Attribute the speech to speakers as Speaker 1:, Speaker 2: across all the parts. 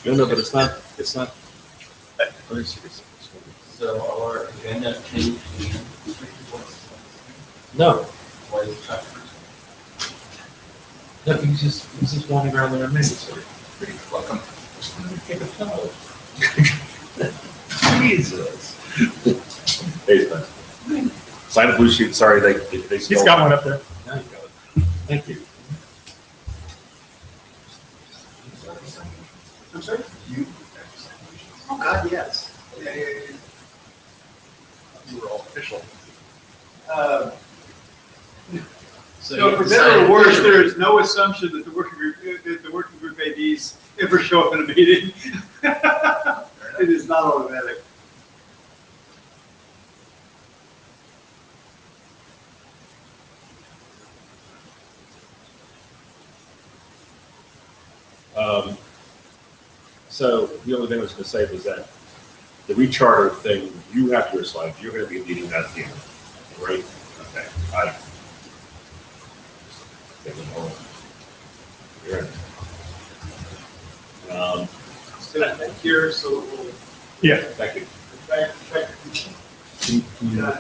Speaker 1: No, but it's not. Let me see this.
Speaker 2: So our agenda changed.
Speaker 1: No.
Speaker 2: Why is it
Speaker 1: No, he's just wandering around there and making sort of.
Speaker 2: pretty welcome?
Speaker 1: Take a fellow. Jesus. Hey, man. Sign a blue sheet. Sorry, they
Speaker 3: He's got one up there.
Speaker 1: Now you got it. Thank you.
Speaker 2: I'm sorry? You? Oh, God, yes. Yeah. You were all official.
Speaker 4: So for better or worse, there is no assumption that the working group ADs ever show up in a meeting. It is not automatic.
Speaker 1: So the only thing I was going to say was that the recharter thing, you have your slides. You're going to be leading that at the end, right? Okay. You're in.
Speaker 4: So back here, so we'll
Speaker 3: Yeah.
Speaker 1: Thank you.
Speaker 4: back.
Speaker 1: Can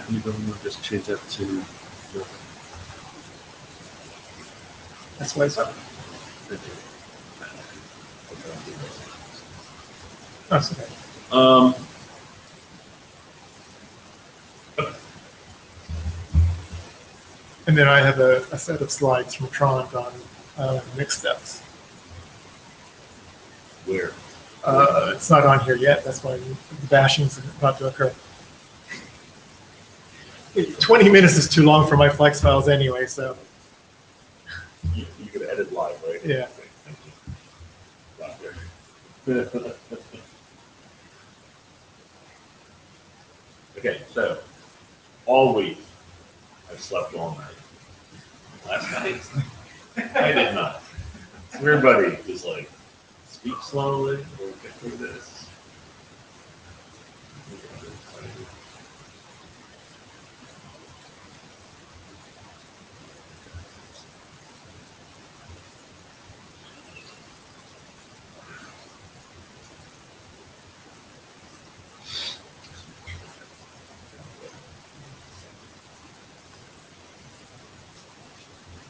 Speaker 1: you just change that to?
Speaker 3: That's why it's up.
Speaker 1: Thank you.
Speaker 3: That's okay. And then I have a set of slides from Tron on next steps.
Speaker 1: Where?
Speaker 3: It's not on here yet. That's why the bashing is about to occur. 20 minutes is too long for my Flex files anyway, so.
Speaker 1: You can edit live, right?
Speaker 3: Yeah.
Speaker 1: Okay, thank you. Okay, so all week I slept all night. Last night I did not. Everybody is like, speak slowly, we'll get through this.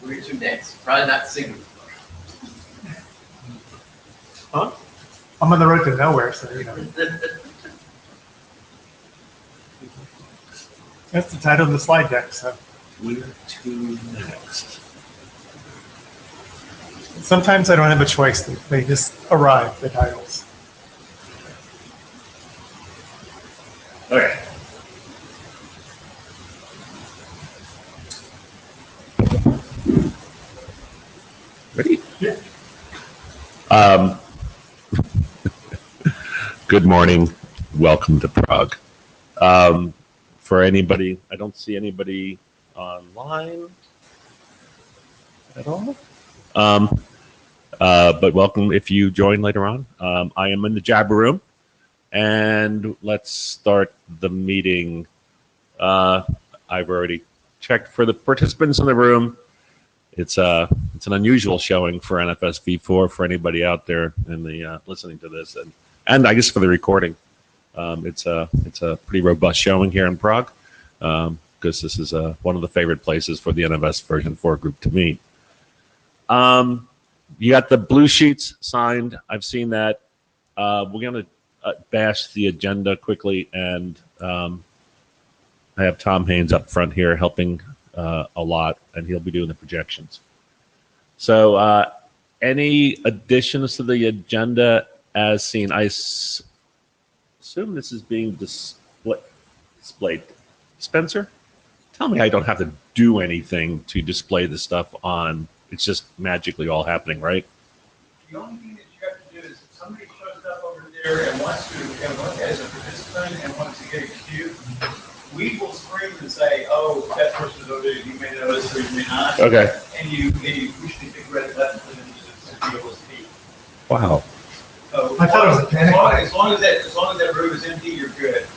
Speaker 2: Where's your next? Probably not singing.
Speaker 1: Huh?
Speaker 3: I'm on the road to nowhere, so you know. That's the title of the slide deck. So
Speaker 1: Where to next?
Speaker 3: sometimes I don't have a choice. They just arrive, the titles.
Speaker 1: Okay. Ready?
Speaker 3: Yeah.
Speaker 1: Good morning. Welcome to Prague. For anybody, I don't see anybody online at all. But welcome if you join later on. I am in the Jabber room, and let's start the meeting. I've already checked for the participants in the room. It's an unusual showing for NFSV4 for anybody out there in the listening to this, and I guess for the recording. It's a pretty robust showing here in Prague, because this is one of the favorite places for the NFS version 4 group to meet. You got the blue sheets signed. I've seen that. We're going to bash the agenda quickly, and I have Tom Haynes up front here helping a lot, and he'll be doing the projections. So any additions to the agenda as seen? I assume this is being displayed. Spencer, tell me I don't have to do anything to display the stuff on. It's just magically all happening, right?
Speaker 4: The only thing that you have to do is if somebody shows up over there and wants to, as a participant and wants to get a cue, we will scream and say, "Oh, that person's over there. You may notice or you may not."
Speaker 1: Okay.
Speaker 4: And you push the big red button for them to be able to speak.
Speaker 1: Wow.
Speaker 4: So
Speaker 3: I thought it was a panic.
Speaker 4: as long as that room is empty, you're good.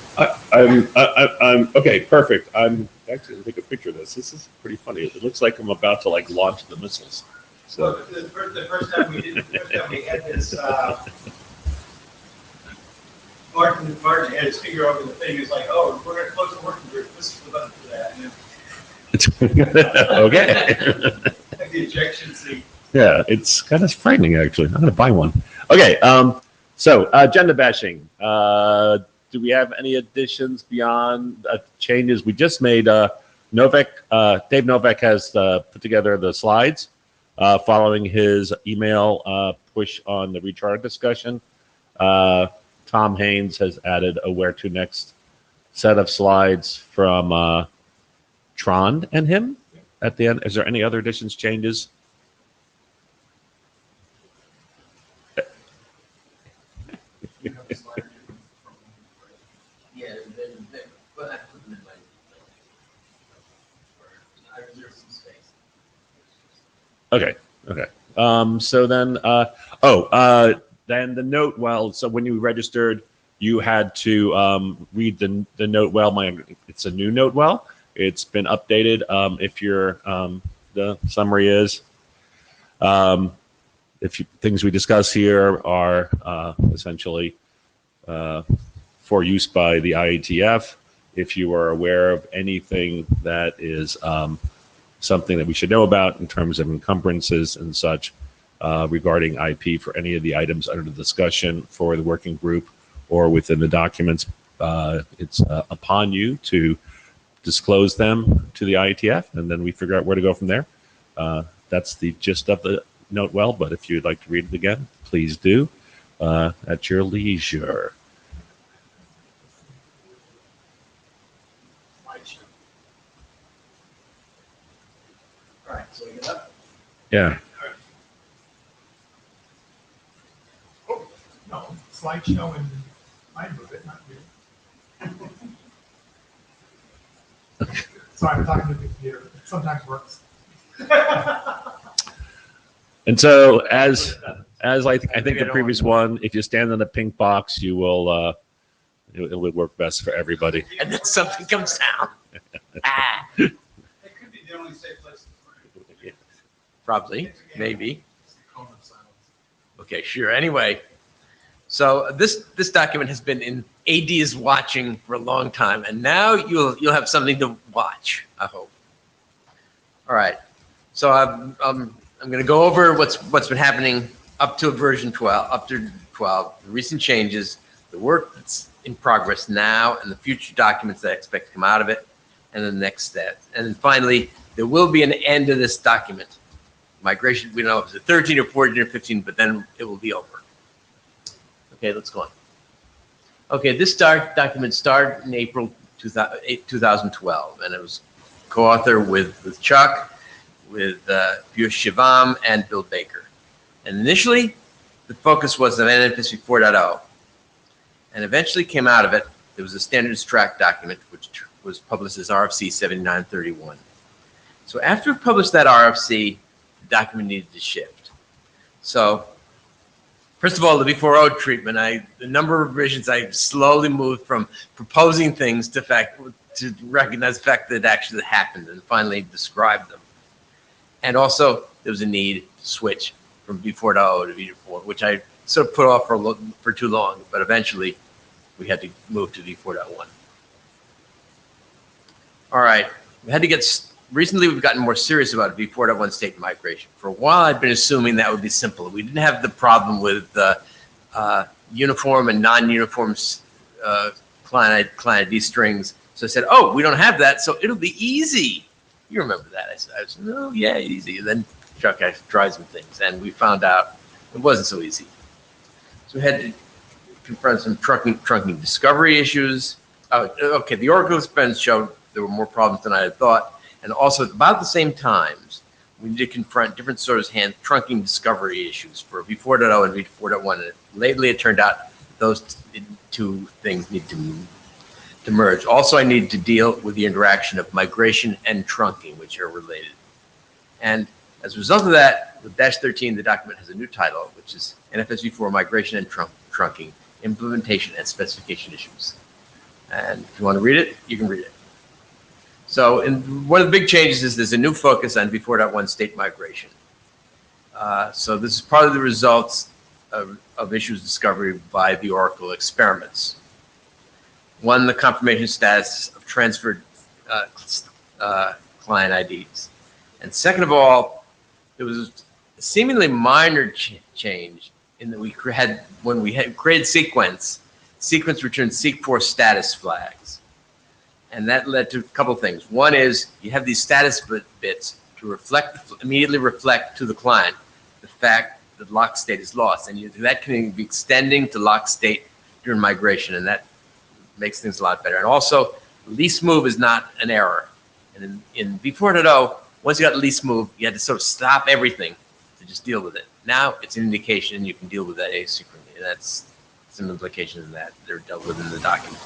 Speaker 1: I'm okay. Perfect. I'm actually going to take a picture of this. This is pretty funny. It looks like I'm about to launch the missiles. So
Speaker 4: Well, the first time we had this Martin had his finger over the thing. He's like, oh, we're going to close the working group. This is the button for that. And
Speaker 1: Okay.
Speaker 4: like the ejection seat.
Speaker 1: Yeah, it's kind of frightening, actually. I'm going to buy one. Okay, so agenda bashing. Do we have any additions beyond changes we just made? Dave Novak has put together the slides following his email push on the recharge discussion. Tom Haynes has added a where to next set of slides from Trond and him at the end. Is there any other additions, changes?
Speaker 5: Yeah, but I put them in my. I reserve some space.
Speaker 1: Okay. So then, then the note well. So when you registered, you had to read the note well. It's a new note well. It's been updated. If you're the summary is, things we discuss here are essentially for use by the IETF. If you are aware of anything that is something that we should know about in terms of encumbrances and such regarding IP for any of the items under the discussion for the working group or within the documents, it's upon you to disclose them to the IETF, and then we figure out where to go from there. That's the gist of the note well, but if you'd like to read it again, please do at your leisure.
Speaker 2: All right, so we get up.
Speaker 1: Yeah.
Speaker 3: Oh, no, slideshow and I move it, not you. Sorry, I'm talking to the computer. It sometimes works.
Speaker 1: And so as I think the previous one, if you stand on the pink box, you will it would work best for everybody.
Speaker 5: And then something comes down.
Speaker 4: It could be the only safe place.
Speaker 5: Probably, maybe. Okay, sure. Anyway, so this document has been in AD's watching for a long time, and now you'll have something to watch, I hope. All right. So I'm going to go over what's been happening up to version 12, up to 12, the recent changes, the work that's in progress now, and the future documents that I expect to come out of it, and the next step. And then finally, there will be an end to this document. Migration, we don't know if it's 13 or 14 or 15, but then it will be over. Okay, let's go on. Okay, this document started in April 2012, and it was co-author with Chuck, with Piyush Shivam, and Bill Baker. And initially, the focus was on NFSV 4.0, and eventually came out of it. There was a standards track document, which was published as RFC 7931. So after we published that RFC, the document needed to shift. So first of all, the V4.0 treatment, the number of revisions, I slowly moved from proposing things to recognize the fact that it actually happened and finally describe them. And also, there was a need to switch from V4.0 to V4, which I sort of put off for too long, but eventually we had to move to V4.1. All right, recently we've gotten more serious about V4.1 state migration. For a while, I'd been assuming that would be simple. We didn't have the problem with uniform and non-uniform client ID strings. So I said, oh, we don't have that, so it'll be easy. You remember that. I said, no, yeah, easy. And then Chuck actually tried some things, and we found out it wasn't so easy. So we had to confront some trunking discovery issues. Okay, the Oracle experiments showed there were more problems than I had thought. And also, at about the same times, we need to confront different sorts of trunking discovery issues for V4.0 and V4.1. And lately, it turned out those two things need to merge. Also, I need to deal with the interaction of migration and trunking, which are related. And as a result of that, with -13, the document has a new title, which is NFSV4 Migration and Trunking, Implementation and Specification Issues. And if you want to read it, you can read it. So one of the big changes is there's a new focus on V4.1 state migration. So this is part of the results of issues discovered by the Oracle experiments. One, the confirmation status of transferred client IDs. And second of all, there was a seemingly minor change in that when we had created sequence returned seek4 status flags. And that led to a couple of things. One is you have these status bits to immediately reflect to the client the fact that lock state is lost. And that can be extending to lock state during migration, and that makes things a lot better. And also, least move is not an error. And in V4.0, once you got least move, you had to sort of stop everything to just deal with it. Now it's an indication, and you can deal with that asynchronously. And that's some implications of that. They're dealt with in the document.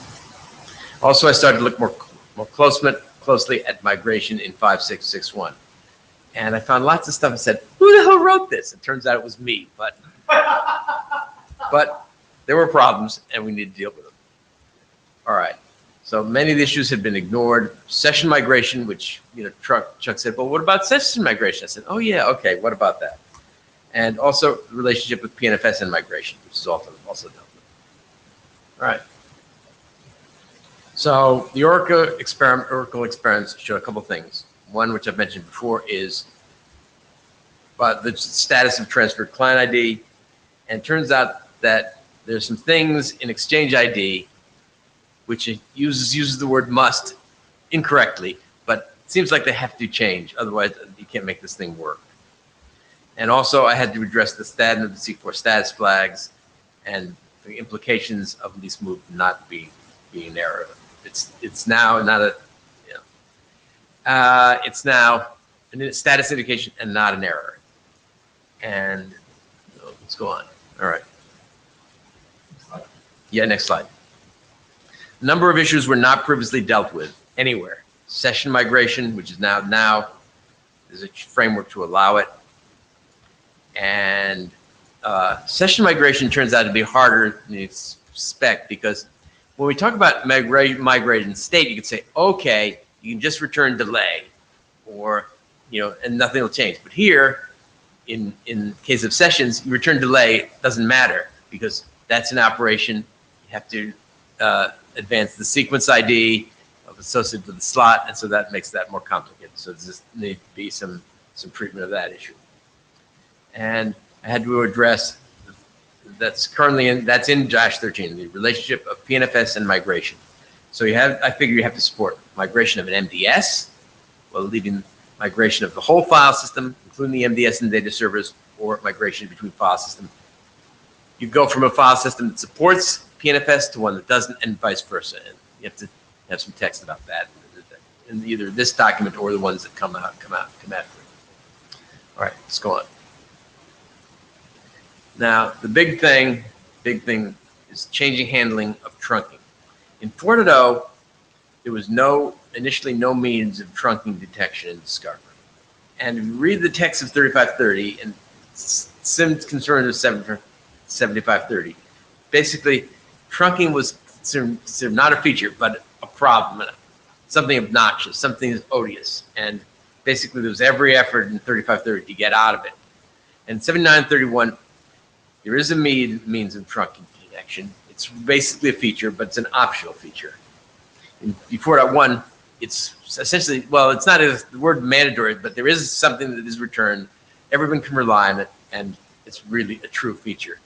Speaker 5: Also, I started to look more closely at migration in 5661. And I found lots of stuff and said, who the hell wrote this? It turns out it was me, but there were problems and we need to deal with them. All right. So many of the issues had been ignored. Session migration, which, Chuck said, well, what about session migration? I said, oh yeah, okay, what about that? And also the relationship with PNFS and migration, which is also dealt with. All right. So the Oracle experiments show a couple things. One, which I've mentioned before, is the status of transferred client ID. And it turns out that there's some things in Exchange ID which it uses the word must incorrectly, but it seems like they have to change. Otherwise, you can't make this thing work. And also, I had to address the status of the seek4 status flags and the implications of least move not being an error. It's now not a it's now a status indication and not an error. And let's go on. All right. Yeah, next slide. A number of issues were not previously dealt with anywhere. Session migration, which is now there's a framework to allow it. And session migration turns out to be harder than you expect, because when we talk about migrating state, you could say, okay, you can just return delay, or and nothing will change. But here, in case of sessions, you return delay, it doesn't matter, because that's an operation. You have to advance the sequence ID associated with the slot, and so that makes that more complicated. So there's just need to be some treatment of that issue. And I had to address that's in Dash 13, the relationship of PNFS and migration. So I figure you have to support migration of an MDS, while leaving migration of the whole file system, including the MDS and data servers, or migration between file systems. You go from a file system that supports PNFS to one that doesn't, and vice versa. And you have to have some text about that in either this document or the ones that come after. All right, let's go on. Now, the big thing is changing handling of trunking. In 4.0, there was initially no means of trunking detection and discovery. And if you read the text of 3530 and some concern of 7530, basically trunking was not a feature, but a problem, something obnoxious, something odious. And basically there was every effort in 3530 to get out of it. And 7931, there is a means of trunking detection. It's basically a feature, but it's an optional feature. In 4.1, it's essentially, well, it's not the word mandatory, but there is something that is returned. Everyone can rely on it, and it's really a true feature.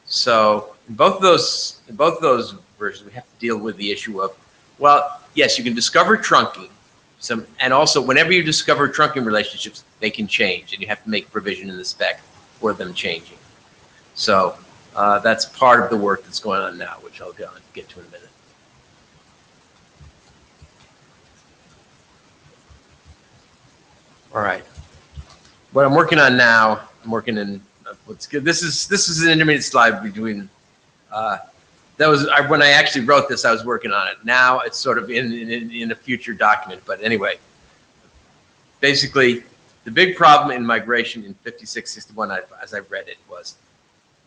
Speaker 5: So in both those versions, we have to deal with the issue of, well, yes, you can discover trunking, and also whenever you discover trunking relationships, they can change, and you have to make provision in the spec for them changing. So that's part of the work that's going on now, which I'll get to in a minute. All right. What I'm working on now, I'm working in what's good. This is an intermediate slide between. That was when I actually wrote this. I was working on it. Now it's sort of in a future document. But anyway, basically, the big problem in migration in 5661, as I read it, was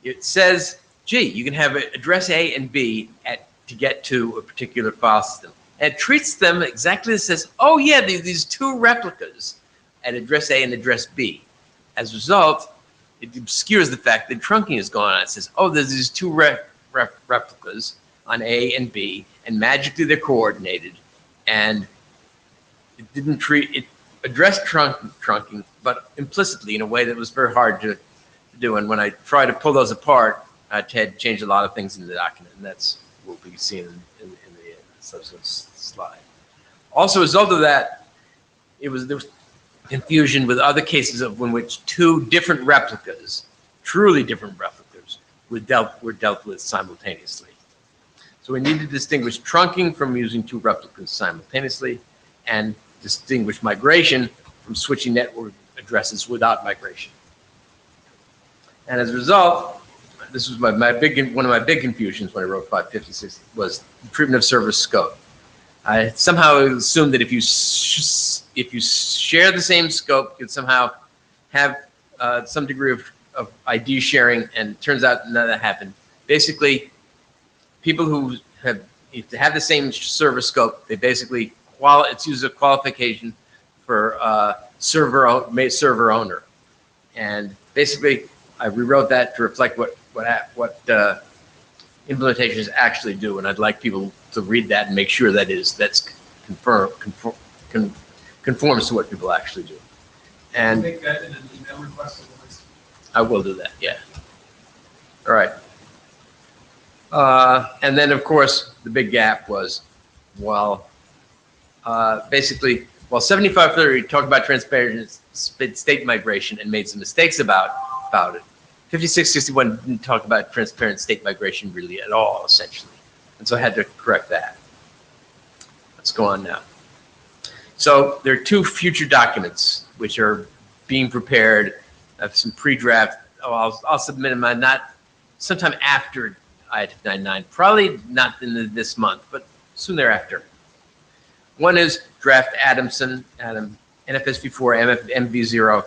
Speaker 5: it says, gee, you can have address A and B to get to a particular file system. And it treats them exactly as it says, oh yeah, these two replicas at address A and address B. As a result, it obscures the fact that trunking is going on. It says, oh, there's these two replicas on A and B, and magically they're coordinated, and it addressed trunking, but implicitly in a way that was very hard to do. And when I tried to pull those apart, I had to change a lot of things in the document, and that's what we see in the subsequent slide. Also, as a result of that, there was confusion with other cases in which two different replicas, truly different replicas, were dealt with simultaneously. So we need to distinguish trunking from using two replicas simultaneously, and distinguish migration from switching network addresses without migration. And as a result, this was one of my big confusions when I wrote 556 was the treatment of service scope. I somehow assumed that if you share the same scope, you'd somehow have some degree of ID sharing, and it turns out none of that happened. Basically, people who have the same service scope, they basically it's used as a qualification for server owner, and basically I rewrote that to reflect what implementations actually do, and I'd like people to read that and make sure that's conforms to what people actually do. And
Speaker 2: Make that in an email request.
Speaker 5: I will do that. Yeah. All right. And then of course the big gap was basically, while 7530 talked about transparent state migration and made some mistakes about it, 5661 didn't talk about transparent state migration really at all, essentially. And so I had to correct that. Let's go on now. So there are two future documents which are being prepared. I have some pre-draft. I'll submit them sometime after IETF99, probably not in this month, but soon thereafter. One is draft NFSV4-MV0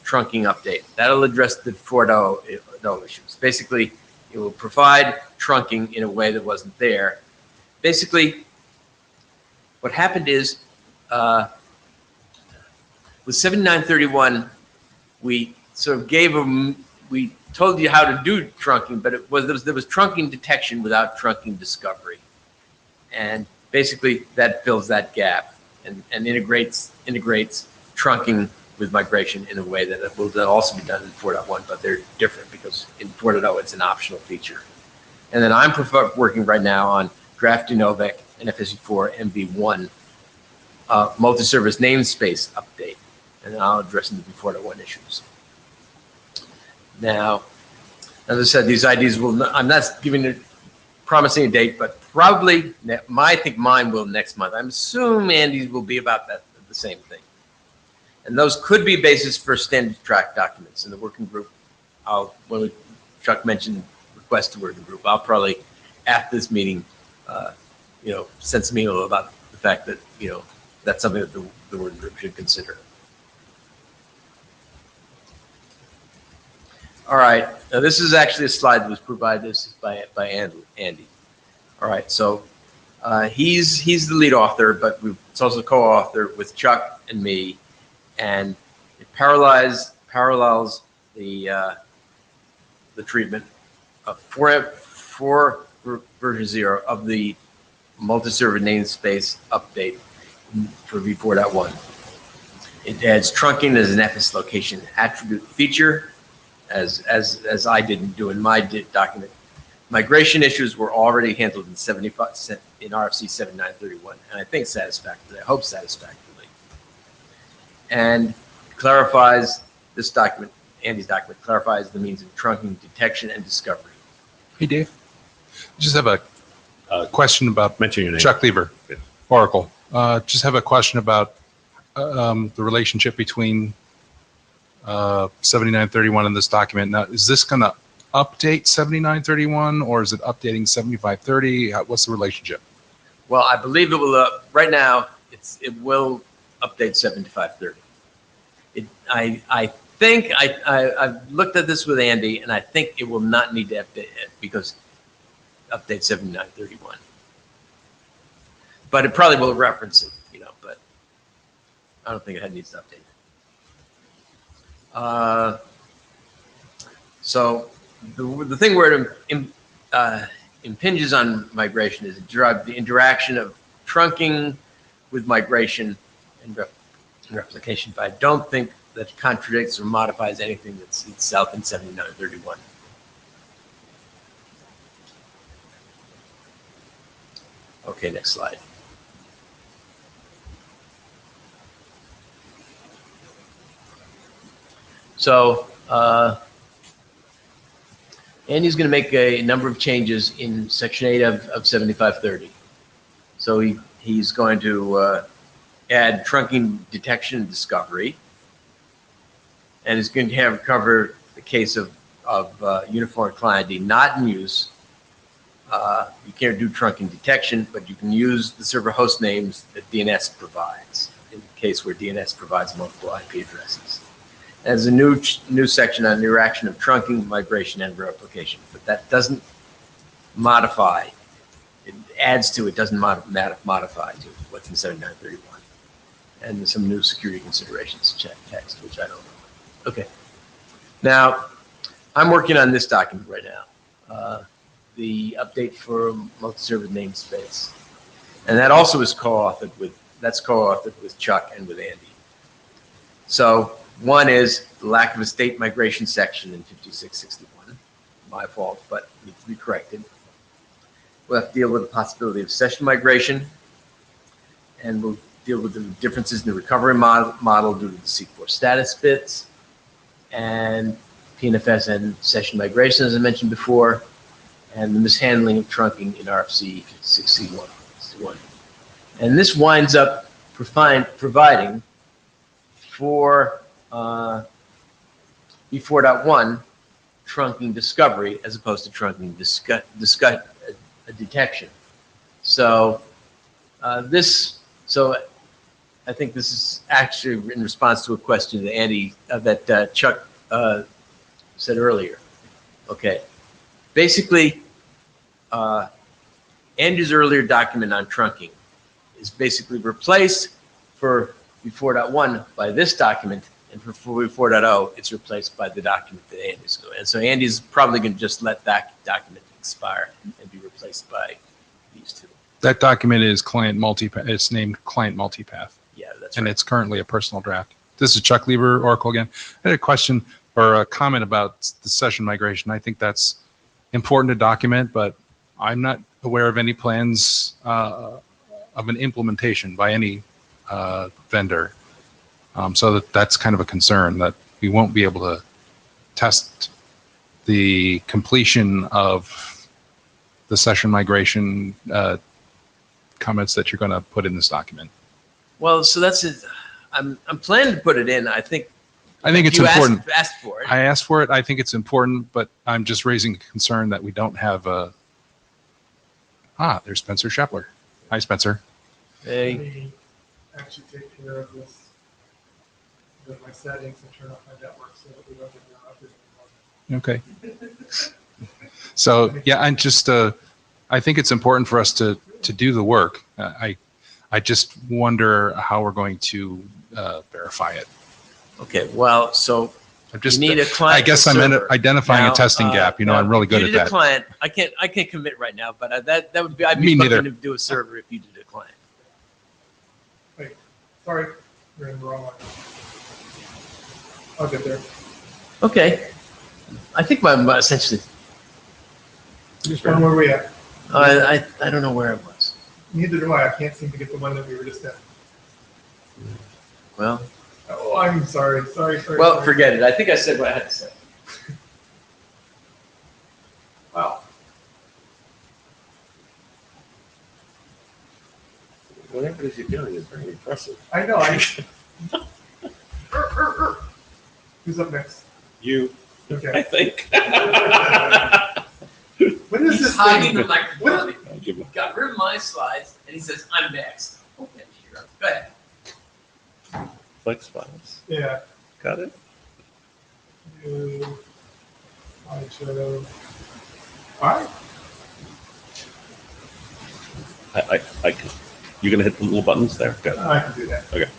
Speaker 5: trunking update. That'll address the 4.0 issues. Basically, it will provide trunking in a way that wasn't there. Basically, what happened is with 7931, we sort of we told you how to do trunking, but there was trunking detection without trunking discovery. And basically, that fills that gap and integrates trunking with migration in a way that will also be done in 4.1, but they're different because in 4.0 it's an optional feature. And then I'm working right now on draft Novec NFSV4 MV1 multi-service namespace update, and then I'll address the 4.1 issues. Now, as I said, these IDs I'm not promising a date, but probably, I think mine will next month. I'm assuming Andy's will be about the same thing. And those could be a basis for standard track documents in the working group. When Chuck mentioned request to working group, I'll probably, after this meeting, send some email about the fact that, that's something that the working group should consider. All right, now this is actually a slide that was provided by Andy. All right, so he's the lead author, but it's also co-author with Chuck and me, and it parallels the treatment of 4 version 0 of the multi-server namespace update for v4.1. It adds trunking as an FS location attribute feature, as I didn't do in my document. Migration issues were already handled in RFC 7931, and I think satisfactorily. I hope satisfactorily. And clarifies this document. Andy's document clarifies the means of trunking detection and discovery.
Speaker 6: Hey, Dave. Just have a question about
Speaker 1: Mention your name.
Speaker 6: Chuck Lieber,
Speaker 1: Yeah.
Speaker 6: Oracle. Just have a question about the relationship between 7931 and this document. Now, is this going to update 7931 or is it updating 7530? What's the relationship?
Speaker 5: Well, I believe it will. Right now, it will update 7530. I think I've looked at this with Andy, and I think it will not need to update it because update 7931. But it probably will reference it, but I don't think it needs to update. So the thing we're impinges on migration is the interaction of trunking with migration and replication. But I don't think that it contradicts or modifies anything that's itself in 7931. Okay, next slide. So Andy's going to make a number of changes in Section 8 of 7530. So he's going to add trunking detection and discovery, and he's going to cover the case of uniform client ID not in use. You can't do trunking detection, but you can use the server host names that DNS provides in the case where DNS provides multiple IP addresses. There's a new section on the interaction of trunking, migration, and replication, but that doesn't modify. It adds to it, doesn't modify to what's in 7931. And there's some new security considerations text, which I don't know. Okay. Now, I'm working on this document right now, the update for multi-server namespace, and that also is co-authored with Chuck and with Andy. So one is the lack of a state migration section in 5661. My fault, but needs to be corrected. We'll have to deal with the possibility of session migration, and we'll deal with the differences in the recovery model due to the C4 status bits, and PNFS and session migration, as I mentioned before, and the mishandling of trunking in RFC 5661. And this winds up providing for V4.1 trunking discovery as opposed to trunking detection. So I think this is actually in response to a question that Andy, that Chuck said earlier. Okay, basically, Andy's earlier document on trunking is basically replaced for V4.1 by this document, and for V4.0, it's replaced by the document that Andy's doing. And so Andy's probably going to just let that document expire and be replaced by these two.
Speaker 6: That document is client multipath. It's named client multipath.
Speaker 5: Yeah, that's
Speaker 6: and
Speaker 5: right.
Speaker 6: it's currently a personal draft. This is Chuck Lieber, Oracle again. I had a question or a comment about the session migration. I think that's important to document, but I'm not aware of any plans of an implementation by any vendor. So that's kind of a concern that we won't be able to test the completion of the session migration comments that you're going to put in this document.
Speaker 5: Well, so that's it. I'm planning to put it in. I think
Speaker 6: it's important.
Speaker 5: Asked for it.
Speaker 6: I asked for it. I think it's important, but I'm just raising a concern that we don't have a. There's Spencer Shepler. Hi, Spencer.
Speaker 5: Hey.
Speaker 3: Me actually take care of this with my settings and turn off my network so that we don't get interrupted anymore.
Speaker 6: Okay. So yeah, I'm just. I think it's important for us to do the work. I just wonder how we're going to verify it.
Speaker 5: Okay. Well, so
Speaker 6: I'm just,
Speaker 5: you need a client.
Speaker 6: I guess I'm identifying a testing gap. You know, I'm really good at that.
Speaker 5: A client. I can't commit right now, but that would be. I'd
Speaker 6: Me
Speaker 5: be
Speaker 6: neither.
Speaker 5: looking to do a server if you did a client.
Speaker 3: Wait, sorry, you're in the wrong one. I'll get there.
Speaker 5: Okay. I think my essentially.
Speaker 3: Which one were we at?
Speaker 5: I don't know where it was.
Speaker 3: Neither do I. I can't seem to get the one that we were just at.
Speaker 5: Well.
Speaker 3: Oh, I'm sorry.
Speaker 5: Well,
Speaker 3: Sorry.
Speaker 5: forget it. I think I said what I had to say.
Speaker 3: Wow.
Speaker 1: Whatever it is you're doing is very impressive.
Speaker 3: I know. Who's up next?
Speaker 1: You, I
Speaker 3: Okay.
Speaker 1: think.
Speaker 3: What is this
Speaker 5: Hiding
Speaker 3: thing?
Speaker 5: the microphone.
Speaker 1: I'll give him-
Speaker 5: Got rid of my slides, and he says, "I'm next." Okay, sure. Go ahead.
Speaker 1: Flex files.
Speaker 3: Yeah.
Speaker 1: Got it?
Speaker 3: You. Slideshow. All right.
Speaker 1: I can. You're gonna hit the little buttons there. Good.
Speaker 3: I can do that.
Speaker 1: Okay.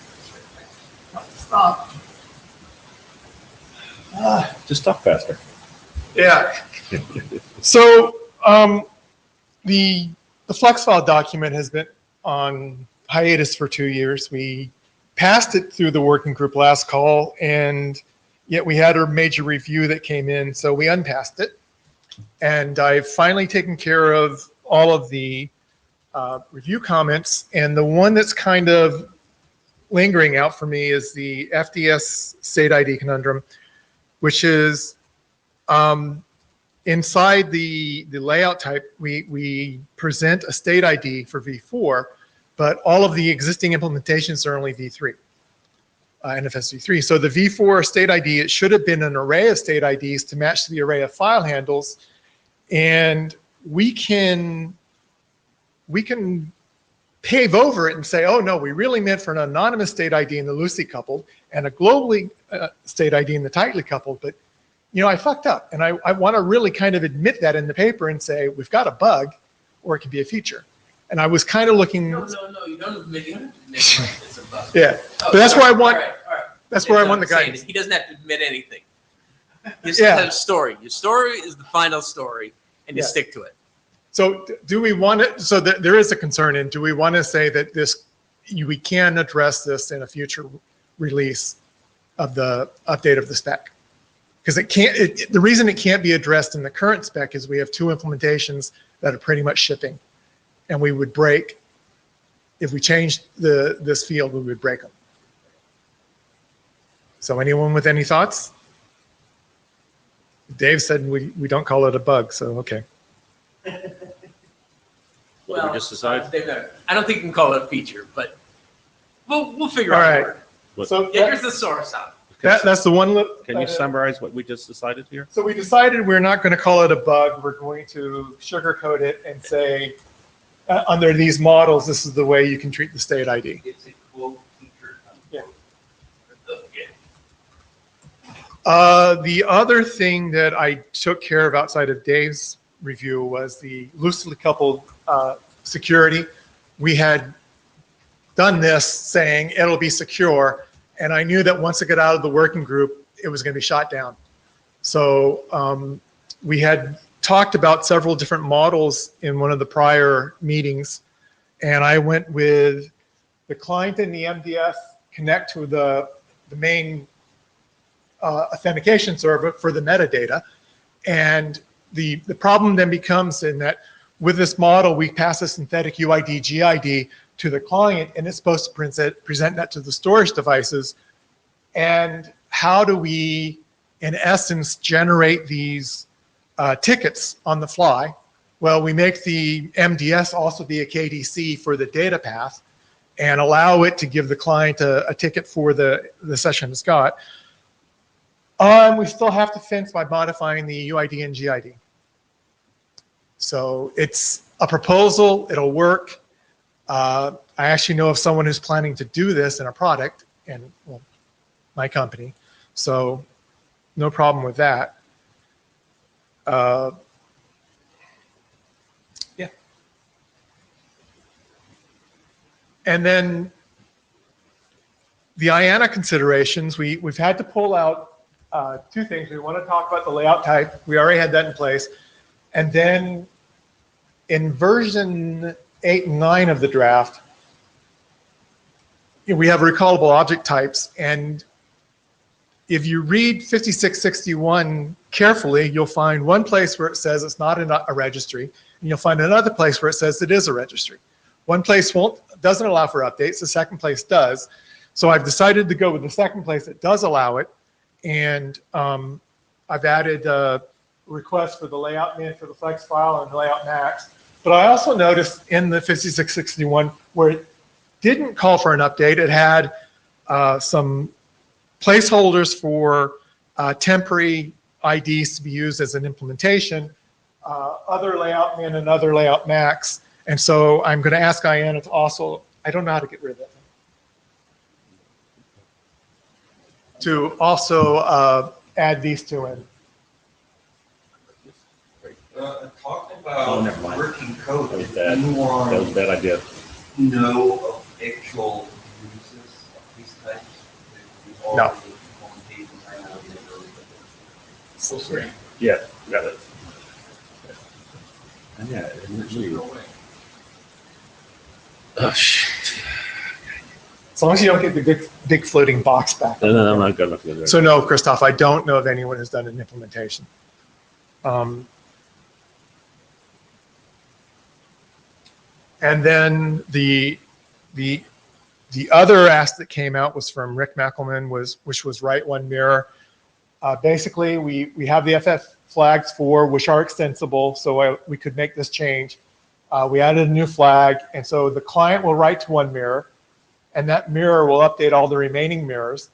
Speaker 3: Stop.
Speaker 1: Just talk faster.
Speaker 3: Yeah. So, The flex file document has been on hiatus for 2 years. We passed it through the working group last call, and yet we had a major review that came in, so we unpassed it. And I've finally taken care of all of the review comments, and the one that's kind of lingering out for me is the FDS state ID conundrum, which is inside the layout type, we present a state ID for V4, but all of the existing implementations are only V3, NFSV3. So the V4 state ID, it should have been an array of state IDs to match the array of file handles, and we can pave over it and say, oh no, we really meant for an anonymous state ID in the loosely coupled and a globally state ID in the tightly coupled, but you know, I fucked up, and I want to really kind of admit that in the paper and say, we've got a bug, or it can be a feature. And I was kind of looking.
Speaker 5: No, you don't admit it's a bug.
Speaker 3: Yeah,
Speaker 5: Oh,
Speaker 3: but that's where I want.
Speaker 5: all right.
Speaker 3: That's where I want the guidance.
Speaker 5: He doesn't have to admit anything. You just
Speaker 3: Yeah.
Speaker 5: have a story. Your story is the final story, and you
Speaker 3: Yeah.
Speaker 5: stick to it.
Speaker 3: So do we want it? So there is a concern, and do we want to say that we can address this in a future release of the update of the spec? Because it can't. The reason it can't be addressed in the current spec is we have 2 implementations that are pretty much shipping, and we would break if we changed this field. We would break them. So anyone with any thoughts? Dave said we don't call it a bug, so okay.
Speaker 1: What did we just decide?
Speaker 5: I don't think you can call it a feature, but we'll figure
Speaker 3: All
Speaker 5: out.
Speaker 3: right.
Speaker 5: Word.
Speaker 1: What-
Speaker 3: So
Speaker 5: Get your thesaurus out.
Speaker 3: that's the one.
Speaker 1: Can you summarize what we just decided here?
Speaker 3: So we decided we're not going to call it a bug. We're going to sugarcoat it and say, under these models, this is the way you can treat the state ID.
Speaker 4: It's a quote feature.
Speaker 3: Yeah.
Speaker 5: Okay.
Speaker 3: The other thing that I took care of outside of Dave's review was the loosely coupled security. We had done this saying it'll be secure, and I knew that once it got out of the working group, it was going to be shot down. So we had talked about several different models in one of the prior meetings, and I went with the client and the MDF connect to the main authentication server for the metadata. And the problem then becomes in that with this model, we pass a synthetic UID, GID to the client, and it's supposed to present that to the storage devices. And how do we, in essence, generate these tickets on the fly? Well, we make the MDS also be a KDC for the data path and allow it to give the client a ticket for the session it's got. We still have to fence by modifying the UID and GID. So it's a proposal, it'll work. I actually know of someone who's planning to do this in a product, and well, my company. So no problem with that. Yeah. And then the IANA considerations, we've had to pull out 2 things. We want to talk about the layout type. We already had that in place. And then in version 8 and 9 of the draft, we have recallable object types. And if you read 5661 carefully, you'll find one place where it says it's not a registry, and you'll find another place where it says it is a registry. One place doesn't allow for updates, the second place does. So I've decided to go with the second place that does allow it, and I've added a request for the layout min for the flex file and layout max. But I also noticed in the 5661 where it didn't call for an update, it had some placeholders for temporary IDs to be used as an implementation, other layout min and other layout max. And so I'm going to ask IANA to also, I don't know how to get rid of that, to also add these 2 in.
Speaker 2: Talk
Speaker 1: Oh,
Speaker 2: about
Speaker 1: never mind.
Speaker 2: working code.
Speaker 1: That was bad.
Speaker 2: You want
Speaker 1: That was a bad idea.
Speaker 2: to know of actual uses of these types.
Speaker 3: No.
Speaker 1: Yeah, got it. Yeah.
Speaker 4: Just go away.
Speaker 1: Oh, shit.
Speaker 3: As long as you don't get the big floating box back.
Speaker 1: No, I'm not good enough to do that.
Speaker 3: So no, Christoph, I don't know of anyone who's done an implementation. And then the other ask that came out was from Rick Mackelman, which was write one mirror. Basically, we have the FF flags which are extensible, so we could make this change. We added a new flag, and so the client will write to one mirror, and that mirror will update all the remaining mirrors.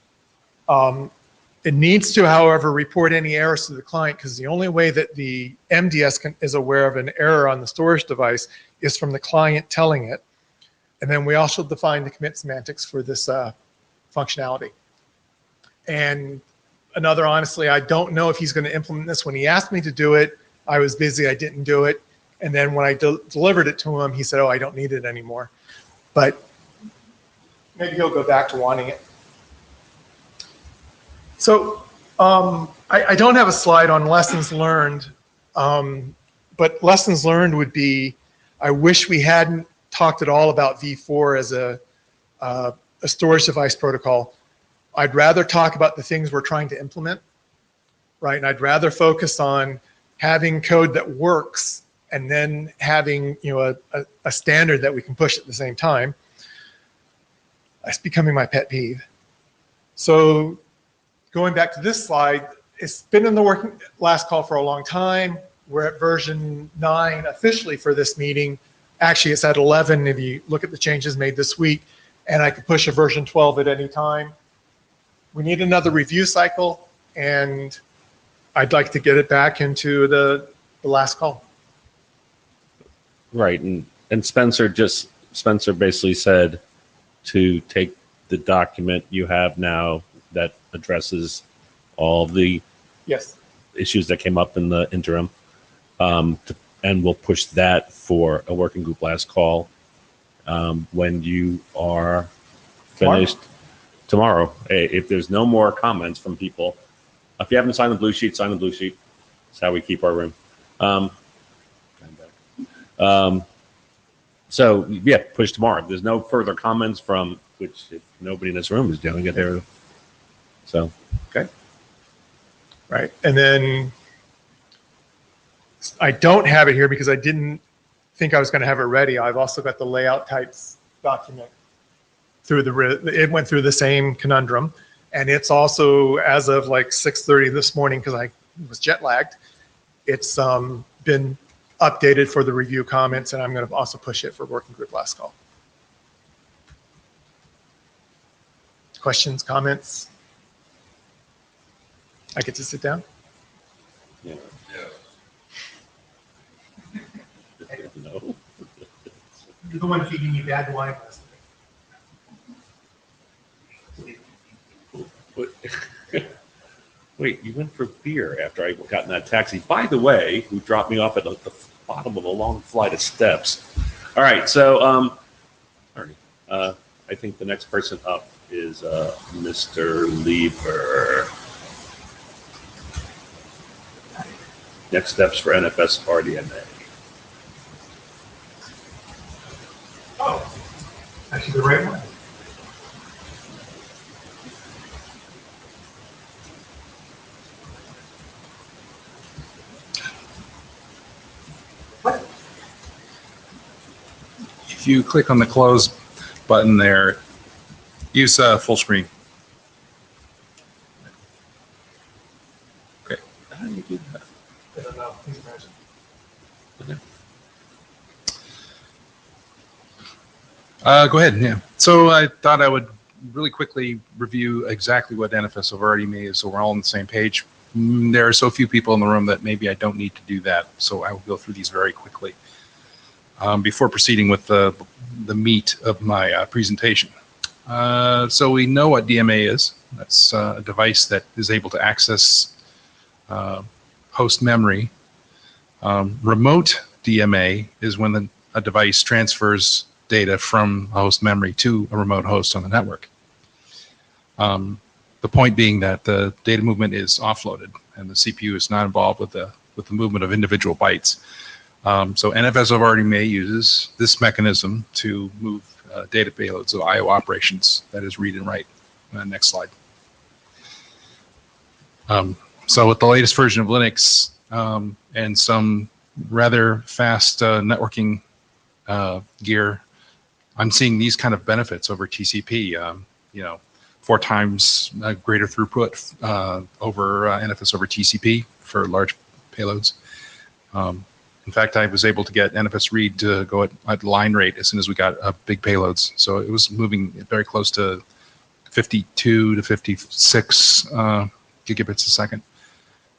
Speaker 3: It needs to, however, report any errors to the client, because the only way that the MDS is aware of an error on the storage device is from the client telling it. And then we also define the commit semantics for this functionality. And honestly, I don't know if he's going to implement this. When he asked me to do it, I was busy, I didn't do it. And then when I delivered it to him, he said, oh, I don't need it anymore. But maybe he'll go back to wanting it. So I don't have a slide on lessons learned, but lessons learned would be, I wish we hadn't talked at all about V4 as a storage device protocol. I'd rather talk about the things we're trying to implement, right? And I'd rather focus on having code that works and then having a standard that we can push at the same time. That's becoming my pet peeve. So going back to this slide, it's been in the working last call for a long time. We're at version 9 officially for this meeting. Actually, it's at 11 if you look at the changes made this week, and I could push a version 12 at any time. We need another review cycle, and I'd like to get it back into the last call.
Speaker 1: Right, and Spencer basically said to take the document you have now that addresses all the issues that came up in the interim, and we'll push that for a working group last call when you are finished tomorrow. Hey, if there's no more comments from people, if you haven't signed the blue sheet, sign the blue sheet. That's how we keep our room. So yeah, push tomorrow. If there's no further comments from, which if nobody in this room is doing it there. So, okay.
Speaker 3: Right, and then I don't have it here because I didn't think I was going to have it ready. I've also got the layout types document it went through the same conundrum, and it's also, as of like 6:30 this morning, because I was jet lagged, it's been updated for the review comments, and I'm going to also push it for working group last call. Questions, comments? I get to sit down?
Speaker 1: Yeah. No.
Speaker 3: You're the one feeding me bad wine last night.
Speaker 1: Wait, you went for beer after I got in that taxi. By the way, who dropped me off at the bottom of a long flight of steps. All right, so I think the next person up is Mr. Lieber. Next steps for NFS RDMA.
Speaker 3: Oh, actually the right one. What?
Speaker 6: If you click on the close button there, use full screen. Okay.
Speaker 1: How do you do that?
Speaker 3: I don't know. Please imagine.
Speaker 6: Go ahead. Yeah. So I thought I would really quickly review exactly what NFS RDMA is, so we're all on the same page. There are so few people in the room that maybe I don't need to do that, so I will go through these very quickly before proceeding with the meat of my presentation. So we know what DMA is. That's a device that is able to access host memory. Remote DMA is when a device transfers data from a host memory to a remote host on the network. The point being that the data movement is offloaded and the CPU is not involved with the movement of individual bytes. So NFS over RDMA uses this mechanism to move data payloads of I/O operations, that is read and write. Next slide. So with the latest version of Linux and some rather fast networking gear, I'm seeing these kind of benefits over TCP. 4 times greater throughput over NFS over TCP for large payloads. In fact, I was able to get NFS read to go at line rate as soon as we got big payloads. So it was moving very close to 52 to 56 gigabits a second.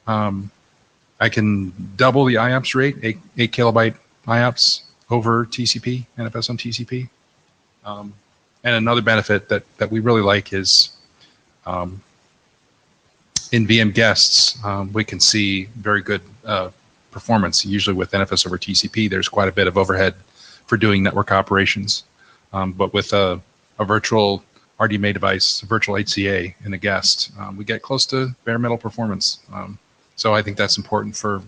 Speaker 6: I can double the IOPS rate, 8 kilobyte IOPS over TCP, NFS on TCP. And another benefit that we really like is in VM guests, we can see very good performance. Usually with NFS over TCP, there's quite a bit of overhead for doing network operations. But with a virtual RDMA device, a virtual HCA in a guest, we get close to bare metal performance. So I think that's important for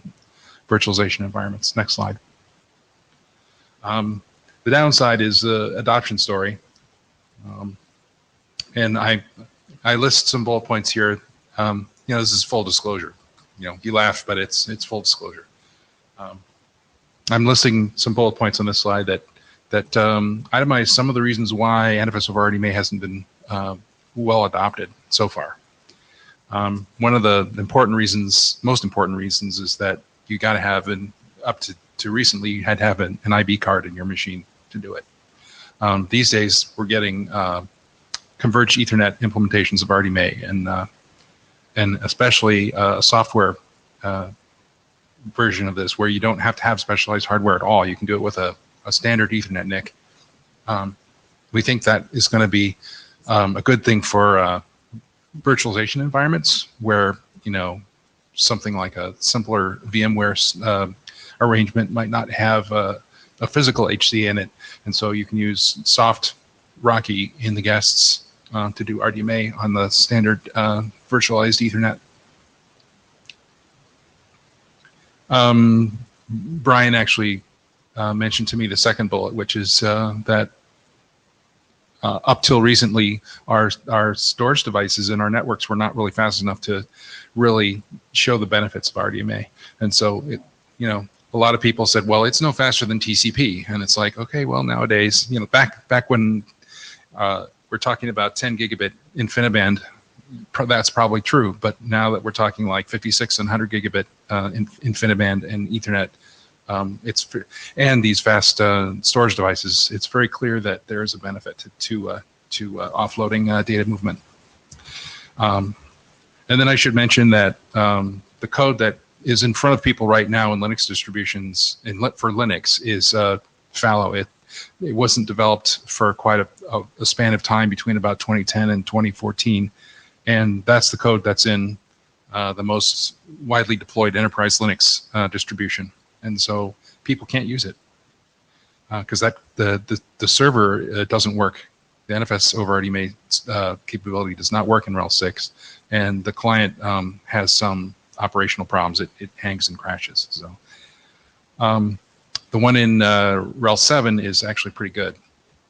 Speaker 6: virtualization environments. Next slide. The downside is the adoption story. And I list some bullet points here. This is full disclosure. You laugh, but it's full disclosure. I'm listing some bullet points on this slide that itemize some of the reasons why NFS over RDMA hasn't been well adopted so far. One of the most important reasons is that you got to have up to recently, you had to have an IB card in your machine to do it. These days, we're getting converged Ethernet implementations of RDMA, and especially a software version of this, where you don't have to have specialized hardware at all. You can do it with a standard Ethernet NIC. We think that is going to be a good thing for virtualization environments where something like a simpler VMware arrangement might not have a physical HC in it, and so you can use soft Rocky in the guests to do RDMA on the standard virtualized Ethernet. Brian actually mentioned to me the second bullet, which is that up till recently, our storage devices in our networks were not really fast enough to really show the benefits of RDMA. And so, a lot of people said, well, it's no faster than TCP. And it's like, okay, well, nowadays, back when we're talking about 10 gigabit InfiniBand, that's probably true. But now that we're talking like 56 and 100 gigabit InfiniBand and Ethernet, and these fast storage devices, it's very clear that there is a benefit to offloading data movement. And then I should mention that the code that is in front of people right now in Linux distributions for Linux is fallow. It wasn't developed for quite a span of time between about 2010 and 2014, and that's the code that's in the most widely deployed enterprise Linux distribution. And so people can't use it because the server doesn't work. The NFS over RDMA capability does not work in RHEL 6, and the client has some operational problems. It hangs and crashes. So the one in RHEL 7 is actually pretty good,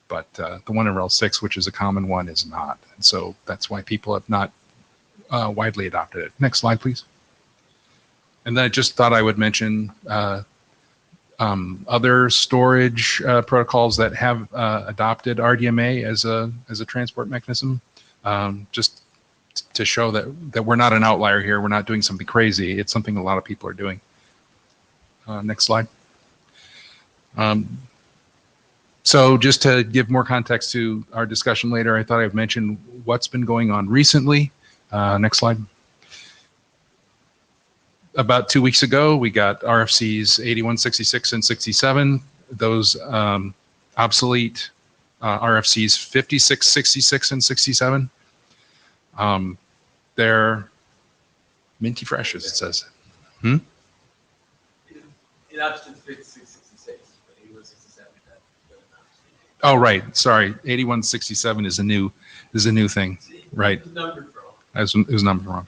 Speaker 6: but the one in RHEL 6, which is a common one, is not. And so that's why people have not widely adopted it. Next slide, please. And then I just thought I would mention other storage protocols that have adopted RDMA as a transport mechanism, just to show that we're not an outlier here. We're not doing something crazy. It's something a lot of people are doing. Next slide. So just to give more context to our discussion later, I thought I'd mention what's been going on recently. Next slide. About 2 weeks ago, we got RFCs 81, 66, and 67. Those obsolete RFCs 56, 66, and 67. They're minty fresh, as it says.
Speaker 5: It options 56, 66, but 81, 67.
Speaker 6: Oh, right. Sorry, 81, 67 is a new thing. Right.
Speaker 5: It was numbered wrong.
Speaker 6: It was numbered wrong.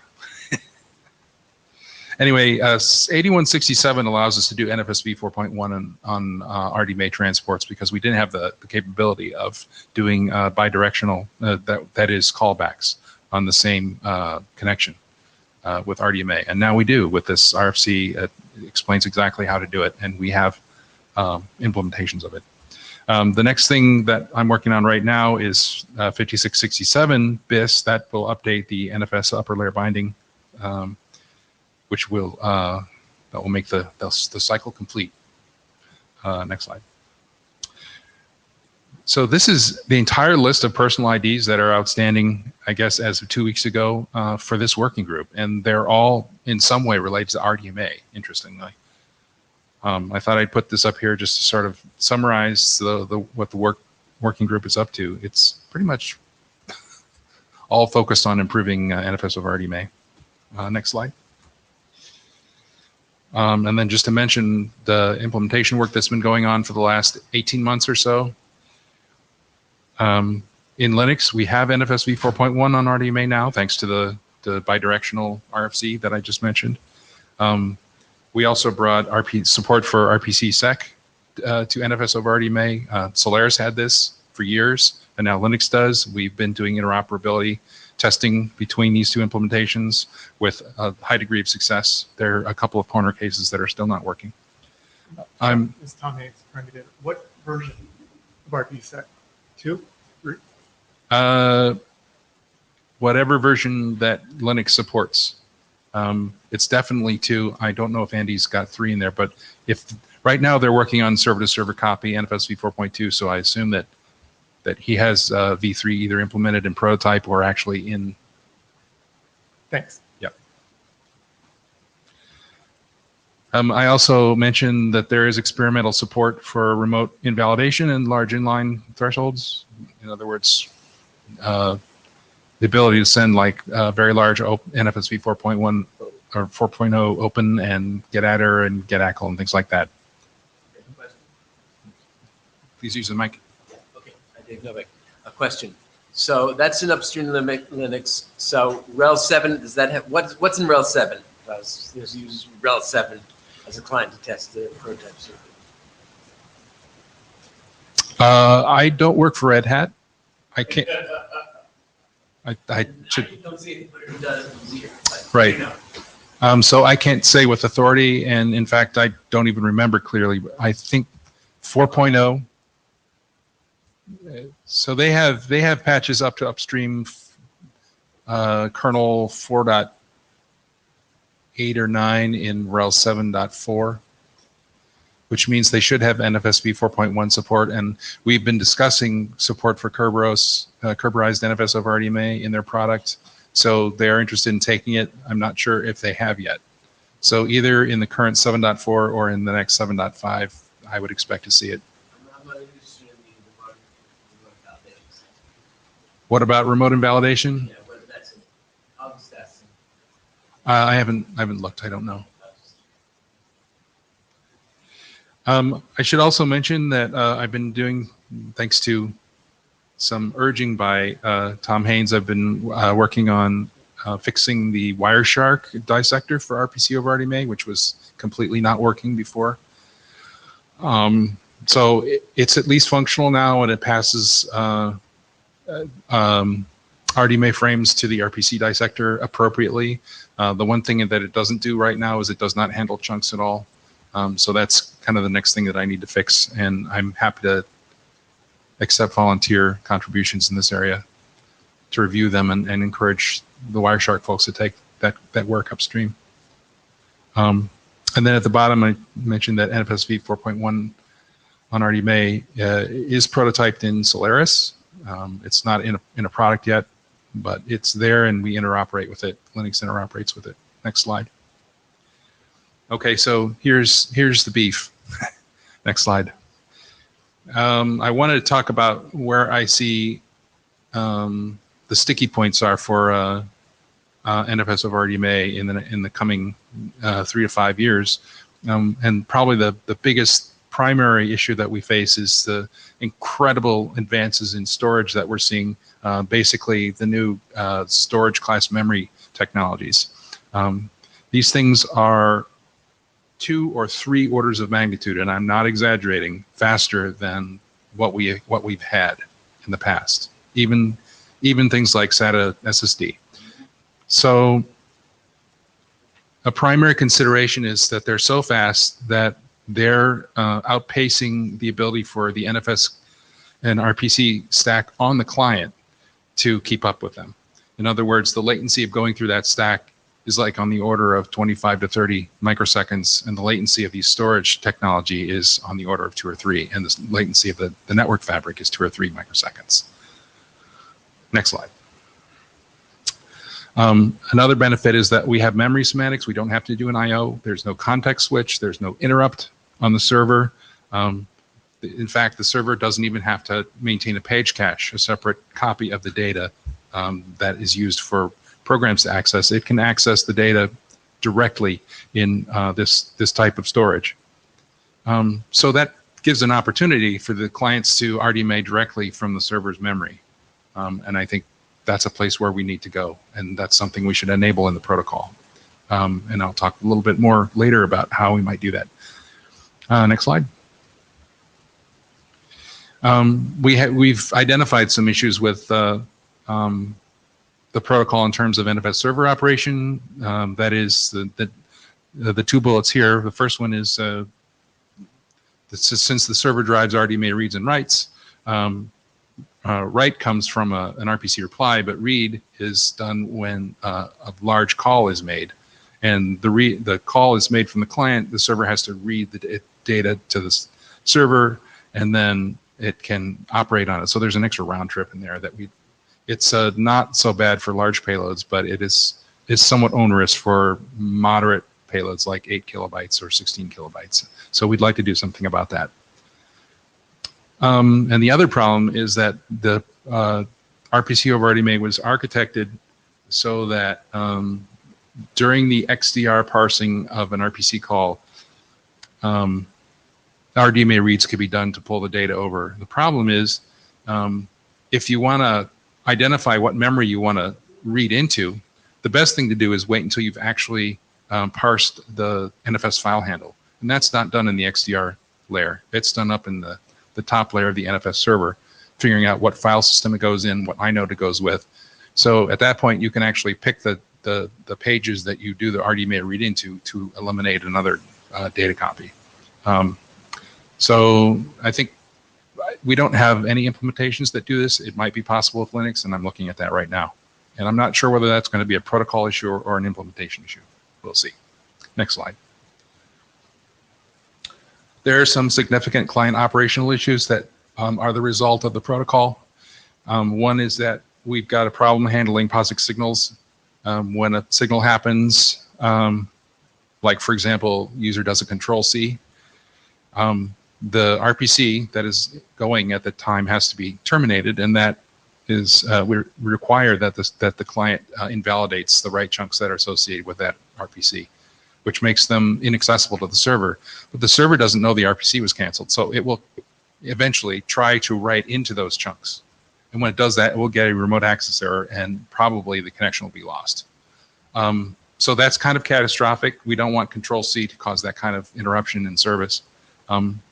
Speaker 6: Anyway, 8167 allows us to do NFSV 4.1 on RDMA transports because we didn't have the capability of doing bidirectional, that is callbacks on the same connection with RDMA. And now we do with this RFC. It explains exactly how to do it, and we have implementations of it. The next thing that I'm working on right now is 5667 BIS. That will update the NFS upper layer binding, which will that will make the cycle complete. Next slide. So this is the entire list of personal IDs that are outstanding, I guess, as of 2 weeks ago for this working group, and they're all in some way related to RDMA. Interestingly, I thought I'd put this up here just to sort of summarize what the working group is up to. It's pretty much all focused on improving NFS over RDMA. Next slide. And then just to mention the implementation work that's been going on for the last 18 months or so. In Linux, we have NFSV 4.1 on RDMA now, thanks to the bidirectional RFC that I just mentioned. We also brought support for RPC-SEC to NFS over RDMA. Solaris had this for years, and now Linux does. We've been doing interoperability testing between these two implementations with a high degree of success. There are a couple of corner cases that are still not working.
Speaker 3: It's Tom Haynes, trying to get what version of RPC-SEC? 2? 3?
Speaker 6: Whatever version that Linux supports. It's definitely 2. I don't know if Andy's got 3 in there, but if right now they're working on server-to-server copy NFSV 4.2, so I assume that he has V3 either implemented in prototype or actually in.
Speaker 3: Thanks.
Speaker 6: Yep. I also mentioned that there is experimental support for remote invalidation and large inline thresholds. In other words, the ability to send like very large NFSV 4.1 or 4.0 open and get adder and get ACL and things like that. Please use the mic.
Speaker 5: Okay, Dave Novak. A question. So that's an upstream Linux. So RHEL 7, does that have what's in RHEL 7? Let's use RHEL 7 as a client to test the prototype circuit.
Speaker 6: I don't work for Red Hat. I can't. I should.
Speaker 5: I don't see anybody who does here.
Speaker 6: Right. So I can't say with authority, and in fact, I don't even remember clearly. I think 4.0. So they have patches up to upstream kernel 4.8 or 9 in RHEL 7.4, which means they should have NFSV 4.1 support. And we've been discussing support for Kerberos, Kerberized NFS over RDMA in their product. So they're interested in taking it. I'm not sure if they have yet. So either in the current 7.4 or in the next 7.5, I would expect to see it. What about remote invalidation?
Speaker 5: Yeah, whether that's in August, that's in.
Speaker 6: I haven't looked. I don't know. I should also mention that I've been doing, thanks to some urging by Tom Haynes, I've been working on fixing the Wireshark dissector for RPC over RDMA, which was completely not working before. So it's at least functional now, and it passes RDMA frames to the RPC dissector appropriately. The one thing that it doesn't do right now is it does not handle chunks at all. So that's kind of the next thing that I need to fix, and I'm happy to accept volunteer contributions in this area to review them and encourage the Wireshark folks to take that work upstream. And then at the bottom, I mentioned that NFSV 4.1 on RDMA is prototyped in Solaris. It's not in a product yet, but it's there, and we interoperate with it. Linux interoperates with it. Next slide. Okay, so here's the beef. Next slide. I wanted to talk about where I see the sticky points are for NFS over RDMA in the coming 3 to 5 years, and probably the biggest primary issue that we face is the incredible advances in storage that we're seeing. Basically, the new storage class memory technologies. These things are 2 or 3 orders of magnitude, and I'm not exaggerating, faster than what we've had in the past. Even things like SATA SSD. So a primary consideration is that they're so fast that they're outpacing the ability for the NFS and RPC stack on the client to keep up with them. In other words, the latency of going through that stack is like on the order of 25 to 30 microseconds, and the latency of the storage technology is on the order of 2 or 3, and the latency of the network fabric is 2 or 3 microseconds. Next slide. Another benefit is that we have memory semantics. We don't have to do an I/O. There's no context switch. There's no interrupt on the server. In fact, the server doesn't even have to maintain a page cache, a separate copy of the data that is used for programs to access. It can access the data directly in this type of storage. So that gives an opportunity for the clients to RDMA directly from the server's memory. And I think that's a place where we need to go, and that's something we should enable in the protocol. And I'll talk a little bit more later about how we might do that. Next slide. We've identified some issues with the protocol in terms of NFS server operation. That is the 2 bullets here. The first one is since the server drives RDMA reads and writes, write comes from an RPC reply, but read is done when a large call is made. And the call is made from the client. The server has to read the data to the server, and then it can operate on it. So there's an extra round trip in there that it's not so bad for large payloads, but it is somewhat onerous for moderate payloads like 8 kilobytes or 16 kilobytes. So we'd like to do something about that. And the other problem is that the RPC over RDMA was architected so that during the XDR parsing of an RPC call, RDMA reads could be done to pull the data over. The problem is if you want to identify what memory you want to read into, the best thing to do is wait until you've actually parsed the NFS file handle. And that's not done in the XDR layer. It's done up in the top layer of the NFS server, figuring out what file system it goes in, what inode it goes with. So at that point, you can actually pick the pages that you do the RDMA read into to eliminate another data copy. So I think we don't have any implementations that do this. It might be possible with Linux, and I'm looking at that right now. And I'm not sure whether that's going to be a protocol issue or an implementation issue. We'll see. Next slide. There are some significant client operational issues that are the result of the protocol. One is that we've got a problem handling POSIX signals. When a signal happens, like for example, user does a Control-C, the RPC that is going at the time has to be terminated, and that is we require that the client invalidates the write chunks that are associated with that RPC, which makes them inaccessible to the server. But the server doesn't know the RPC was canceled, so it will eventually try to write into those chunks. And when it does that, it will get a remote access error, and probably the connection will be lost. So that's kind of catastrophic. We don't want Control-C to cause that kind of interruption in service.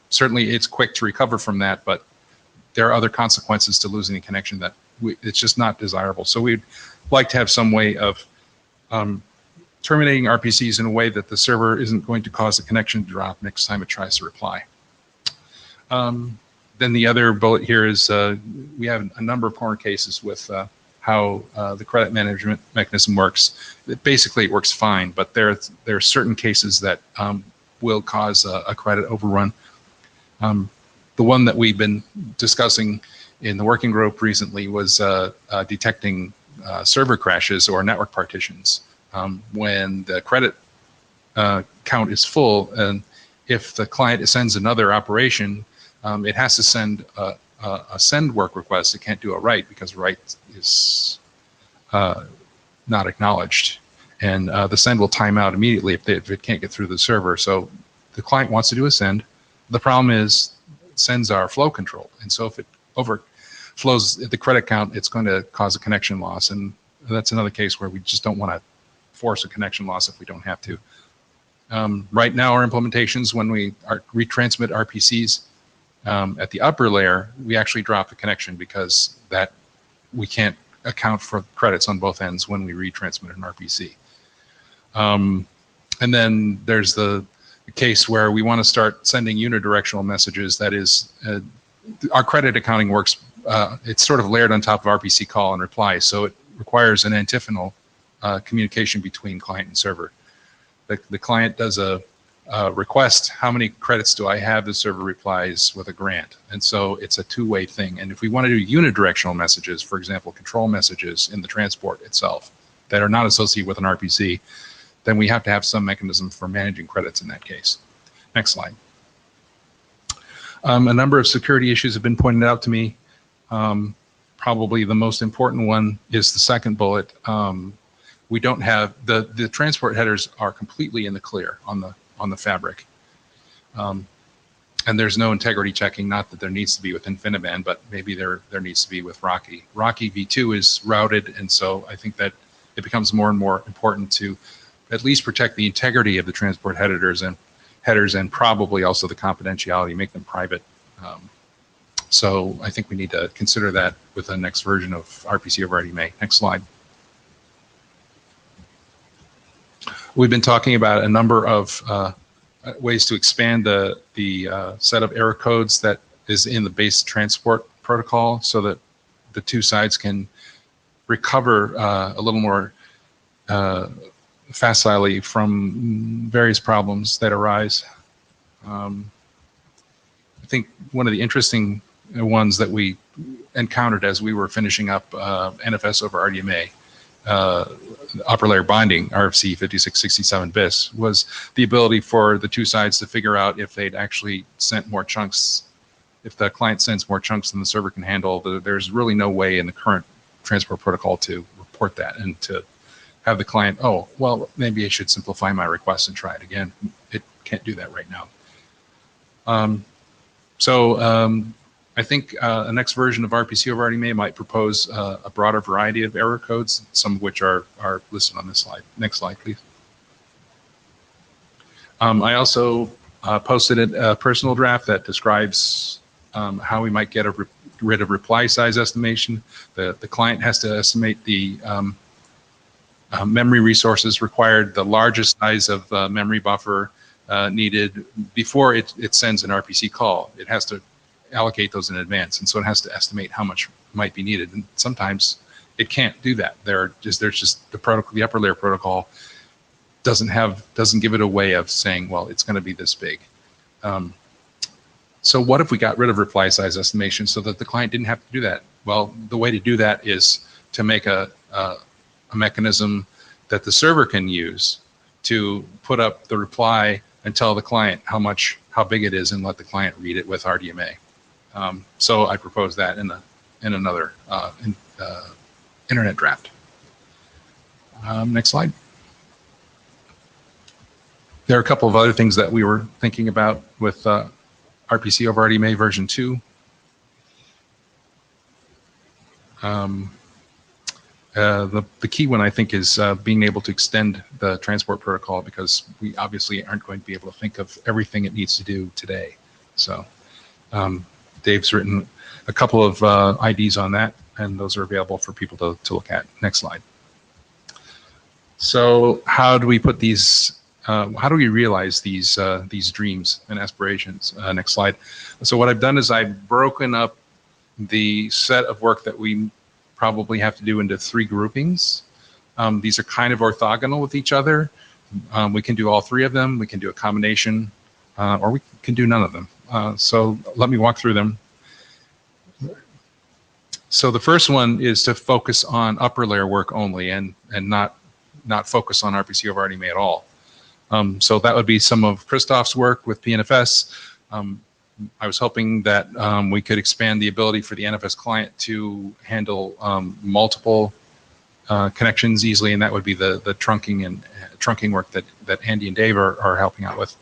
Speaker 6: Certainly, it's quick to recover from that, but there are other consequences to losing the connection that it's just not desirable. So we'd like to have some way of terminating RPCs in a way that the server isn't going to cause the connection to drop next time it tries to reply. Then the other bullet here is we have a number of corner cases with how the credit management mechanism works. Basically, it works fine, but there are certain cases that will cause a credit overrun. The one that we've been discussing in the working group recently was detecting server crashes or network partitions. When the credit count is full, and if the client sends another operation, it has to send a send work request. It can't do a write because write is not acknowledged. And the send will time out immediately if it can't get through the server. So the client wants to do a send. The problem is sends are flow controlled. And so if it overflows the credit count, it's going to cause a connection loss. And that's another case where we just don't want to force a connection loss if we don't have to. Right now, our implementations, when we retransmit RPCs at the upper layer, we actually drop the connection because that we can't account for credits on both ends when we retransmit an RPC. And then there's the case where we want to start sending unidirectional messages. That is, our credit accounting works, it's sort of layered on top of RPC call and reply, so it requires an antiphonal communication between client and server. The client does a request, how many credits do I have? The server replies with a grant. And so it's a two-way thing. And if we want to do unidirectional messages, for example, control messages in the transport itself that are not associated with an RPC, then we have to have some mechanism for managing credits in that case. Next slide. A number of security issues have been pointed out to me. Probably the most important one is the second bullet. We don't have, the transport headers are completely in the clear on the fabric. And there's no integrity checking, not that there needs to be with InfiniBand, but maybe there needs to be with Rocky. Rocky v2 is routed, and so I think that it becomes more and more important to at least protect the integrity of the transport headers and probably also the confidentiality, make them private. So I think we need to consider that with the next version of RPC over RDMA. Next slide. We've been talking about a number of ways to expand the set of error codes that is in the base transport protocol so that the two sides can recover a little more facilely from various problems that arise. I think one of the interesting ones that we encountered as we were finishing up NFS over RDMA, upper layer binding, RFC 5667 bis, was the ability for the two sides to figure out if they'd actually sent more chunks. If the client sends more chunks than the server can handle, there's really no way in the current transport protocol to report that and to have the client, oh, well, maybe I should simplify my request and try it again. It can't do that right now. I think a next version of RPC over RDMA might propose a broader variety of error codes, some of which are listed on this slide. Next slide, please. I also posted a personal draft that describes how we might get rid of reply size estimation. The client has to estimate the memory resources required, the largest size of memory buffer needed before it sends an RPC call. It has to allocate those in advance, and so it has to estimate how much might be needed. And sometimes it can't do that. There's just the protocol, the upper layer protocol doesn't give it a way of saying, well, it's going to be this big. So what if we got rid of reply size estimation so that the client didn't have to do that? Well, the way to do that is to make a mechanism that the server can use to put up the reply and tell the client how big it is and let the client read it with RDMA. So I propose that in another internet draft. Next slide. There are a couple of other things that we were thinking about with RPC over RDMA version 2. The key one, I think, is being able to extend the transport protocol, because we obviously aren't going to be able to think of everything it needs to do today. So Dave's written a couple of IDs on that, and those are available for people to look at. Next slide. So how do we put these, how do we realize these dreams and aspirations? Next slide. So what I've done is I've broken up the set of work that we probably have to do into 3 groupings. These are kind of orthogonal with each other. We can do all 3 of them. We can do a combination, or we can do none of them. So let me walk through them. So the first one is to focus on upper layer work only and not focus on RPC over RDMA at all. So that would be some of Christoph's work with PNFS. I was hoping that we could expand the ability for the NFS client to handle multiple connections easily, and that would be the trunking work that Andy and Dave are helping out with.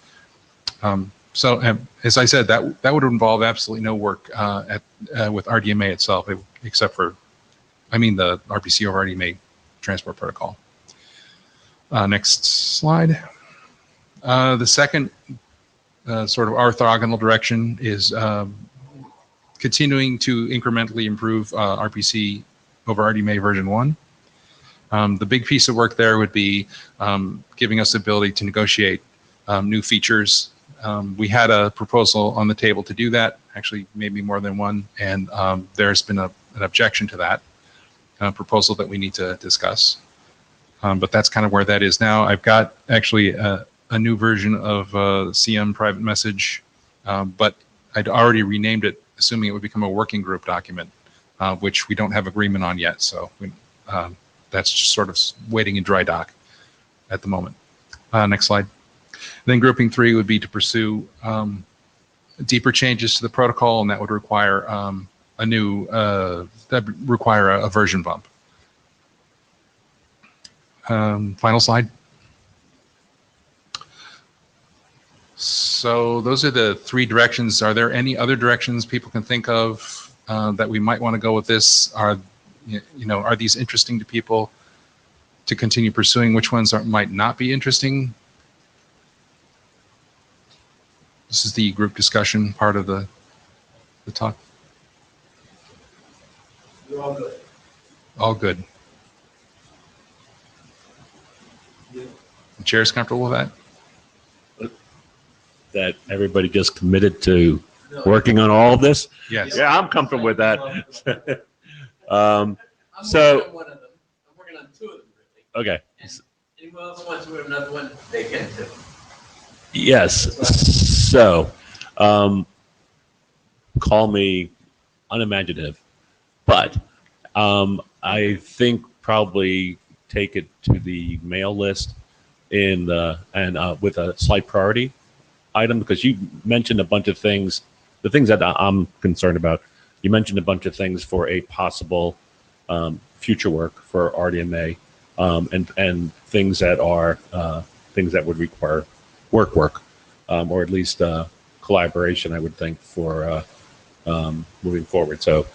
Speaker 6: So as I said, that would involve absolutely no work with RDMA itself, except for, I mean, the RPC over RDMA transport protocol. Next slide. The second sort of orthogonal direction is continuing to incrementally improve RPC over RDMA version 1. The big piece of work there would be giving us the ability to negotiate new features. We had a proposal on the table to do that, actually maybe more than one, and there's been an objection to that proposal that we need to discuss. But that's kind of where that is now. I've got actually a new version of CM private message, but I'd already renamed it, assuming it would become a working group document, which we don't have agreement on yet. So that's just sort of waiting in dry dock at the moment. Next slide. Then grouping 3 would be to pursue deeper changes to the protocol, and that would require a version bump. Final slide. So those are the 3 directions. Are there any other directions people can think of that we might want to go with this? Are these interesting to people to continue pursuing? Which ones might not be interesting? This is the group discussion part of the talk.
Speaker 4: You're all good.
Speaker 6: All good.
Speaker 4: Yeah.
Speaker 6: The chair's comfortable with that?
Speaker 1: That everybody just committed to working on all of this?
Speaker 6: Yes.
Speaker 1: Yeah, I'm comfortable with that.
Speaker 5: I'm
Speaker 1: So-
Speaker 5: working on one of them. I'm working on 2 of them, really.
Speaker 1: Okay.
Speaker 5: And anyone else wants to have another one, they can too.
Speaker 1: Yes. So, call me unimaginative, but I think probably take it to the mail list with a slight priority item, because you mentioned a bunch of things, the things that I'm concerned about. You mentioned a bunch of things for a possible future work for RDMA, and things that are things that would require work, or at least collaboration, I would think, for moving forward. So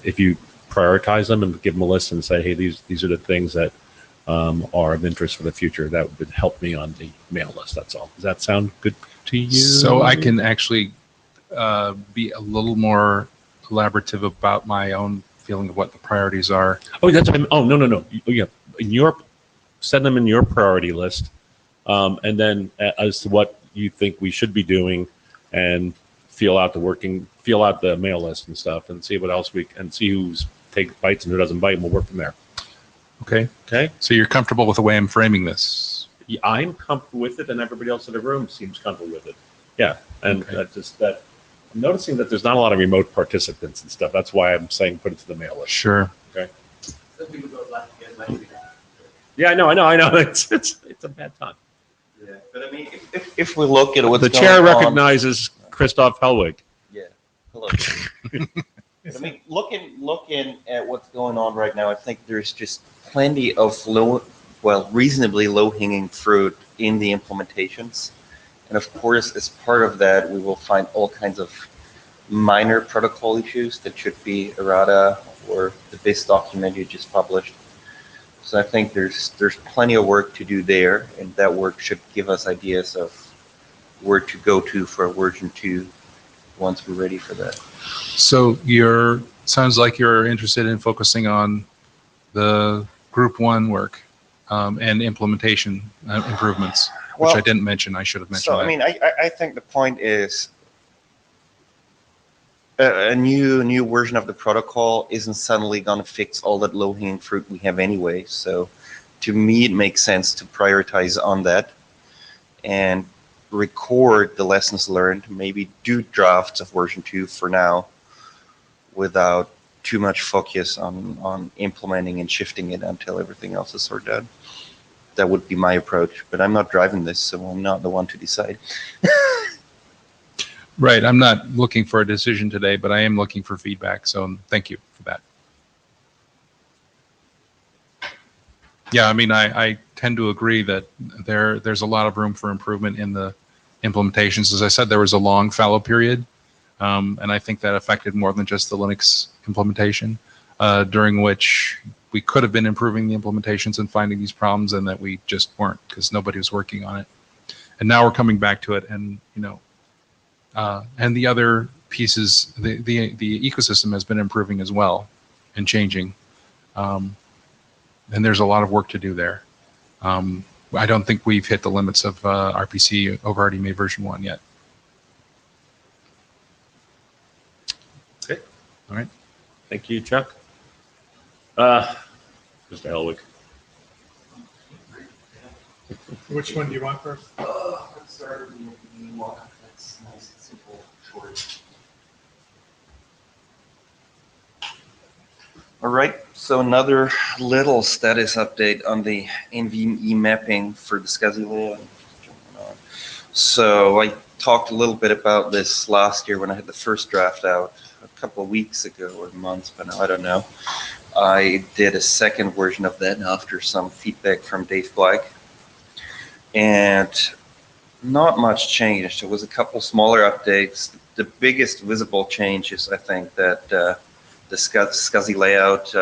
Speaker 1: if you prioritize them and give them a list and say, hey, these are the things that are of interest for the future, that would help me on the mail list. That's all. Does that sound good to you?
Speaker 6: So I can actually be a little more collaborative about my own feeling of what the priorities are.
Speaker 1: Oh, that's no. Yeah, send them in your priority list, and then as to what you think we should be doing, and feel out the mail list and stuff, and see what else see who's take bites and who doesn't bite, and we'll work from there.
Speaker 6: Okay.
Speaker 1: Okay.
Speaker 6: So you're comfortable with the way I'm framing this?
Speaker 1: Yeah, I'm comfortable with it, and everybody else in the room seems comfortable with it. Yeah, and
Speaker 6: Okay.
Speaker 1: I'm noticing that there's not a lot of remote participants and stuff. That's why I'm saying put it to the mail list.
Speaker 6: Sure.
Speaker 1: Okay.
Speaker 5: Some people go left, get left.
Speaker 1: Yeah, I know. It's a bad time.
Speaker 2: Yeah, but I mean, if we look at what's
Speaker 1: The
Speaker 2: going
Speaker 1: chair
Speaker 2: on,
Speaker 1: recognizes Christoph Hellwig.
Speaker 2: Yeah. Hello. I mean, looking at what's going on right now, I think there's just plenty of reasonably low-hanging fruit in the implementations. And of course, as part of that, we will find all kinds of minor protocol issues that should be errata or the BIS document you just published. So I think there's plenty of work to do there, and that work should give us ideas of where to go to for version 2 once we're ready for that.
Speaker 6: So sounds like you're interested in focusing on the group 1 work and implementation improvements, which I didn't mention. I should have mentioned
Speaker 2: So,
Speaker 6: that.
Speaker 2: I mean, I think the point is a new version of the protocol isn't suddenly going to fix all that low-hanging fruit we have anyway. So to me, it makes sense to prioritize on that and record the lessons learned, maybe do drafts of version 2 for now without too much focus on implementing and shifting it until everything else is sorted out. That would be my approach, but I'm not driving this, so I'm not the one to decide.
Speaker 6: Right. I'm not looking for a decision today, but I am looking for feedback. So thank you for that. Yeah, I mean, I tend to agree that there's a lot of room for improvement in the implementations. As I said, there was a long fallow period, and I think that affected more than just the Linux implementation, during which we could have been improving the implementations and finding these problems, and that we just weren't because nobody was working on it. And now we're coming back to it, and and the other pieces, the ecosystem has been improving as well and changing. And there's a lot of work to do there. I don't think we've hit the limits of RPC over RDMA version 1 yet.
Speaker 1: Okay.
Speaker 6: All right.
Speaker 1: Thank you, Chuck. Mr. Elwick.
Speaker 3: Which one do you want first?
Speaker 7: Let's start with the one that's nice and simple, short.
Speaker 2: All right, so another little status update on the NVMe mapping for the SCSI layout. So I talked a little bit about this last year when I had the first draft out a couple of weeks ago or months, but now I don't know. I did a second version of that after some feedback from Dave Black. And not much changed. There was a couple smaller updates. The biggest visible change is, I think, that the SCSI layout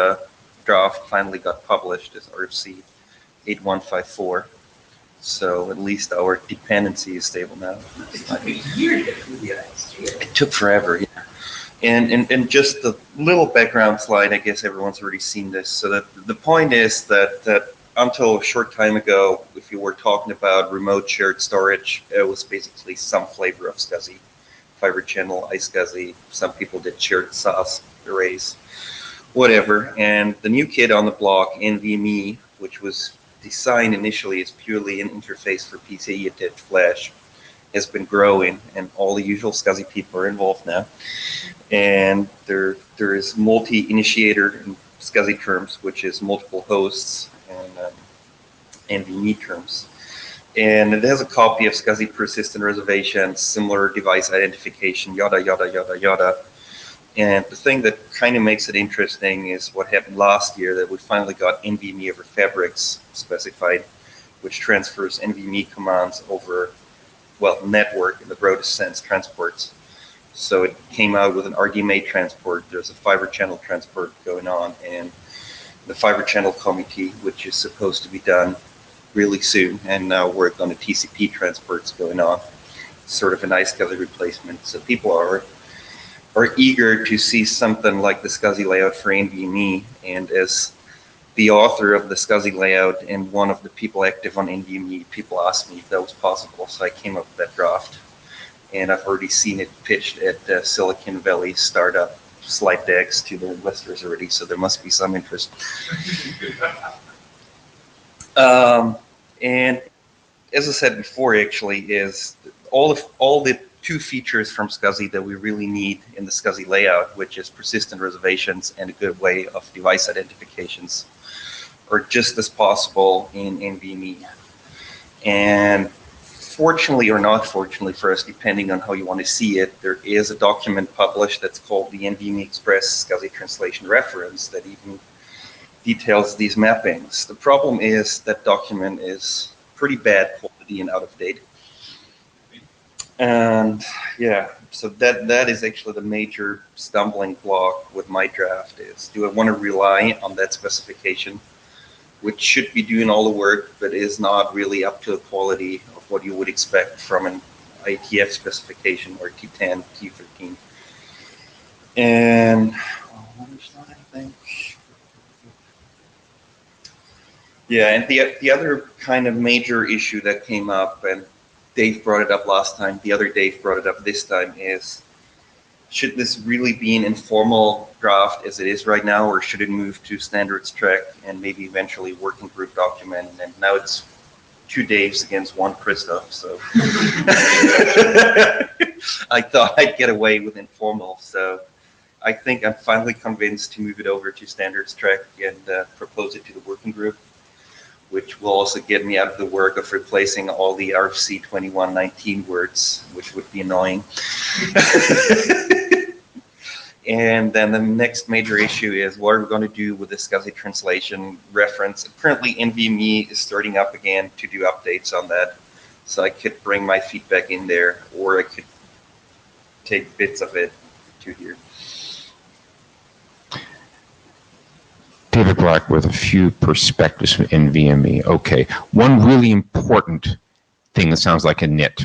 Speaker 2: draft finally got published as RFC 8154. So at least our dependency is stable now. It took forever, yeah. And just the little background slide, I guess everyone's already seen this. So that the point is that until a short time ago, if you were talking about remote shared storage, it was basically some flavor of SCSI, fiber channel, iSCSI. Some people did shared SAS arrays, whatever. And the new kid on the block, NVMe, which was designed initially as purely an interface for PCIe attached flash, has been growing, and all the usual SCSI people are involved now. And there is multi-initiator in SCSI terms, which is multiple hosts, and NVMe terms. And it has a copy of SCSI persistent reservation, similar device identification, yada, yada, yada, yada. And the thing that kind of makes it interesting is what happened last year, that we finally got NVMe over fabrics specified, which transfers NVMe commands over, well, network in the broadest sense, transports. So it came out with an RDMA transport. There's a fiber channel transport going on, and the fiber channel committee, which is supposed to be done really soon, and now work on the TCP transports going on. Sort of a nice SCSI replacement. So people are eager to see something like the SCSI layout for NVMe, and as the author of the SCSI layout and one of the people active on NVMe, people asked me if that was possible, so I came up with that draft. And I've already seen it pitched at Silicon Valley startup slide decks to their investors already, so there must be some interest. And as I said before, actually, is all the two features from SCSI that we really need in the SCSI layout, which is persistent reservations and a good way of device identifications, are just as possible in NVMe. And fortunately or not fortunately for us, depending on how you want to see it, there is a document published that's called the NVMe Express SCSI Translation Reference that even details these mappings. The problem is that document is pretty bad quality and out of date. And yeah, so that is actually the major stumbling block with my draft is, do I want to rely on that specification, which should be doing all the work, but is not really up to the quality of what you would expect from an IETF specification or T10, T13. And yeah, and the other kind of major issue that came up, and Dave brought it up last time, the other Dave brought it up this time, is should this really be an informal draft as it is right now, or should it move to standards track and maybe eventually working group document? And now it's 2 Daves against 1 Christoph, so I thought I'd get away with informal. So I think I'm finally convinced to move it over to standards track and propose it to the working group, which will also get me out of the work of replacing all the IETF99-NFSV4-20170720-0930 words, which would be annoying. And then the next major issue is what are we going to do with the SCSI translation reference? Currently, NVMe is starting up again to do updates on that. So I could bring my feedback in there, or I could take bits of it to here.
Speaker 7: David,
Speaker 8: Black with a few perspectives from NVMe. Okay, one really important thing that sounds like a nit.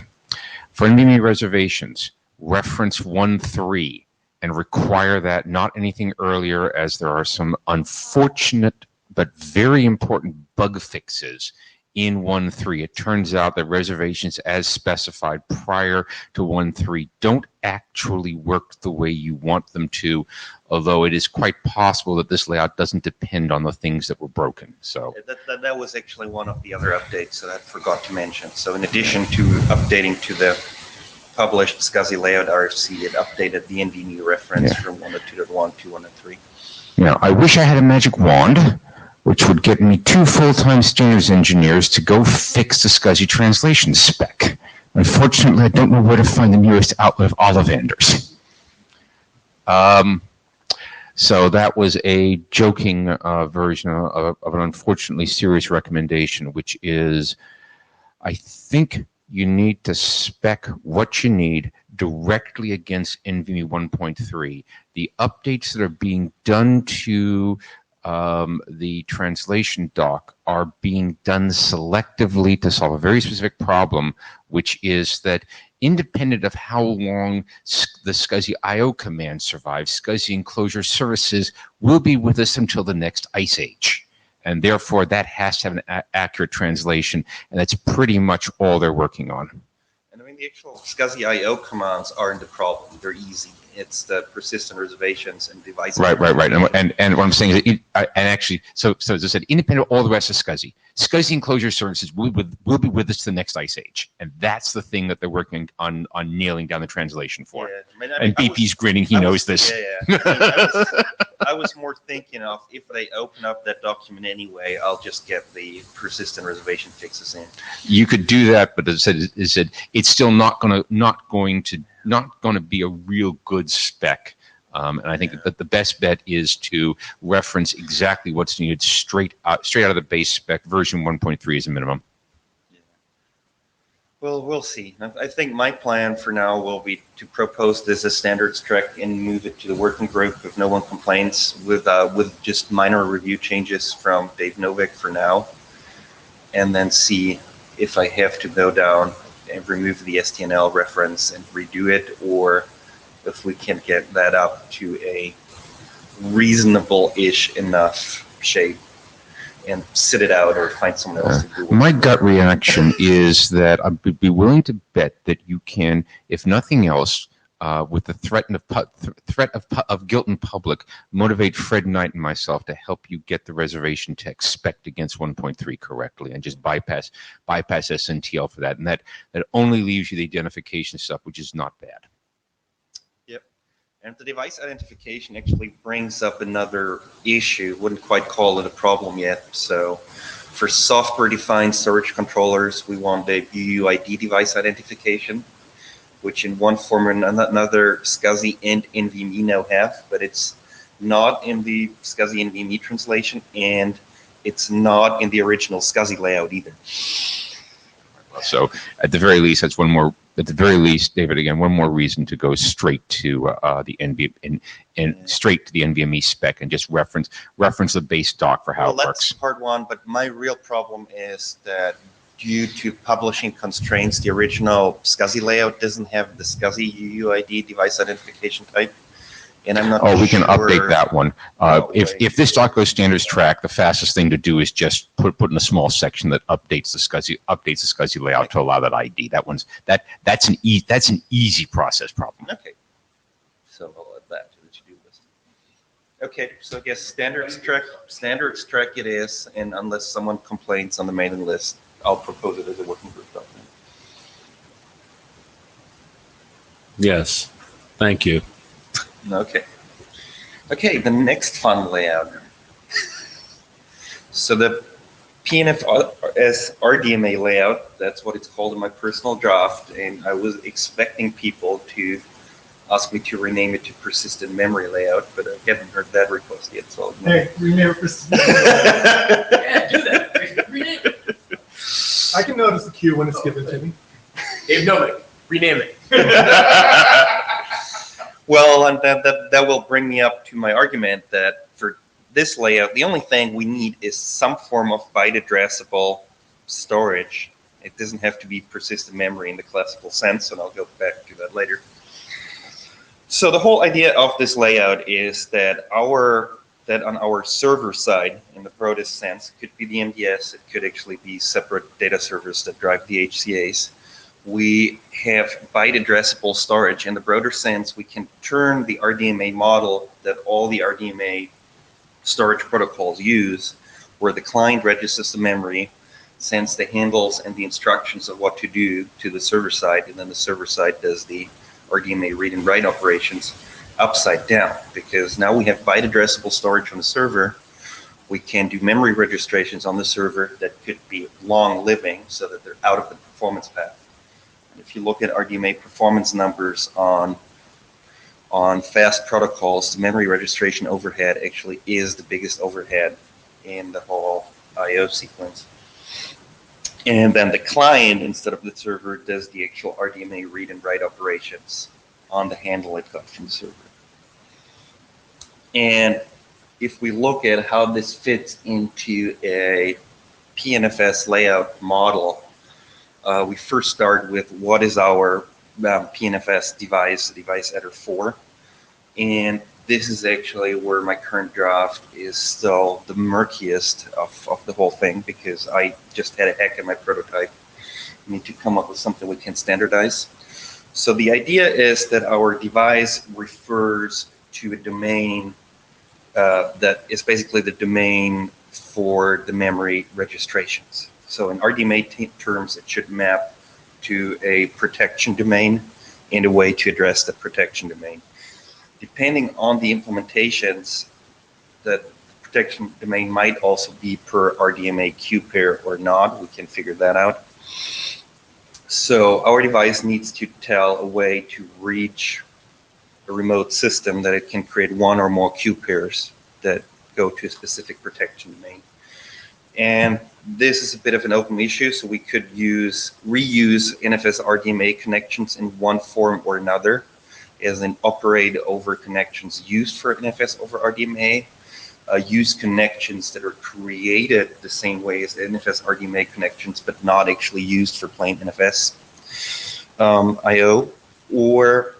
Speaker 8: For NVMe reservations, reference 1.3 and require that, not anything earlier, as there are some unfortunate but very important bug fixes in 1.3. It turns out that reservations as specified prior to 1.3 don't actually work the way you want them to, although it is quite possible that this layout doesn't depend on the things that were broken. So
Speaker 2: that was actually one of the other updates that I forgot to mention. So in addition to updating to the published SCSI layout RFC, it updated the NVMe reference from 1.2.1 to 1.3.
Speaker 8: Now, I wish I had a magic wand which would get me 2 full-time standards engineers to go fix the SCSI translation spec. Unfortunately, I don't know where to find the nearest outlet of Ollivanders. So that was a joking version of an unfortunately serious recommendation, which is, I think you need to spec what you need directly against NVMe 1.3. The updates that are being done to the translation doc are being done selectively to solve a very specific problem, which is that independent of how long the SCSI IO command survives, SCSI enclosure services will be with us until the next ice age. And therefore, that has to have an accurate translation, and that's pretty much all they're working on.
Speaker 2: And I mean, the actual SCSI IO commands aren't the problem. They're easy. It's the persistent reservations and device.
Speaker 8: Right. And what I'm saying is, so as I said, independent of all the rest of SCSI, SCSI enclosure services will be with us to the next ice age, and that's the thing that they're working on nailing down the translation for.
Speaker 2: Yeah,
Speaker 8: and BP's grinning; he knows this.
Speaker 2: Yeah. I mean, I was more thinking of, if they open up that document anyway, I'll just get the persistent reservation fixes in.
Speaker 8: You could do that, but as I said, it's still not going to be a real good spec. And I think that the best bet is to reference exactly what's needed straight out of the base spec. Version 1.3 is a minimum.
Speaker 2: Yeah. Well, we'll see. I think my plan for now will be to propose this as standards track and move it to the working group if no one complains, with just minor review changes from Dave Novak for now, and then see if I have to go down and remove the STNL reference and redo it, or if we can get that up to a reasonable-ish enough shape and sit it out or find someone else to do it.
Speaker 8: My gut reaction is that I would be willing to bet that you can, if nothing else, with the threat of guilt in public, motivate Fred Knight and myself to help you get the reservation text spec'd against 1.3 correctly, and just bypass SNTL for that. And that only leaves you the identification stuff, which is not bad.
Speaker 2: Yep. And the device identification actually brings up another issue. Wouldn't quite call it a problem yet. So for software-defined storage controllers, we want a UUID device identification, which in one form or another SCSI and NVMe now have, but it's not in the SCSI NVMe translation, and it's not in the original SCSI layout either.
Speaker 8: So at the very least, that's one more. At the very least, David, again, one more reason to go straight to the NVMe and straight to the NVMe spec and just reference the base doc for how it works.
Speaker 2: That's part one, but my real problem is that due to publishing constraints, the original SCSI layout doesn't have the SCSI UUID device identification type, and I'm not sure.
Speaker 8: Oh, we can update that one. If this doc goes standards track, the fastest thing to do is just put in a small section that updates the SCSI layout to allow that ID. That's an easy process problem.
Speaker 2: Okay, so I'll add that to the to-do list. Okay, so I guess standards track it is, and unless someone complains on the mailing list, I'll propose it as a working group document.
Speaker 1: Yes, thank you.
Speaker 2: Okay. Okay, the next fun layout. So the PNFS RDMA layout, that's what it's called in my personal draft, and I was expecting people to ask me to rename it to persistent memory layout, but I haven't heard that request yet, so
Speaker 3: Hey, rename it persistent memory layout.
Speaker 5: Yeah, do that. Rename it.
Speaker 3: I can notice the cue when it's given to me.
Speaker 5: Dave Novak, rename it.
Speaker 2: Well, and that will bring me up to my argument that for this layout, the only thing we need is some form of byte addressable storage. It doesn't have to be persistent memory in the classical sense, and I'll go back to that later. So the whole idea of this layout is that on our server side, in the broadest sense, it could be the MDS, it could actually be separate data servers that drive the HCAs. We have byte addressable storage. In the broader sense, we can turn the RDMA model that all the RDMA storage protocols use, where the client registers the memory, sends the handles and the instructions of what to do to the server side, and then the server side does the RDMA read and write operations upside down. Because now we have byte addressable storage on the server, we can do memory registrations on the server that could be long living so that they're out of the performance path. And if you look at RDMA performance numbers on fast protocols, the memory registration overhead actually is the biggest overhead in the whole I/O sequence. And then the client, instead of the server, does the actual RDMA read and write operations on the handle it got from the server. And if we look at how this fits into a PNFS layout model, we first start with what is our PNFS device header 4. And this is actually where my current draft is still the murkiest of the whole thing, because I just had a hack in my prototype. We need to come up with something we can standardize. So the idea is that our device refers to a domain that is basically the domain for the memory registrations. So in RDMA terms, it should map to a protection domain and a way to address the protection domain. Depending on the implementations, the protection domain might also be per RDMA queue pair or not. We can figure that out. So our device needs to tell a way to reach a remote system that it can create one or more queue pairs that go to a specific protection domain. And this is a bit of an open issue, so we could reuse NFS RDMA connections in one form or another, as in operate over connections used for NFS over RDMA, use connections that are created the same way as NFS RDMA connections, but not actually used for plain NFS I/O, or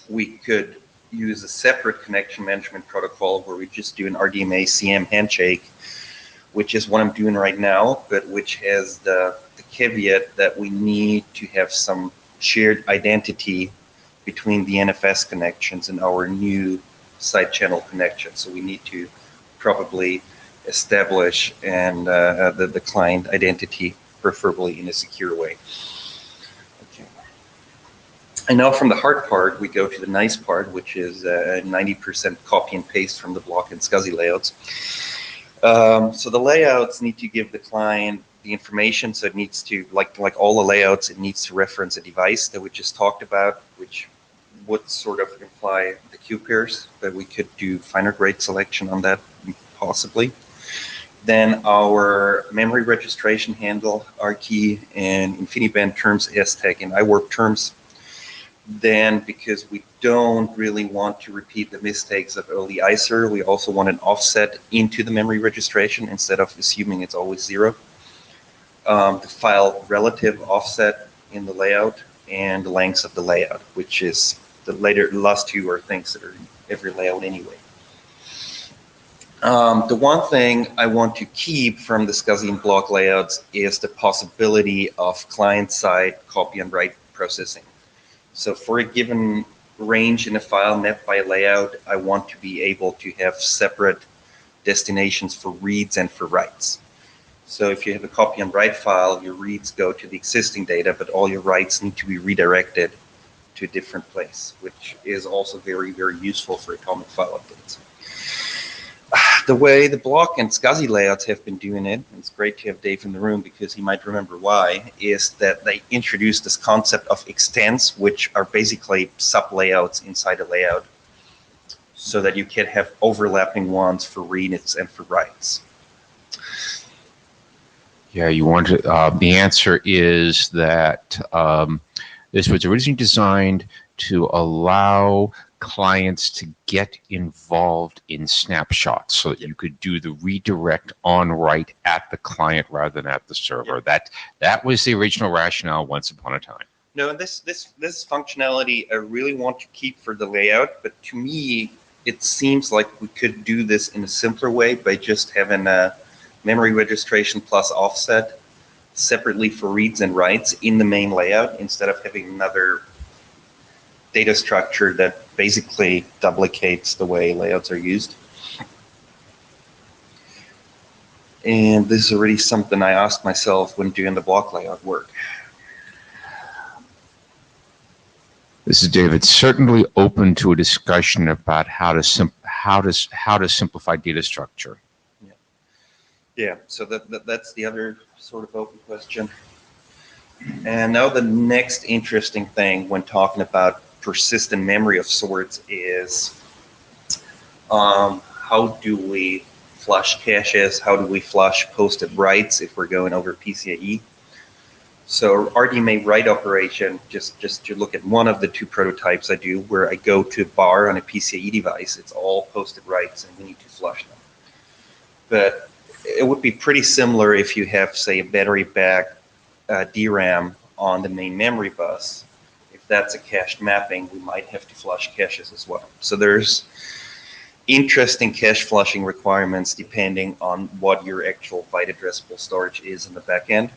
Speaker 2: we could use a separate connection management protocol where we just do an RDMA CM handshake, which is what I'm doing right now, but which has the caveat that we need to have some shared identity between the NFS connections and our new side channel connections. So we need to probably establish the client identity, preferably in a secure way. Okay. And now from the hard part, we go to the nice part, which is 90% copy and paste from the block and SCSI layouts. So the layouts need to give the client the information. So it needs to, like all the layouts, it needs to reference a device that we just talked about, which would sort of imply the queue pairs, that we could do finer grade selection on that, possibly. Then our memory registration handle, RKey, and InfiniBand terms, STAG, and IWARP terms. Then, because we don't really want to repeat the mistakes of early ISER, we also want an offset into the memory registration instead of assuming it's always 0. The file relative offset in the layout, and the lengths of the layout, which is the last two are things that are in every layout anyway. The one thing I want to keep from the SCSI and block layouts is the possibility of client-side copy and write processing. So for a given range in a file mapped by layout, I want to be able to have separate destinations for reads and for writes. So if you have a copy and write file, your reads go to the existing data, but all your writes need to be redirected to a different place, which is also very, very useful for atomic file updates. The way the block and SCSI layouts have been doing it, and it's great to have Dave in the room because he might remember why, is that they introduced this concept of extents, which are basically sub-layouts inside a layout, so that you can have overlapping ones for reads and for writes.
Speaker 8: Yeah, you want to, the answer is that this was originally designed to allow clients to get involved in snapshots so that you could do the redirect on write at the client rather than at the server. That was the original rationale once upon a time.
Speaker 2: No, this functionality I really want to keep for the layout, but to me, it seems like we could do this in a simpler way by just having a memory registration plus offset separately for reads and writes in the main layout instead of having another data structure that basically duplicates the way layouts are used. And this is already something I asked myself when doing the block layout work.
Speaker 8: This is David. Certainly open to a discussion about how to simplify data structure.
Speaker 2: Yeah. So that's the other sort of open question. And now the next interesting thing when talking about persistent memory of sorts is how do we flush caches? How do we flush posted writes if we're going over PCIe? So RDMA write operation, just to look at one of the two prototypes I do, where I go to bar on a PCIe device, it's all posted writes and we need to flush them. But it would be pretty similar if you have, say, a battery back DRAM on the main memory bus. If that's a cached mapping, we might have to flush caches as well. So there's interesting cache flushing requirements depending on what your actual byte addressable storage is in the back end.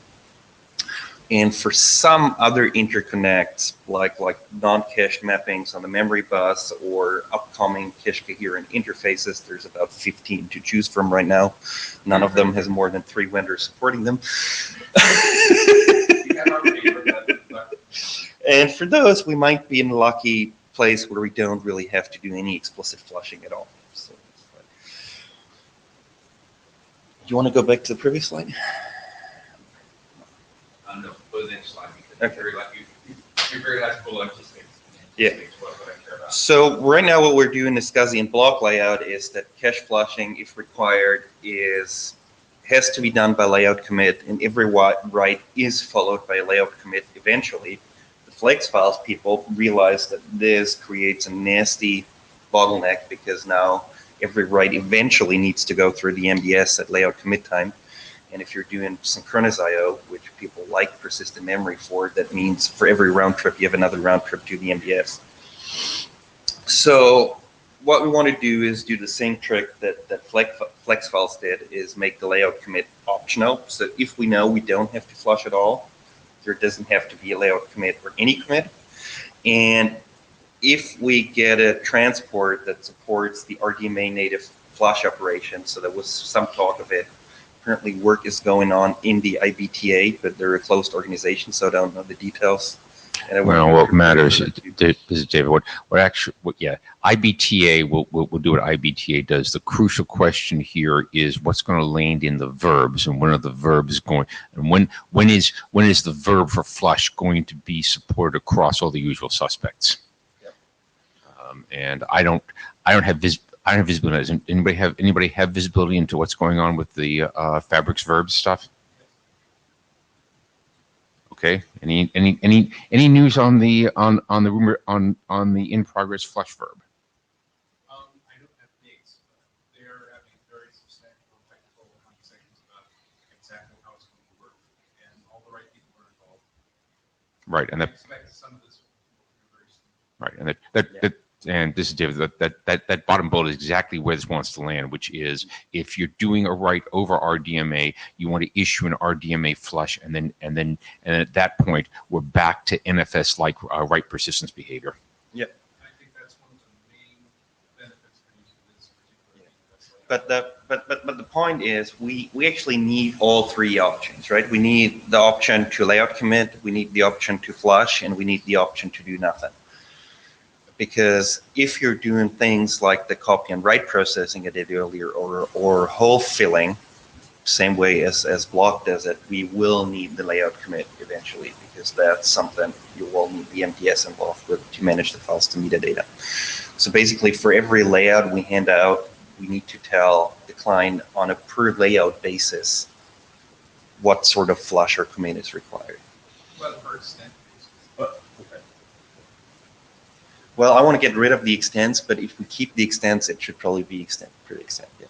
Speaker 2: And for some other interconnects, like non-cached mappings on the memory bus or upcoming cache coherent interfaces, there's about 15 to choose from right now. None of them has more than 3 vendors supporting them. And for those, we might be in a lucky place where we don't really have to do any explicit flushing at all. So, do you want to go back to the previous slide?
Speaker 9: No, go to the next slide.
Speaker 2: Okay.
Speaker 9: You're very last bullet just states.
Speaker 2: Yeah.
Speaker 9: What I care about.
Speaker 2: So right now what we're doing in SCSI and block layout is that cache flushing, if required, has to be done by layout commit, and every write is followed by a layout commit eventually. The flex files people realize that this creates a nasty bottleneck because now every write eventually needs to go through the MDS at layout commit time. And if you're doing synchronous I/O, which people like persistent memory for, that means for every round trip, you have another round trip to the MDS. So what we want to do is do the same trick that Flex Files did, is make the layout commit optional. So if we know we don't have to flush at all, there doesn't have to be a layout commit or any commit. And if we get a transport that supports the RDMA native flush operation, so there was some talk of it. Currently, work is going on in the IBTA, but they're a closed organization, so I don't know the details. And
Speaker 8: well, what matters, this is David. IBTA will do what IBTA does. The crucial question here is what's going to land in the verbs, and when are the verbs going, and when is the verb for flush going to be supported across all the usual suspects?
Speaker 2: Yep.
Speaker 8: And I don't have visibility. Does anybody have visibility into what's going on with the fabrics verbs stuff? Okay. Any news on the rumor on the in progress flush verb?
Speaker 6: I don't have dates, but they're having very substantial technical conversations about exactly how it's going to work, and all the right people are involved.
Speaker 8: Right, and
Speaker 6: I expect some of this will be very soon.
Speaker 8: right, and and this is David. That bottom bullet is exactly where this wants to land, which is if you're doing a write over RDMA, you want to issue an RDMA flush, and at that point we're back to NFS like write persistence behavior.
Speaker 2: Yep.
Speaker 6: I think that's one of the main benefits for using this particular.
Speaker 2: But the point is we actually need all three options, right? We need the option to layout commit, we need the option to flush, and we need the option to do nothing. Because if you're doing things like the copy and write processing I did earlier, or hole filling, same way as block does it, we will need the layout commit eventually, because that's something you will need the MDS involved with to manage the files to metadata. So basically for every layout we hand out, we need to tell the client on a per layout basis what sort of flush or commit is required.
Speaker 6: Well, for extent.
Speaker 2: Well, I want to get rid of the extents, but if we keep the extents, it should probably be pretty extent. Yeah.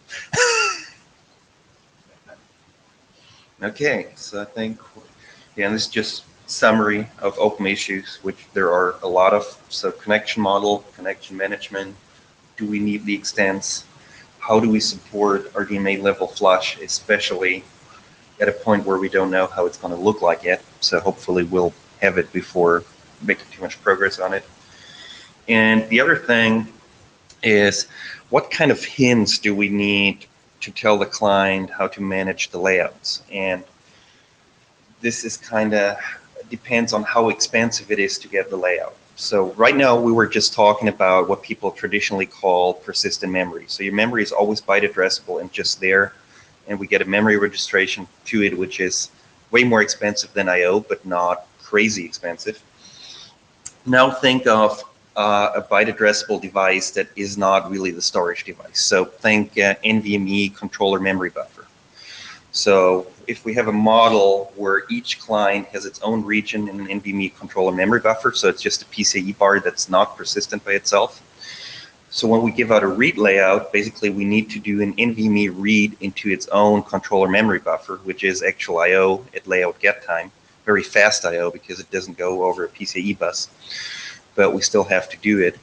Speaker 2: Okay, so I think, yeah, this is just summary of open issues, which there are a lot of. So connection model, connection management, do we need the extents? How do we support RDMA level flush, especially at a point where we don't know how it's going to look like yet. So hopefully we'll have it before making too much progress on it. And the other thing is, what kind of hints do we need to tell the client how to manage the layouts? And this is kind of depends on how expensive it is to get the layout. So right now we were just talking about what people traditionally call persistent memory. So your memory is always byte addressable and just there, and we get a memory registration to it, which is way more expensive than I/O, but not crazy expensive. Now think of a byte addressable device that is not really the storage device. So think NVMe controller memory buffer. So if we have a model where each client has its own region in an NVMe controller memory buffer, so it's just a PCIe bar that's not persistent by itself. So when we give out a read layout, basically we need to do an NVMe read into its own controller memory buffer, which is actual I/O at layout get time, very fast I/O because it doesn't go over a PCIe bus, but we still have to do it.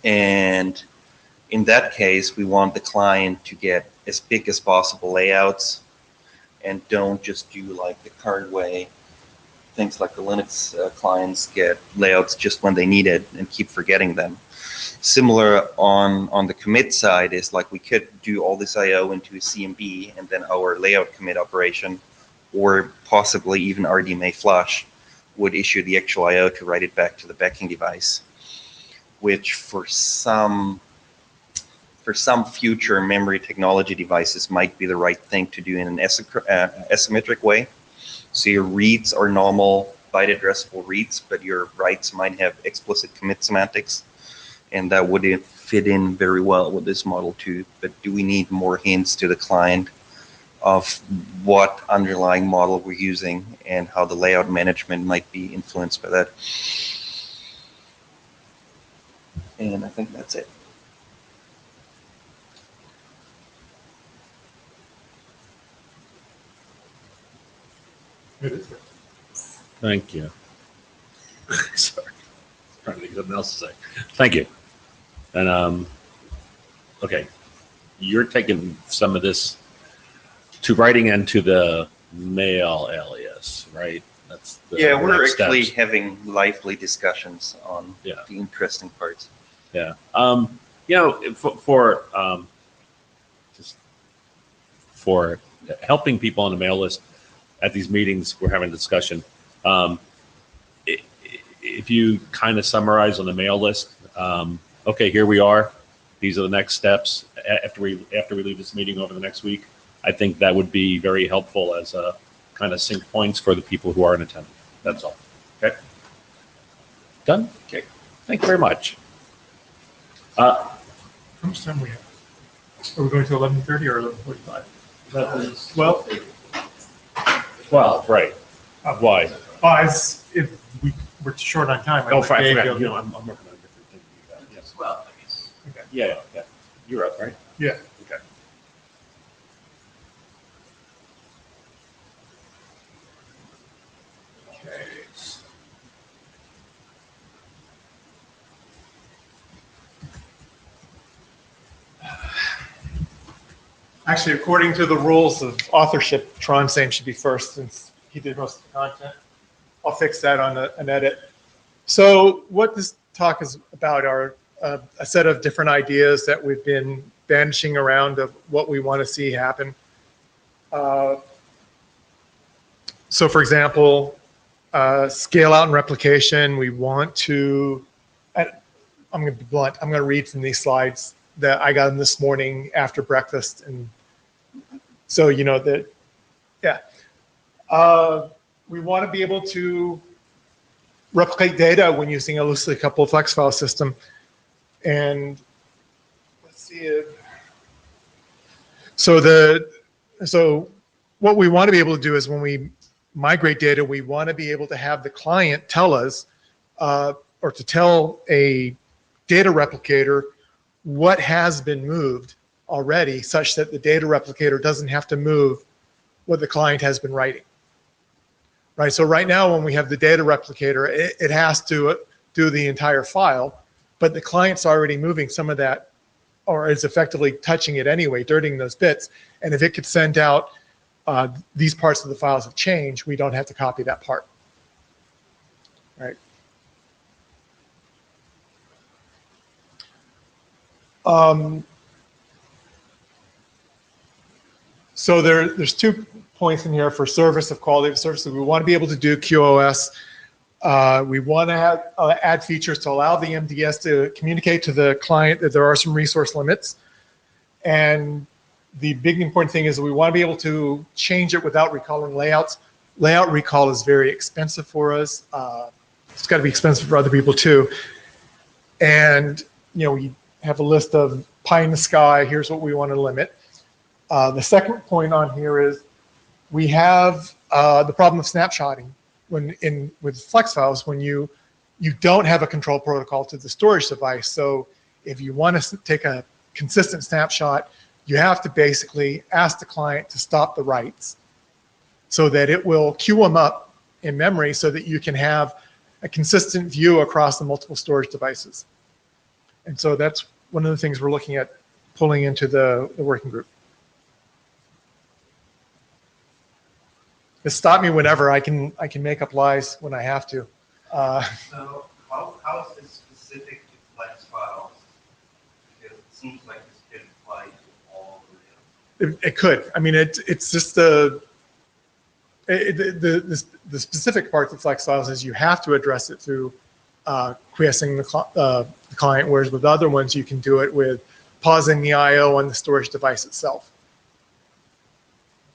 Speaker 2: And in that case, we want the client to get as big as possible layouts and don't just do like the current way. Things like the Linux clients get layouts just when they need it and keep forgetting them. Similar on the commit side is like we could do all this I/O into a CMB and then our layout commit operation, or possibly even RDMA flush, would issue the actual I/O to write it back to the backing device, which for some future memory technology devices might be the right thing to do in an asymmetric way. So your reads are normal byte addressable reads, but your writes might have explicit commit semantics, and that would fit in very well with this model too. But do we need more hints to the client of what underlying model we're using and how the layout management might be influenced by that? And I think that's it.
Speaker 1: Thank you. Sorry. Trying to think of something else to say. Thank you. And okay, you're taking some of this to writing into the mail alias, right? That's the
Speaker 2: Yeah, we're
Speaker 1: next
Speaker 2: actually
Speaker 1: steps.
Speaker 2: having lively discussions on
Speaker 1: Yeah.
Speaker 2: the interesting parts.
Speaker 1: Yeah. You know, just for helping people on the mail list at these meetings, we're having a discussion. If you kind of summarize on the mail list, okay, here we are. These are the next steps after we leave this meeting over the next week. I think that would be very helpful as a kind of sync points for the people who are in attendance. That's all. Okay. Done? Okay. Thank you very much.
Speaker 3: How much time we have? Are we going to 11:30 or 11:45? Well,
Speaker 1: 12, right. Why?
Speaker 3: If we're short on time.
Speaker 1: Oh,
Speaker 3: I
Speaker 1: I
Speaker 3: think
Speaker 1: forgot. You know, I'm working on a different thing. Yes.
Speaker 5: Well, I guess.
Speaker 3: Okay.
Speaker 1: Yeah, yeah. You're up, right?
Speaker 3: Yeah.
Speaker 1: Okay.
Speaker 3: Okay. Actually, according to the rules of authorship, Tron's name should be first since he did most of the content. I'll fix that on an edit. So what this talk is about are a set of different ideas that we've been bandishing around of what we want to see happen. So for example, scale out and replication, we want to, I'm going to be blunt, I'm going to read from these slides that I got them this morning after breakfast. And so, you know, that, yeah. We want to be able to replicate data when using a loosely coupled flex file system. And let's see if, so what we want to be able to do is when we migrate data, we want to be able to have the client tell us, or to tell a data replicator what has been moved already, such that the data replicator doesn't have to move what the client has been writing. Right, so right now when we have the data replicator, it has to do the entire file, but the client's already moving some of that, or is effectively touching it anyway, dirtying those bits. And if it could send out these parts of the files have changed, we don't have to copy that part. Right. So there's 2 points in here for service of quality of service. We want to be able to do QoS. We want to add features to allow the MDS to communicate to the client that there are some resource limits. And the big important thing is that we want to be able to change it without recalling layouts. Layout recall is very expensive for us. It's got to be expensive for other people too. And we have a list of pie in the sky. Here's what we want to limit. The second point on here is we have the problem of snapshotting with flex files when you don't have a control protocol to the storage device. So if you want to take a consistent snapshot, you have to basically ask the client to stop the writes so that it will queue them up in memory so that you can have a consistent view across the multiple storage devices. And so that's one of the things we're looking at pulling into the working group. Just stop me whenever. I can make up lies when I have to.
Speaker 2: So how is this specific to flex files? Because it seems like this could apply to all of them.
Speaker 3: It could. I mean, it's just the specific parts of flex files is you have to address it through quiescing the client, whereas with other ones you can do it with pausing the I/O on the storage device itself.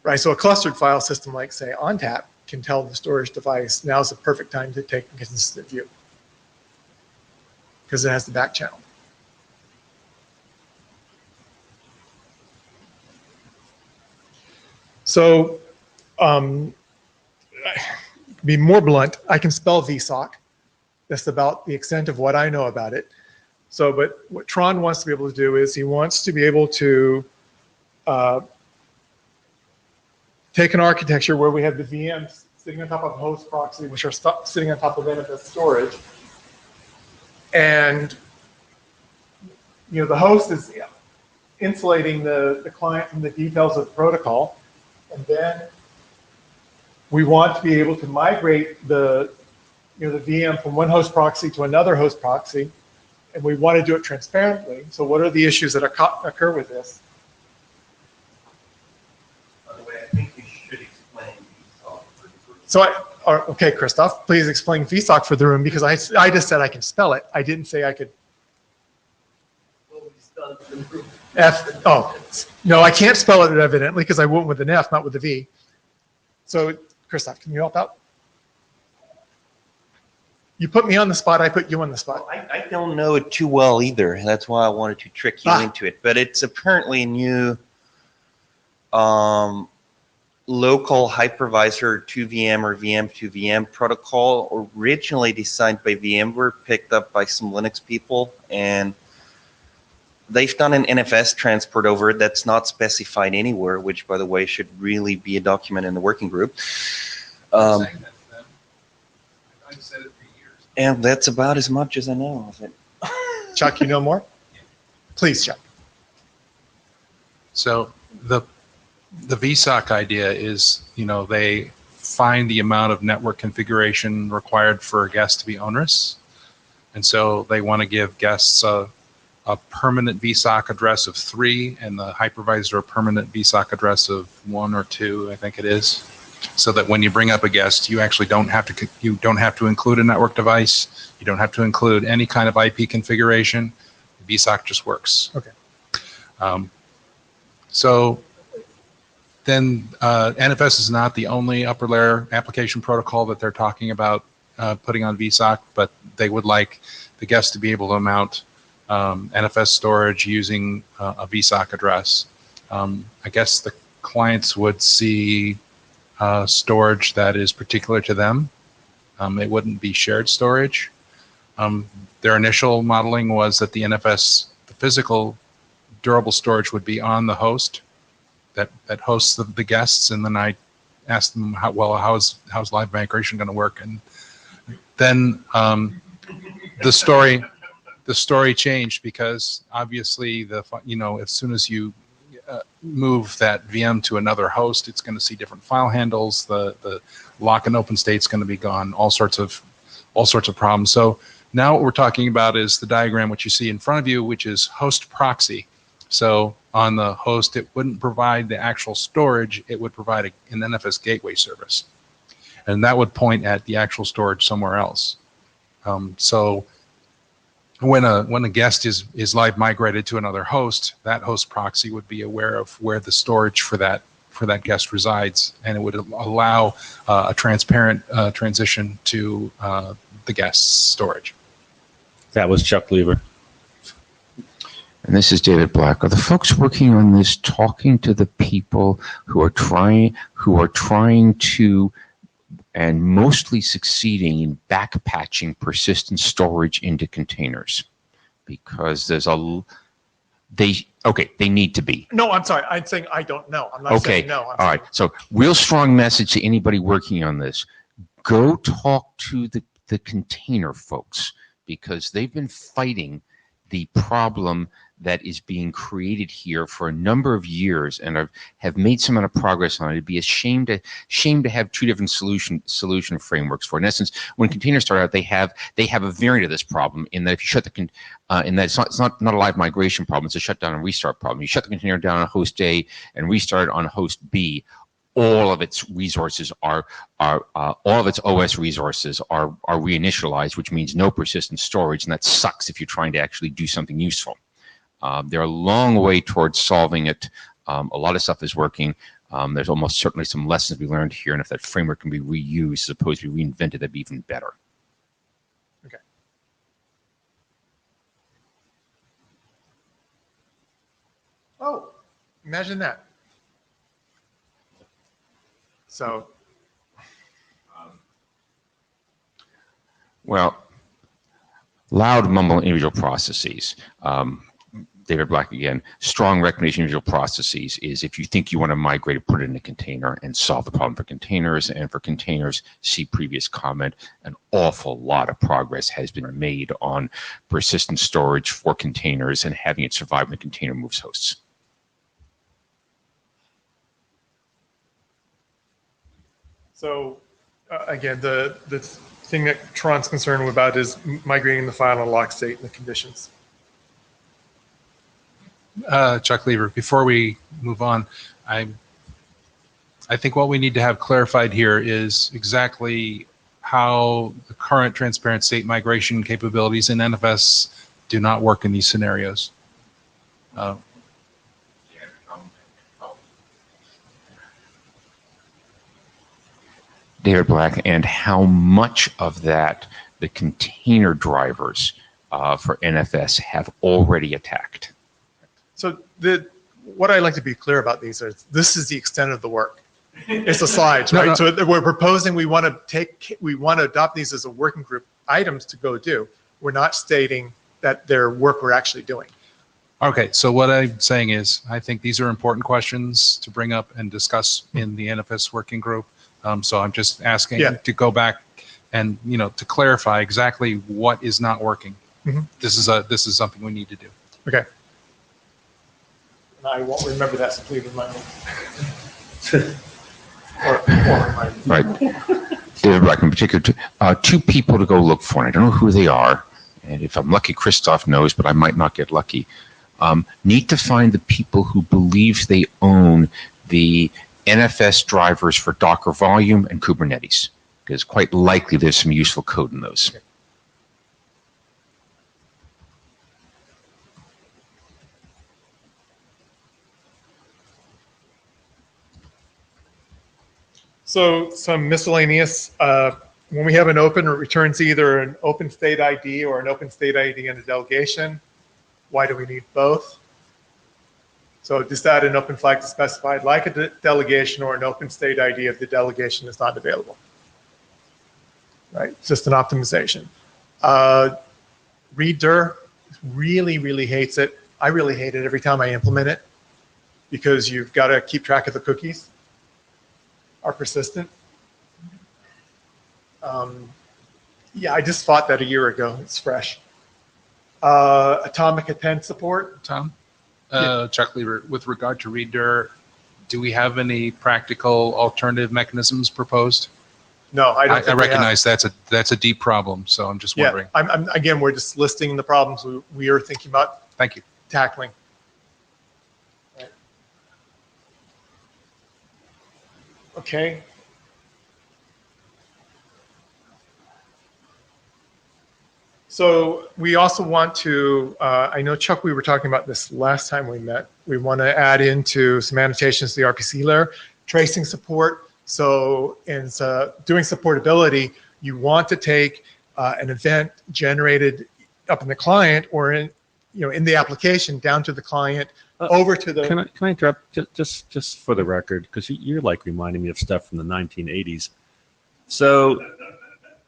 Speaker 3: Right, so a clustered file system like, say, ONTAP can tell the storage device now's the perfect time to take a consistent view because it has the back channel. So, be more blunt, I can spell VSOC. That's about the extent of what I know about it. So, but what Tron wants to be able to do is he wants to be able to take an architecture where we have the VMs sitting on top of host proxy, which are sitting on top of NFS storage. And the host is insulating the client from the details of the protocol. And then we want to be able to migrate the VM from one host proxy to another host proxy. And we want to do it transparently. So what are the issues that occur with this? So okay, Christoph, please explain VSOC for the room because I just said I can spell it. I didn't say I could. F. Oh, no, I can't spell it evidently because I went with an F, not with a V. So, Christoph, can you help out? You put me on the spot. I put you on the spot.
Speaker 2: Well, I don't know it too well either. That's why I wanted to trick you into it. But it's apparently a new local hypervisor to VM or VM to VM protocol, originally designed by VMware, picked up by some Linux people, and they've done an NFS transport over it that's not specified anywhere, which, by the way, should really be a document in the working group.
Speaker 6: I've said it for years.
Speaker 2: And that's about as much as I know of it.
Speaker 3: Chuck, you know more? Please, Chuck.
Speaker 6: So the VSOC idea is, they find the amount of network configuration required for a guest to be onerous. And so they want to give guests a permanent VSOC address of 3 and the hypervisor a permanent VSOC address of 1 or 2, I think it is. So that when you bring up a guest, you actually don't have to include a network device. You don't have to include any kind of IP configuration. VSOC just works.
Speaker 3: Okay.
Speaker 6: So then NFS is not the only upper layer application protocol that they're talking about putting on VSOC, but they would like the guest to be able to mount NFS storage using a VSOC address. I guess the clients would see storage that is particular to them. It wouldn't be shared storage. Their initial modeling was that the NFS, the physical durable storage, would be on the host that hosts the guests, and then I asked them how's live migration going to work, and then the story changed, because obviously as soon as you move that VM to another host, it's going to see different file handles. The lock and open state's going to be gone. All sorts of problems. So now what we're talking about is the diagram which you see in front of you, which is host proxy. So on the host, it wouldn't provide the actual storage. It would provide an NFS gateway service, and that would point at the actual storage somewhere else. So when a guest is live migrated to another host, that host proxy would be aware of where the storage for that guest resides, and it would allow a transparent transition to the guest's storage.
Speaker 1: That was Chuck Lever.
Speaker 8: And this is David Black. Are the folks working on this talking to the people who are trying to and mostly succeeding in backpatching persistent storage into containers? Because they need to be.
Speaker 3: No, I'm sorry. I'm saying I don't know. I'm not
Speaker 8: Okay.
Speaker 3: saying no.
Speaker 8: All right. So real strong message to anybody working on this. Go talk to the container folks, because they've been fighting the problem that is being created here for a number of years, and have made some amount of progress on it. It'd be a shame to have two different solution frameworks for it. In essence, when containers start out, they have a variant of this problem, in that if you shut in that it's not a live migration problem, it's a shutdown and restart problem. You shut the container down on host A and restart it on host B. All of its resources all of its OS resources are reinitialized, which means no persistent storage, and that sucks if you're trying to actually do something useful. They're a long way towards solving it. A lot of stuff is working. There's almost certainly some lessons we learned here, and if that framework can be reused as opposed to be reinvented, that'd be even better.
Speaker 3: Okay. Oh, imagine that. So,
Speaker 8: well, loud mumble individual processes. David Black again. Strong recommendation of individual processes is, if you think you want to migrate it, put it in a container and solve the problem for containers. And for containers, see previous comment. An awful lot of progress has been made on persistent storage for containers and having it survive when the container moves hosts.
Speaker 3: So again, the thing that Tron's concerned about is migrating the file in a lock state and the conditions.
Speaker 6: Chuck Lever, before we move on, I think what we need to have clarified here is exactly how the current transparent state migration capabilities in NFS do not work in these scenarios.
Speaker 8: David Black, and how much of that the container drivers for NFS have already attacked?
Speaker 3: So what I like to be clear about these is, this is the extent of the work. It's the slides, right?
Speaker 6: No.
Speaker 3: So we're proposing we want to adopt these as a working group items to go do. We're not stating that they're work we're actually doing.
Speaker 6: Okay, so what I'm saying is, I think these are important questions to bring up and discuss in the NFS working group. So I'm just asking to go back and to clarify exactly what is not working.
Speaker 3: Mm-hmm.
Speaker 6: This is something we need to do.
Speaker 3: Okay. And I won't remember that, so please remind me. or remind me.
Speaker 8: Right. David Black in particular, two people to go look for, and I don't know who they are, and if I'm lucky, Christoph knows, but I might not get lucky. Need to find the people who believe they own the NFS drivers for Docker Volume and Kubernetes, because quite likely there's some useful code in those.
Speaker 3: Okay. So some miscellaneous, when we have an open, it returns either an open state ID or an open state ID and a delegation. Why do we need both? So just add an open flag to specify like a delegation or an open state ID if the delegation is not available. Right, it's just an optimization. Reader really, really hates it. I really hate it every time I implement it because you've got to keep track of the cookies are persistent. Yeah, I just fought that a year ago. It's fresh. Atomic Attend support.
Speaker 6: Tom?
Speaker 3: Yeah.
Speaker 6: Chuck Lever, with regard to Reader, do we have any practical alternative mechanisms proposed?
Speaker 3: No, I don't
Speaker 6: I
Speaker 3: think we have.
Speaker 6: recognize that's a deep problem, so I'm just wondering.
Speaker 3: Yeah, again, we're just listing the problems we are thinking about
Speaker 6: Thank you.
Speaker 3: tackling. Right. Okay. So we also want to, I know Chuck, we were talking about this last time we met. We want to add into some annotations to the RPC layer, tracing support. So in doing supportability, you want to take an event generated up in the client or in the application down to the client, over to the.
Speaker 1: Can I interrupt just for the record, because you're like reminding me of stuff from the 1980s. So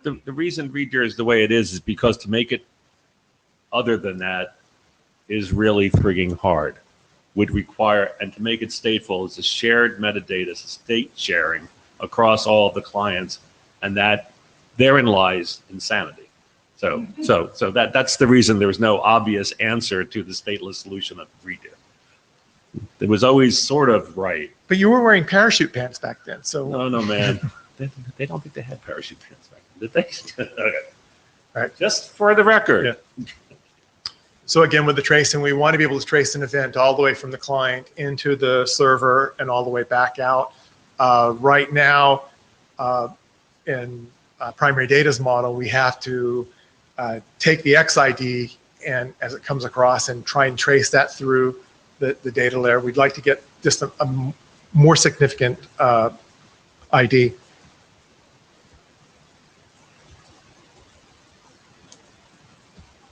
Speaker 1: the reason Reader is the way it is because to make it other than that is really frigging hard. Would require, and to make it stateful is a shared metadata, state sharing across all of the clients, and that therein lies insanity. So that's the reason there was no obvious answer to the stateless solution of Reader. It was always sort of right.
Speaker 3: But you were wearing parachute pants back then, so.
Speaker 1: No, man. They don't think they had parachute pants back then, did they? Okay.
Speaker 3: All right.
Speaker 1: Just for the record.
Speaker 3: Yeah. So again, with the tracing, we want to be able to trace an event all the way from the client into the server and all the way back out. Right now, in primary data's model, we have to take the XID and as it comes across and try and trace that through the data layer. We'd like to get just a more significant ID.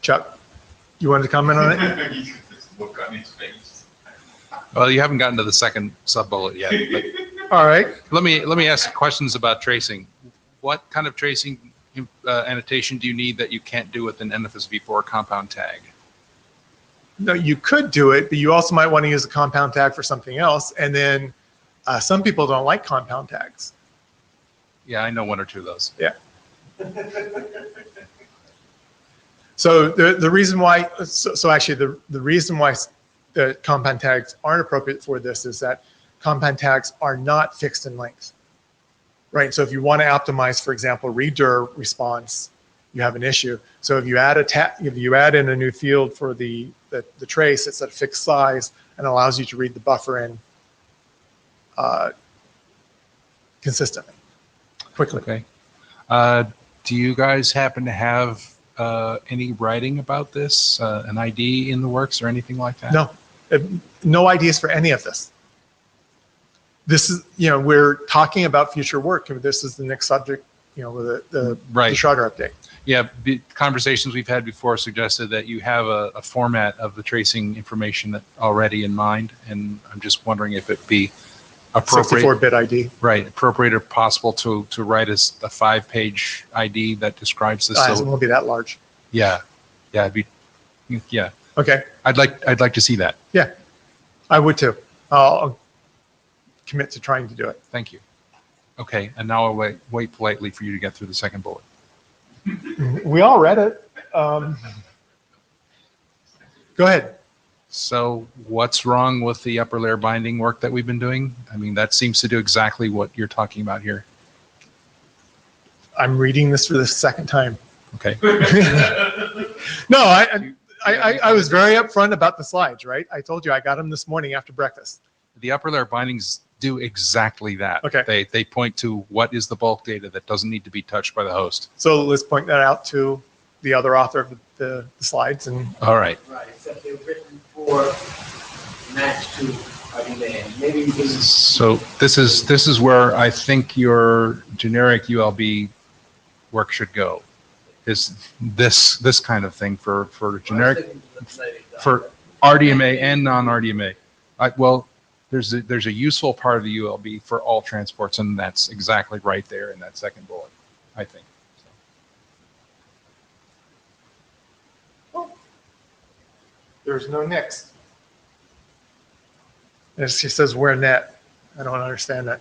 Speaker 3: Chuck, you wanted to comment on it?
Speaker 9: Look on his face.
Speaker 6: Well, you haven't gotten to the second sub-bullet yet. But
Speaker 3: All right.
Speaker 6: let me ask questions about tracing. What kind of tracing annotation do you need that you can't do with an NFSV4 compound tag?
Speaker 3: No, you could do it, but you also might want to use a compound tag for something else. And then some people don't like compound tags.
Speaker 6: Yeah, I know one or two of those.
Speaker 3: Yeah. So the reason why, so actually the reason why the compound tags aren't appropriate for this is that compound tags are not fixed in length, right? So if you want to optimize, for example, reader response, you have an issue. So if you add in a new field for the trace, it's at a fixed size and allows you to read the buffer in consistently, quickly.
Speaker 6: Okay. Do you guys happen to have any writing about this, an ID in the works or anything like that?
Speaker 3: No, no ideas for any of this. This is, we're talking about future work. This is the next subject, with the Shredder update.
Speaker 6: Yeah, the conversations we've had before suggested that you have a format of the tracing information that already in mind, and I'm just wondering if it'd be appropriate.
Speaker 3: 64-bit ID.
Speaker 6: Right, appropriate or possible to write a 5-page ID that describes this.
Speaker 3: It won't be that large.
Speaker 6: Yeah, it'd be, yeah.
Speaker 3: Okay.
Speaker 6: I'd like to see that.
Speaker 3: Yeah, I would too. I'll commit to trying to do it.
Speaker 6: Thank you. Okay, and now I'll wait politely for you to get through the second bullet.
Speaker 3: We all read it. Go ahead.
Speaker 6: So what's wrong with the upper layer binding work that we've been doing? I mean, that seems to do exactly what you're talking about here.
Speaker 3: I'm reading this for the second time.
Speaker 6: Okay.
Speaker 3: No, I was very upfront about the slides, right? I told you I got them this morning after breakfast.
Speaker 6: The upper layer bindings do exactly that.
Speaker 3: Okay.
Speaker 6: They point to what is the bulk data that doesn't need to be touched by the host.
Speaker 3: So let's point that out to the other author of the slides. And
Speaker 6: all right.
Speaker 7: Right, except they're written for match to RDMA. Maybe you can.
Speaker 6: So this is where I think your generic ULB work should go. Is this kind of thing for generic, for RDMA and non-RDMA. Well, there's a useful part of the ULB for all transports, and that's exactly right there in that second bullet, I think.
Speaker 3: There's no next. And she says, where net? I don't understand that.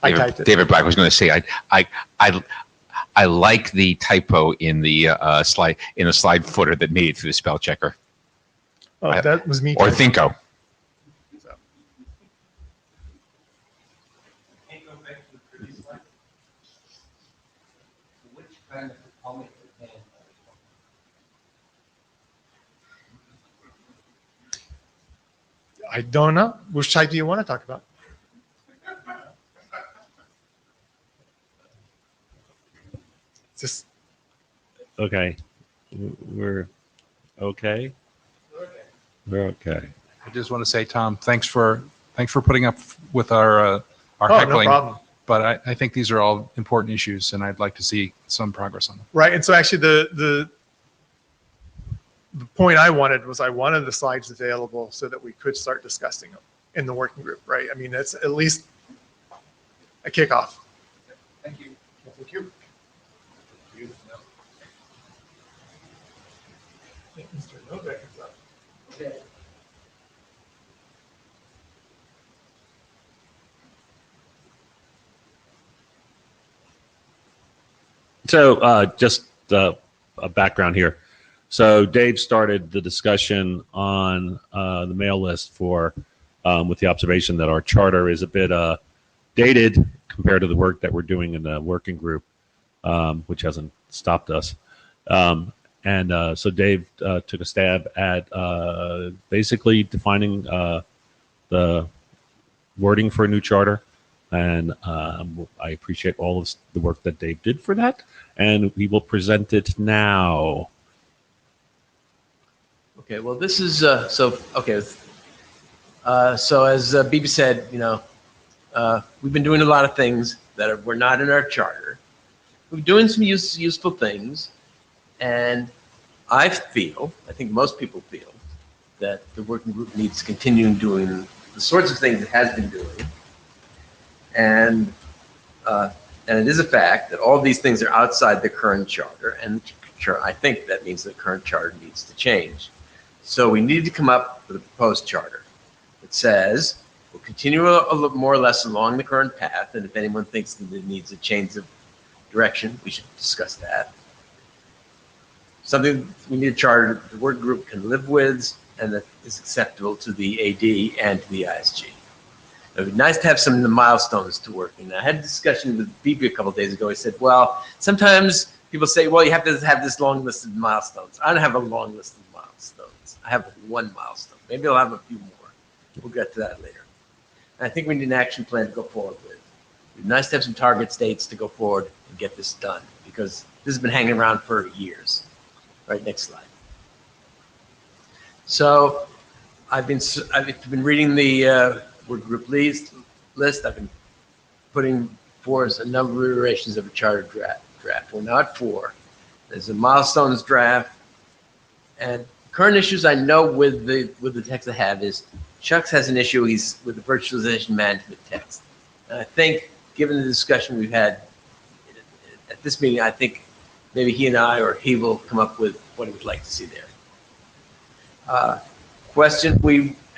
Speaker 3: I typed it.
Speaker 8: David Black was going to say, I like the typo in the slide footer that made it through the spell checker.
Speaker 3: Oh, that was me.
Speaker 8: Or
Speaker 3: typing.
Speaker 8: Thinko.
Speaker 7: Can't go back to the previous slide. Which kind of atomic can?
Speaker 3: I don't know. Which type do you want to talk about? Just
Speaker 1: Okay. We're okay. We're okay.
Speaker 6: I just want to say, Tom, thanks for putting up with our
Speaker 3: no
Speaker 6: heckling.
Speaker 3: problem.
Speaker 6: But I think these are all important issues, and I'd like to see some progress on them.
Speaker 3: Right, and so actually the point I wanted was I wanted the slides available so that we could start discussing them in the working group, right? I mean, that's at least a kickoff.
Speaker 4: Thank you.
Speaker 3: Thank you. Mr. Novak is up.
Speaker 7: Okay.
Speaker 1: So just a background here. So Dave started the discussion on the mail list for with the observation that our charter is a bit dated compared to the work that we're doing in the working group, which hasn't stopped us. So Dave took a stab at basically defining the wording for a new charter. And I appreciate all of the work that Dave did for that. And we will present it now.
Speaker 5: Okay, well, this is, so as Bibi said, we've been doing a lot of things that were not in our charter. We're doing some useful things. And I think most people feel, that the working group needs to continue doing the sorts of things it has been doing. And it is a fact that all these things are outside the current charter, and I think that means the current charter needs to change. So we need to come up with a proposed charter that says we'll continue more or less along the current path, and if anyone thinks that it needs a change of direction, we should discuss that. Something we need a charter that the work group can live with and that is acceptable to the AD and to the ISG. It would be nice to have some of the milestones to work. And I had a discussion with BP a couple of days ago. He said, well, sometimes people say, well, you have to have this long list of milestones. I don't have a long list of milestones. I have one milestone. Maybe I'll have a few more. We'll get to that later. And I think we need an action plan to go forward with. It would be nice to have some target dates to go forward and get this done, because this has been hanging around for years. Right, next slide. So I've been reading the work group list. I've been putting forth a number of iterations of a charter draft. We're now at 4. There's a milestones draft, and current issues I know with the text I have is Chuck's has an issue with the virtualization management text. And I think, given the discussion we've had at this meeting, I think maybe he and I, or he will come up with what he would like to see there.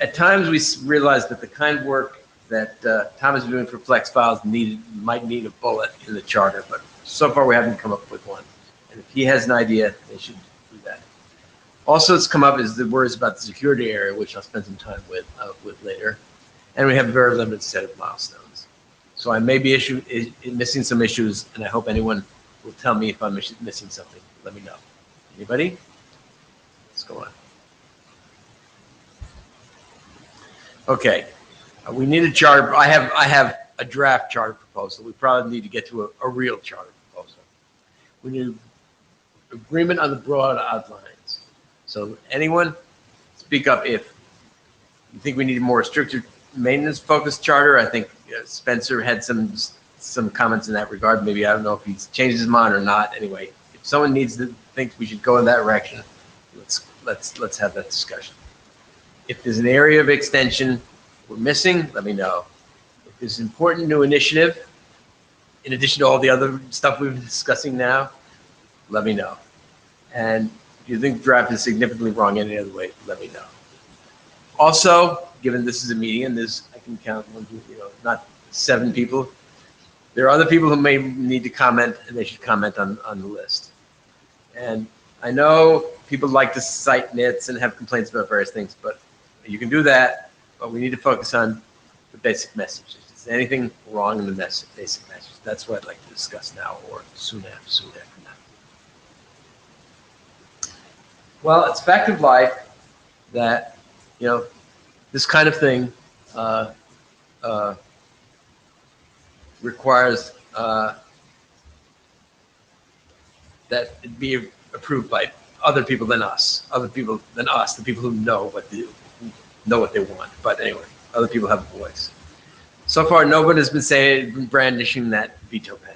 Speaker 5: At times we realized that the kind of work that Tom is doing for Flex files might need a bullet in the charter, but so far we haven't come up with one. And if he has an idea, they should do that. Also, it's come up is the words about the security area, which I'll spend some time with later. And we have a very limited set of milestones. So I may be missing some issues, and I hope anyone will tell me if I'm missing something. Let me know. Anybody? Let's go on. Okay, we need a charter. I have a draft charter proposal. We probably need to get to a real charter proposal. We need agreement on the broad outlines. So anyone, speak up if you think we need a more stricter maintenance-focused charter. I think Spencer had some comments in that regard. Maybe, I don't know if he's changed his mind or not. Anyway, if someone thinks we should go in that direction, let's have that discussion. If there's an area of extension we're missing, let me know. If there's an important new initiative, in addition to all the other stuff we've been discussing now, let me know. And If you think the draft is significantly wrong any other way, let me know. Also, given this is a meeting and I can count not 7 people. There are other people who may need to comment, and they should comment on the list. And I know people like to cite nits and have complaints about various things, but you can do that, but we need to focus on the basic messages. Is there anything wrong in the basic message? That's what I'd like to discuss now or soon after now. Well, it's a fact of life that, this kind of thing requires that it be approved by other people than us, the people who know what they want. But anyway, other people have a voice. So far, no one has been brandishing that veto pen.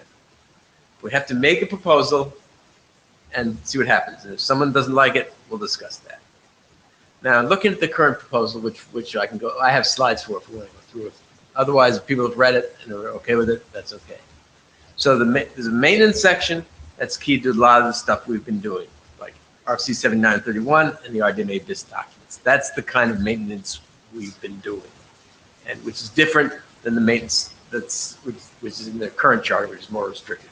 Speaker 5: We have to make a proposal and see what happens. And if someone doesn't like it, we'll discuss that. Now, looking at the current proposal, which I have slides for if we want to go through it. Otherwise, if people have read it and are okay with it, that's okay. So there's a maintenance section that's key to a lot of the stuff we've been doing, like RFC 7931 and the RDMA BIS documents. That's the kind of maintenance we've been doing, and which is different than the maintenance which is in the current charter, which is more restricted.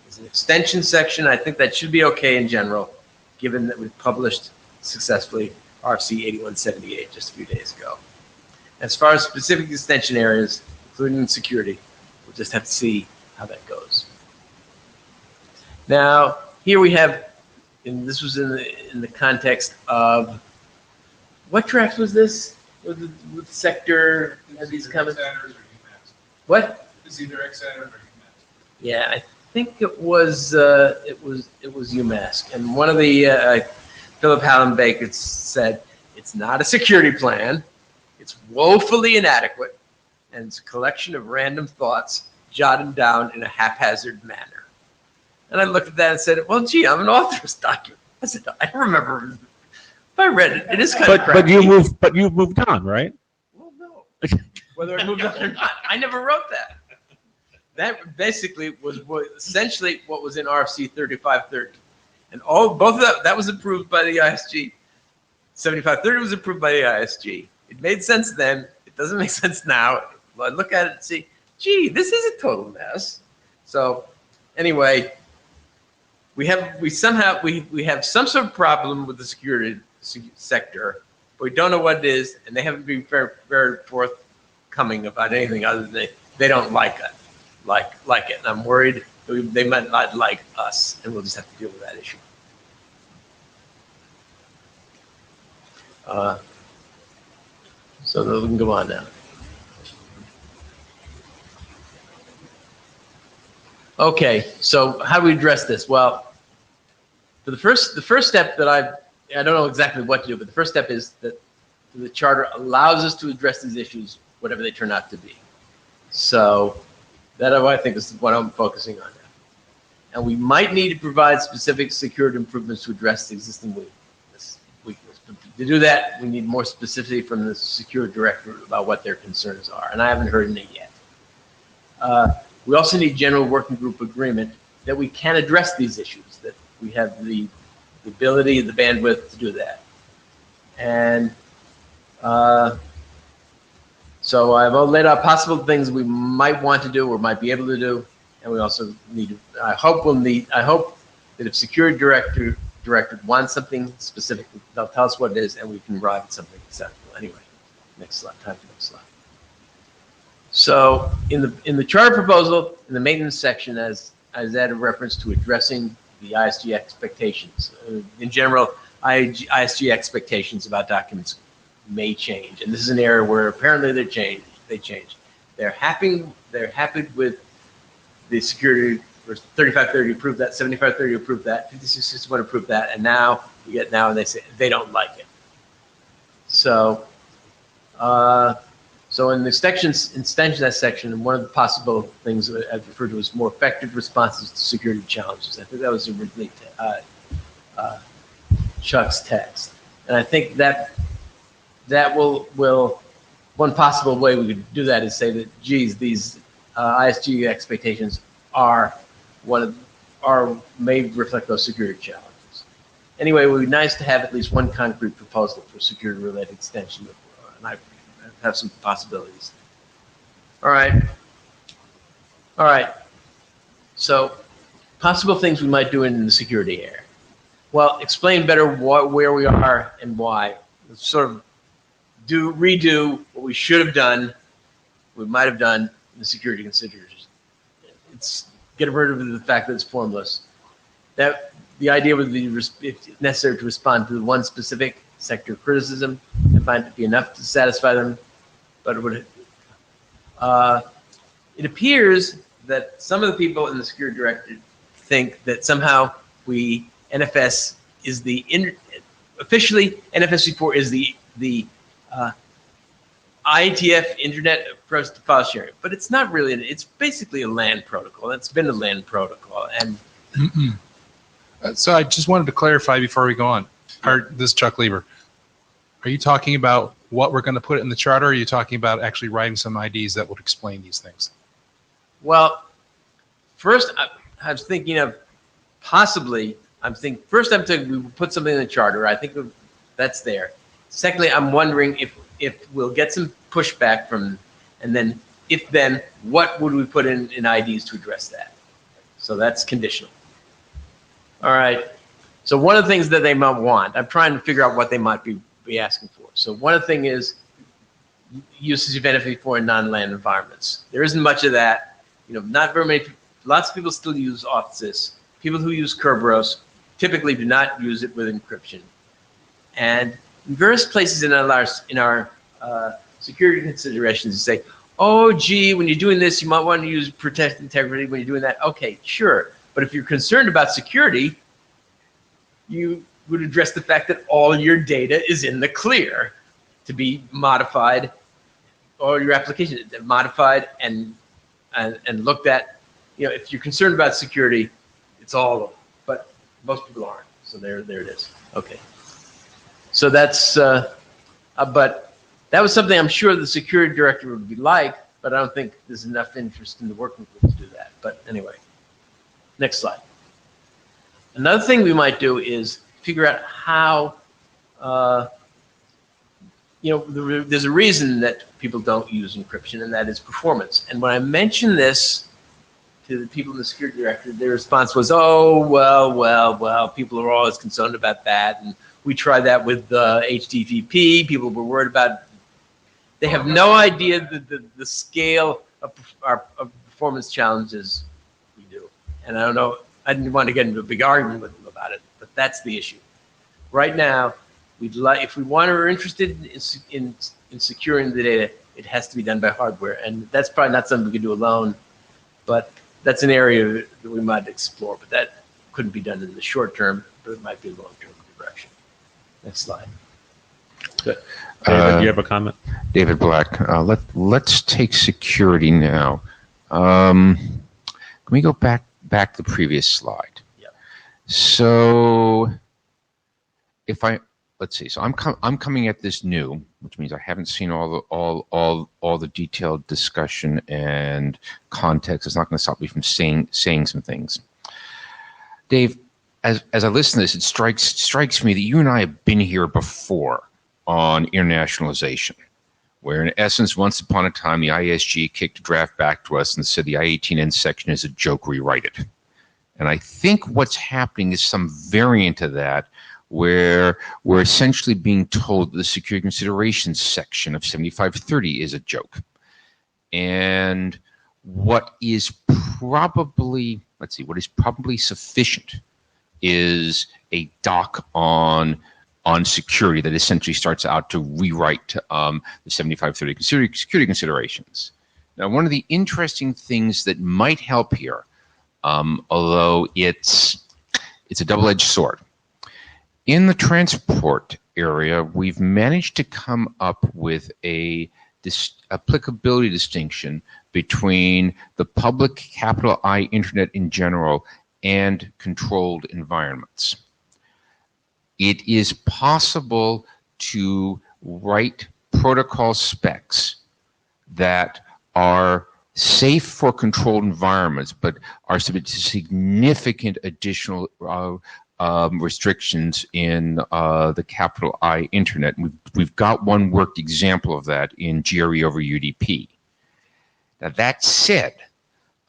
Speaker 5: There's an extension section. I think that should be okay in general, given that we've published successfully RFC 8178 just a few days ago. As far as specific extension areas, including security, we'll just have to see how that goes. Now, here we have, and this was in the context of, what draft was this? With the sector and these comments? What?
Speaker 9: It's either XADR or UMass.
Speaker 5: Yeah, I think it was UMass, and one of the Philip Hallenbeck said it's not a security plan. It's woefully inadequate, and it's a collection of random thoughts jotted down in a haphazard manner. And I looked at that and said, well, gee, I'm an author of this document. I said, I don't remember. If I read it, it is kind of crappy.
Speaker 1: But you moved on, right?
Speaker 5: Well, no. Whether I moved on or not, I never wrote that. That basically was essentially what was in RFC 3530. And both of that was approved by the ISG. 7530 was approved by the ISG. It made sense then. It doesn't make sense now. I look at it and see, gee, this is a total mess. So anyway, we have some sort of problem with the security sector, but we don't know what it is, and they haven't been very, very forthcoming about anything other than they don't like it. And I'm worried that they might not like us, and we'll just have to deal with that issue. So we can go on now. Okay, so how do we address this? Well, for the first step that I don't know exactly what to do, but the first step is that the charter allows us to address these issues, whatever they turn out to be. So that I think is what I'm focusing on now. And we might need to provide specific security improvements to address the existing weakness. But to do that, we need more specificity from the security director about what their concerns are, and I haven't heard any yet. We also need general working group agreement that we can address these issues, that we have the ability and the bandwidth to do that. And so I've laid out possible things we might want to do or might be able to do, and we also need to, I hope that if security director wants something specific, they'll tell us what it is, and we can arrive at something acceptable. Anyway, next slide, time for next slide. So in the charter proposal, in the maintenance section, as added reference to addressing the ISG expectations. In general, ISG expectations about documents may change, and this is an area where apparently they change. They're happy with the security. 3530 approved that, 7530 approved that, 5661 approved that, and now and they say they don't like it. So, so in the extension section, one of the possible things I've referred to as more effective responses to security challenges. I think that was originally Chuck's text, and I think that will one possible way we could do that is say that, geez, these ISG expectations may reflect those security challenges, anyway, it would be nice to have at least one concrete proposal for security-related extension, and I have some possibilities. All right. So, possible things we might do in the security area. Well, explain better where we are and why. Let's sort of redo what we should have done, we might have done in the security considerations. It's get rid of the fact that it's formless. That the idea would be, if necessary, to respond to one specific sector criticism and find it to be enough to satisfy them, but it would. It appears that some of the people in the security directorate think that somehow NFS is officially NFSV4 is the IETF Internet Approach to File Sharing, but it's not really. It's basically a LAN protocol. It's been a LAN protocol, and
Speaker 6: so I just wanted to clarify before we go on. This is Chuck Lieber. Are you talking about what we're going to put in the charter, or are you talking about actually writing some IDs that would explain these things?
Speaker 5: Well, first I was thinking of possibly. First I'm thinking we will put something in the charter. I think that's there. Secondly, I'm wondering if we'll get some pushback from, and then what would we put in IDs to address that? So that's conditional. All right. So one of the things that they might want, I'm trying to figure out what they might be asking for. So one of the things is usage of NFV4 in non-LAN environments. There isn't much of that. Not very many. Lots of people still use Office. People who use Kerberos typically do not use it with encryption. And in various places in our security considerations, you say, oh, gee, when you're doing this, you might want to use protect integrity when you're doing that. Okay, sure. But if you're concerned about security, you would address the fact that all your data is in the clear to be modified, or your application modified and looked at. If you're concerned about security, it's all of them. But most people aren't. So there it is. Okay. So that's, but that was something I'm sure the security director would be like, but I don't think there's enough interest in the working group to do that. But anyway, next slide. Another thing we might do is figure out how, there's a reason that people don't use encryption, and that is performance. And when I mentioned this to the people in the security directorate, their response was, oh, well, people are always concerned about that. And we tried that with HTTP. People were worried about, they have no idea the scale of performance challenges we do. And I don't know, I didn't want to get into a big argument with them about it, but that's the issue. Right now, if we are interested in securing the data, it has to be done by hardware. And that's probably not something we can do alone, but that's an area that we might explore. But that couldn't be done in the short term, but it might be a long-term direction. Next slide. Good.
Speaker 1: David, do you have a comment?
Speaker 8: David Black. Let's take security now. Can we go back to the previous slide?
Speaker 5: Yep.
Speaker 8: So let's see. So I'm coming at this new, which means I haven't seen all the detailed discussion and context. It's not going to stop me from saying some things. Dave, as I listen to this, it strikes me that you and I have been here before on internationalization, where in essence, once upon a time, the ISG kicked a draft back to us and said the IETN section is a joke, rewrite it. And I think what's happening is some variant of that, where we're essentially being told that the security considerations section of 7530 is a joke. And what is probably sufficient is a doc on security that essentially starts out to rewrite the 7530 security considerations. Now, one of the interesting things that might help here, although it's a double-edged sword, in the transport area, we've managed to come up with a applicability distinction between the public capital I internet in general and controlled environments. It is possible to write protocol specs that are safe for controlled environments, but are subject to significant additional restrictions in the capital I internet. We've got one worked example of that in GRE over UDP. Now that said,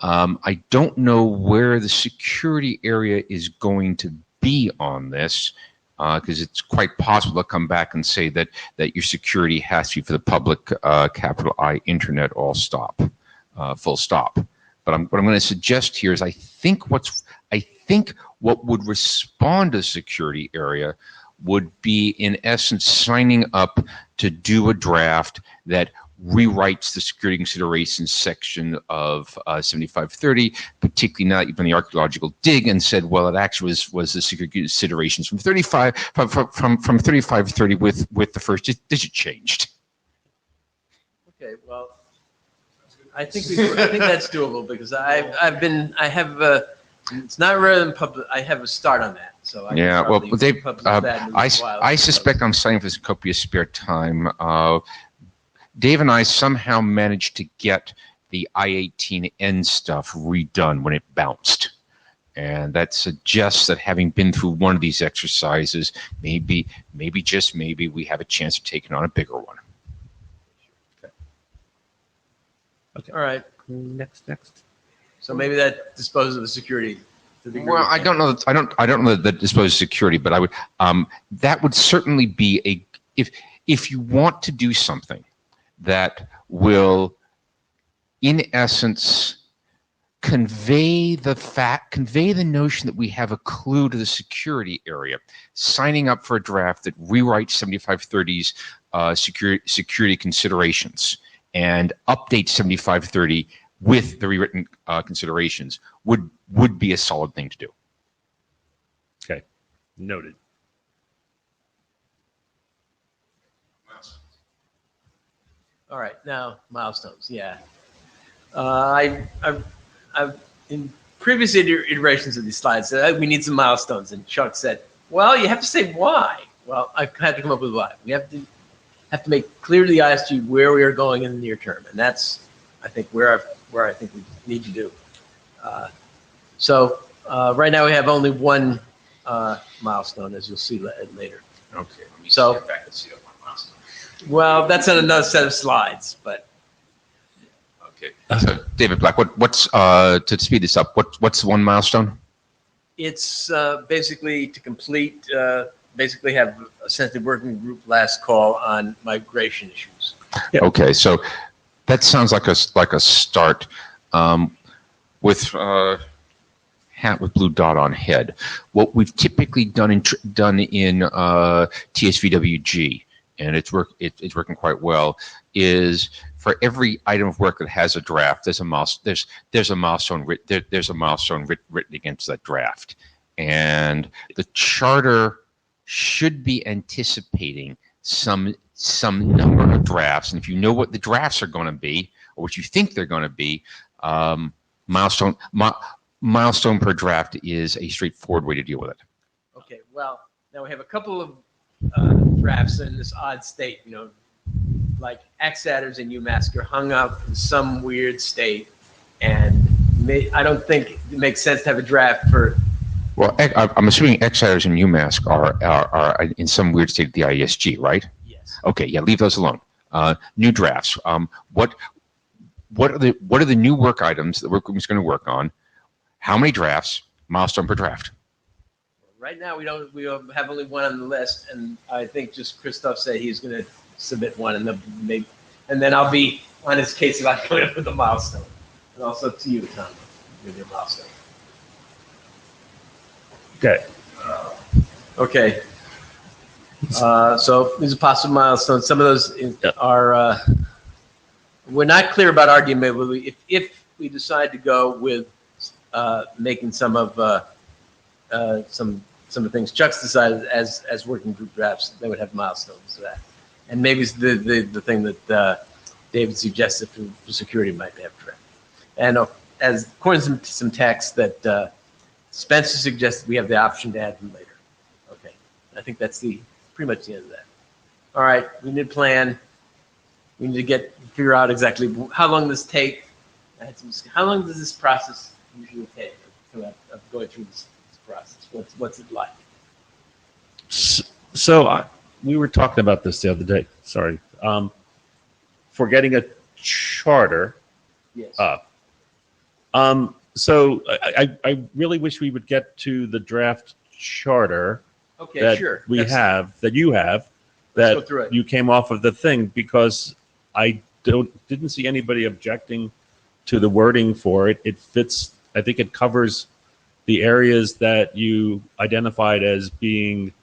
Speaker 8: I don't know where the security area is going to be on this, because it's quite possible to come back and say that your security has to be for the public capital I internet full stop. But what I'm going to suggest here is I think what would respond to security area would be, in essence, signing up to do a draft that rewrites the security considerations section of 7530, particularly now that you've done the archaeological dig and said, well, it actually was the security considerations from 3530 with the first digit changed.
Speaker 5: Okay, well, I think that's doable, because it's not rather than public. I have a start on that, so I
Speaker 8: yeah. Well, Dave,
Speaker 5: I
Speaker 8: suspect I'm signing for this copious spare time. Dave and I somehow managed to get the I-18N stuff redone when it bounced, and that suggests that having been through one of these exercises, maybe just maybe we have a chance of taking on a bigger one.
Speaker 1: Okay.
Speaker 5: All right.
Speaker 1: Next.
Speaker 5: So maybe that disposes of the security.
Speaker 8: Well, I don't know that disposes of security, but I would. That would certainly be if you want to do something that will, in essence, convey the notion that we have a clue to the security area. Signing up for a draft that rewrites 7530's security considerations and updates 7530 with the rewritten considerations would be a solid thing to do.
Speaker 1: Okay, noted.
Speaker 5: All right, now milestones. Yeah, I've in previous iterations of these slides said we need some milestones, and Chuck said, "Well, you have to say why." Well, I've had to come up with why. We have to make clear to the ISG where we are going in the near term, and that's, I think, where I think we need to do. So right now we have only one milestone, as you'll see later.
Speaker 8: Okay. Let me
Speaker 5: So-
Speaker 8: step back and see that one milestone.
Speaker 5: Well, that's on another set of slides, but
Speaker 8: Okay. So, David Black, what's to speed this up? What's the one milestone?
Speaker 5: it's basically to complete, basically have a sensitive working group last call on migration issues.
Speaker 1: Yep.
Speaker 8: Okay, so that sounds like a start with hat with blue dot on head. What we've typically done in TSVWG, and it's working quite well, is for every item of work that has a draft, there's a milestone written against that draft, and the charter should be anticipating some number of drafts, and if you know what the drafts are going to be, or what you think they're going to be, milestone per draft is a straightforward way to deal with it.
Speaker 5: Okay, well, now we have a couple of drafts in this odd state, like X-adders and UMask are hung up in some weird state, and I don't think it makes sense to have a draft for.
Speaker 8: Well, I'm assuming X-adders and UMask are in some weird state of the IESG, right?
Speaker 5: Yes.
Speaker 8: Okay, yeah, leave those alone. New drafts. What are the new work items that the work group is going to work on? How many drafts? Milestone per draft.
Speaker 5: Right now, we have only one on the list, and I think just Christoph said he's going to submit one, and then I'll be on his case about coming up with a milestone, and also to you, Tom, with your milestone.
Speaker 1: Okay.
Speaker 5: Okay. So these are possible milestones. Some of those are we're not clear about argument. If we decide to go with making some of the things Chuck's decided as working group drafts, they would have milestones to that. And maybe it's the thing that David suggested for security might have draft. And as according to some text that Spencer suggested, we have the option to add them later. Okay, I think that's pretty much the end of that. All right, we need a plan. We need to figure out exactly how long this take. How long does this process usually take of going through this process? What's it like?
Speaker 1: So we were talking about this the other day. Sorry. For getting a charter
Speaker 5: Yes.
Speaker 1: up. So I really wish we would get to the draft charter
Speaker 5: Okay,
Speaker 1: that
Speaker 5: sure.
Speaker 1: we
Speaker 5: That's-
Speaker 1: have, that you have,
Speaker 5: Let's go
Speaker 1: that
Speaker 5: through it.
Speaker 1: you came off of the thing, because I didn't see anybody objecting to the wording for it. It fits. I think it covers the areas that you identified as being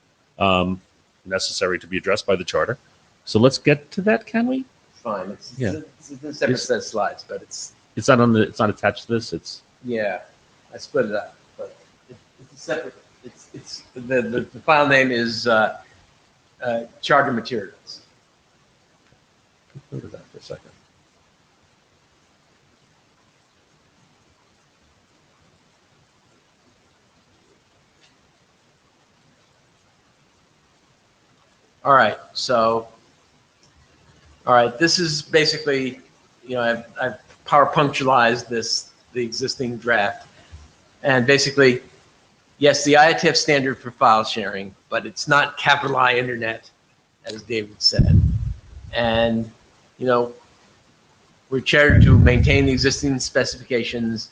Speaker 1: necessary to be addressed by the charter. So let's get to that, can we?
Speaker 5: Fine.
Speaker 1: Yeah.
Speaker 5: It's a separate set of slides, but it's,
Speaker 1: It's not on the. It's not attached to this. It's
Speaker 5: yeah, I split it up, but it's a separate, it's, the file name is Charter Materials.
Speaker 1: go to that for a second.
Speaker 5: All right, so, all right, this is basically, I've power punctualized the existing draft. And basically, yes, the IETF standard for file sharing, but it's not capital I internet, as David said. And, we're chartered to maintain the existing specifications,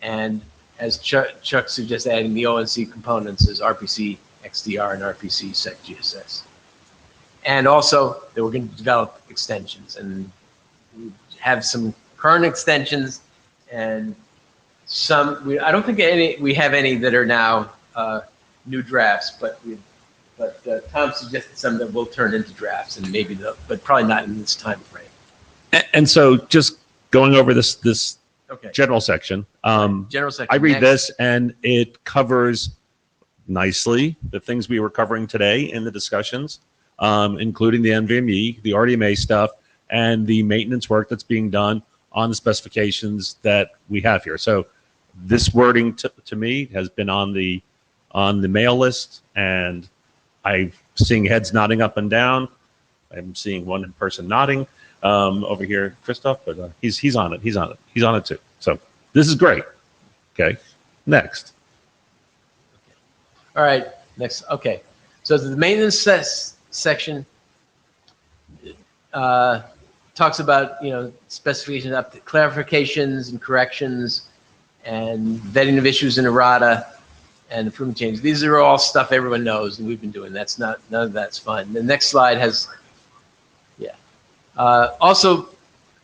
Speaker 5: and as Chuck suggested, adding the ONC components as RPC XDR and RPC SecGSS. And also that we're going to develop extensions, and we have some current extensions and some. I don't think we have any that are now new drafts, but Tom suggested some that will turn into drafts, and maybe but probably not in this time frame.
Speaker 1: And so, just going over this
Speaker 5: Okay.
Speaker 1: general section.
Speaker 5: General section.
Speaker 1: I read
Speaker 5: Next.
Speaker 1: this, and it covers nicely the things we were covering today in the discussions, including the NVMe, the RDMA stuff, and the maintenance work that's being done on the specifications that we have here. So this wording to me has been on the mail list, and I'm seeing heads nodding up and down. I'm seeing one person nodding over here, Christoph, but he's on it. He's on it too. So this is great. Okay, next.
Speaker 5: All right, next. Okay, so the maintenance section talks about specifications up to clarifications and corrections and vetting of issues in errata and improvement changes. These are all stuff everyone knows and we've been doing. That's not, none of that's fun. The next slide has, also,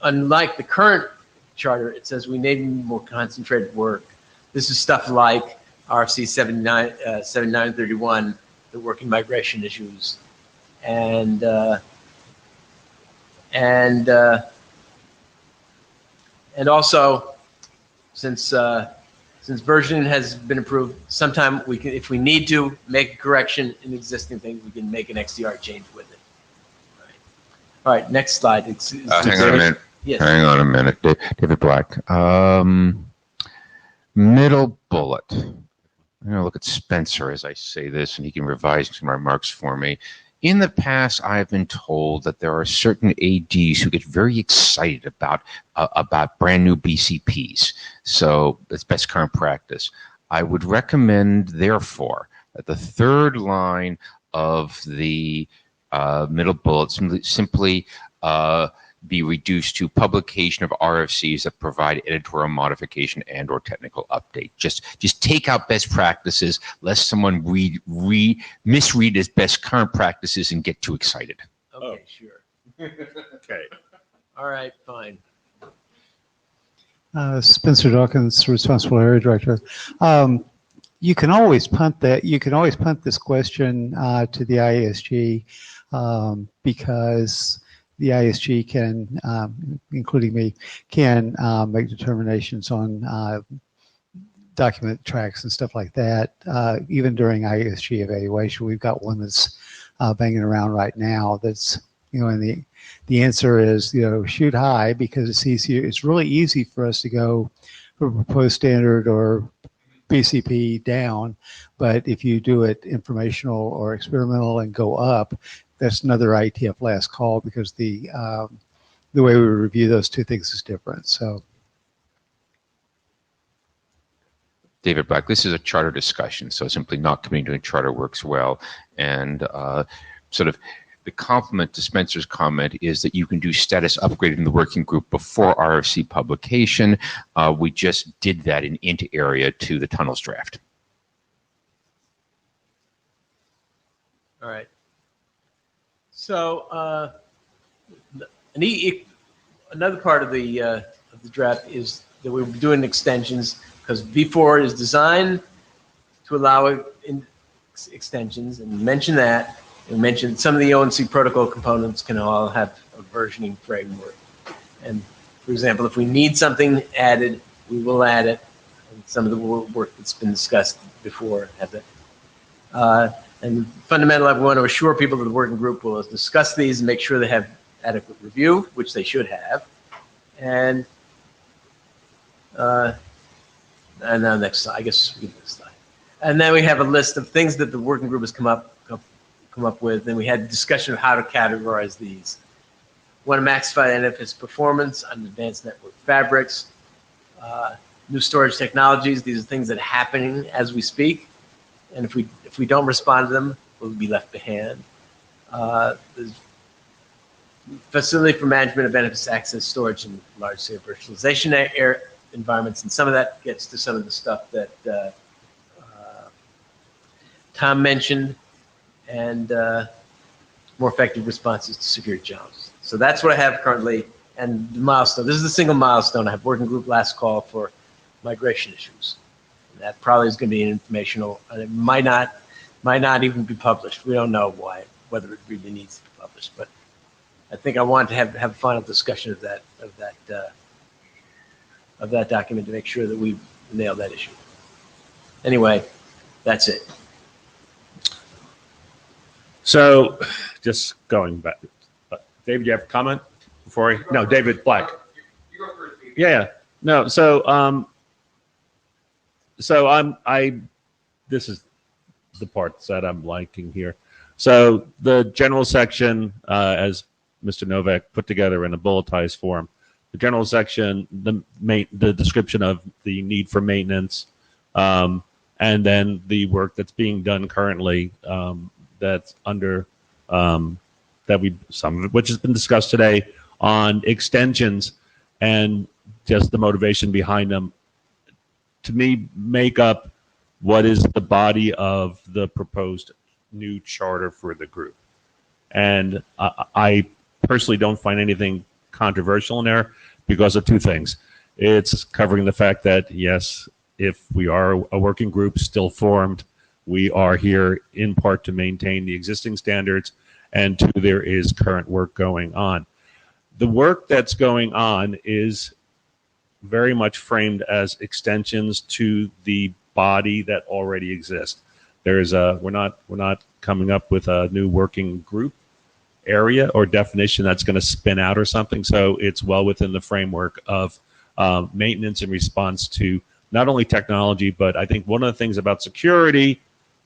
Speaker 5: unlike the current charter, it says we need more concentrated work. This is stuff like RFC 7931, the working migration issues, and also, since version has been approved, sometime we can, if we need to make a correction in existing things, we can make an XDR change with it. All right, next slide.
Speaker 8: Hang on a minute.
Speaker 5: Yes.
Speaker 8: Hang on a minute, David Black. Middle bullet. I'm going to look at Spencer as I say this, and he can revise some remarks for me. In the past, I've been told that there are certain ADs who get very excited about brand new BCPs. So that's best current practice. I would recommend, therefore, that the third line of the middle bullet simply be reduced to publication of RFCs that provide editorial modification and/or technical update. Just take out best practices, lest someone misread as best current practices and get too excited.
Speaker 5: Okay, sure.
Speaker 1: Okay.
Speaker 5: All right, fine.
Speaker 10: Spencer Dawkins, responsible area director. You can always punt that. You can always punt this question to the IESG because the IESG can, including me, can make determinations on document tracks and stuff like that. Even during IESG evaluation, we've got one that's banging around right now. That's and the answer is shoot high because it's easier. It's really easy for us to go for proposed standard or BCP down, but if you do it informational or experimental and go up, that's another IETF last call because the way we review those two things is different. So,
Speaker 8: David Black, this is a charter discussion, so simply not committing to a charter works well. And sort of the complement to Spencer's comment is that you can do status upgrade in the working group before RFC publication. We just did that in int area to the tunnels draft.
Speaker 5: All right. So another part of the draft is that we're doing extensions, because V4 is designed to allow extensions, and mention that. And mention some of the ONC protocol components can all have a versioning framework. And for example, if we need something added, we will add it. And some of the work that's been discussed before has it. And fundamentally, we want to assure people that the working group will discuss these and make sure they have adequate review, which they should have. And now next slide, I guess we get this slide. And then we have a list of things that the working group has come up with, and we had a discussion of how to categorize these. We want to maximize NFS performance on advanced network fabrics, new storage technologies. These are things that are happening as we speak, and if we don't respond to them, we'll be left behind. There's facility for management of NFS access storage and large-scale virtualization environments, and some of that gets to some of the stuff that Tom mentioned, and more effective responses to security challenges. So that's what I have currently, and the milestone. This is the single milestone. I have working group last call for migration issues. And that probably is going to be informational, and it might not even be published. We don't know whether it really needs to be published, but I think I want to have a final discussion of that document to make sure that we nail that issue. Anyway, that's it.
Speaker 1: So, just going back, David, you have a comment before no, David Black.
Speaker 9: You go first, Pete.
Speaker 1: Yeah. No. So, this is the parts that I'm liking here. So the general section, as Mr. Novak put together in a bulletized form, the general section, the description of the need for maintenance, and then the work that's being done currently, that's under some of it which has been discussed today on extensions and just the motivation behind them, to me, make up what is the body of the proposed new charter for the group. And I personally don't find anything controversial in there because of two things. It's covering the fact that, yes, if we are a working group still formed, we are here in part to maintain the existing standards, and two, there is current work going on. The work that's going on is very much framed as extensions to the body that already exists. There's we're not coming up with a new working group area or definition that's going to spin out or something. So it's well within the framework of maintenance in response to not only technology, but I think one of the things about security,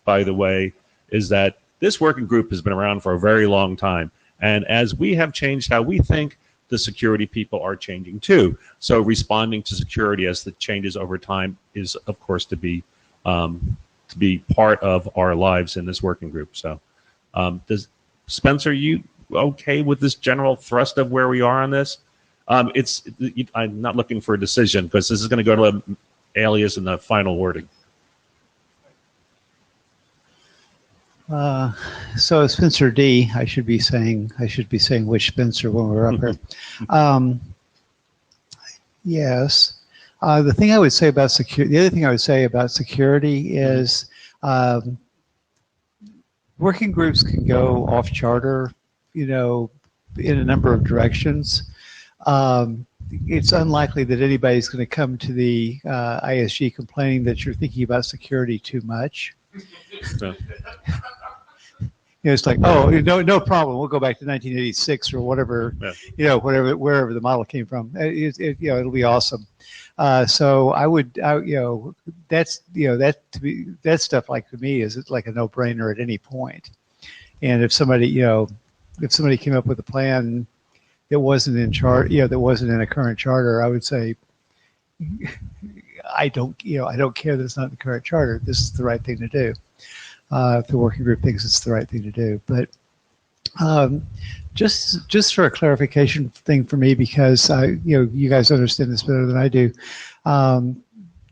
Speaker 1: by the way, is that this working group has been around for a very long time. And as we have changed how we think, the security people are changing too. So responding to security as the changes over time is, of course, to be part of our lives in this working group. So does Spencer, you okay with this general thrust of where we are on this? I'm not looking for a decision because this is going to go to alias in the final wording.
Speaker 10: So Spencer D, I should be saying which Spencer when we're up here. Yes. The other thing I would say about security is working groups can go off charter, in a number of directions. It's unlikely that anybody's going to come to the ISG complaining that you're thinking about security too much. It's like, oh, no problem. We'll go back to 1986 or whatever, wherever the model came from. It'll be awesome. So I would, that stuff like to me is like a no-brainer at any point. And if somebody came up with a plan that wasn't in that wasn't in a current charter, I would say, I don't care that it's not in the current charter. This is the right thing to do. If the working group thinks it's the right thing to do, but just for a clarification thing for me, because you guys understand this better than I do.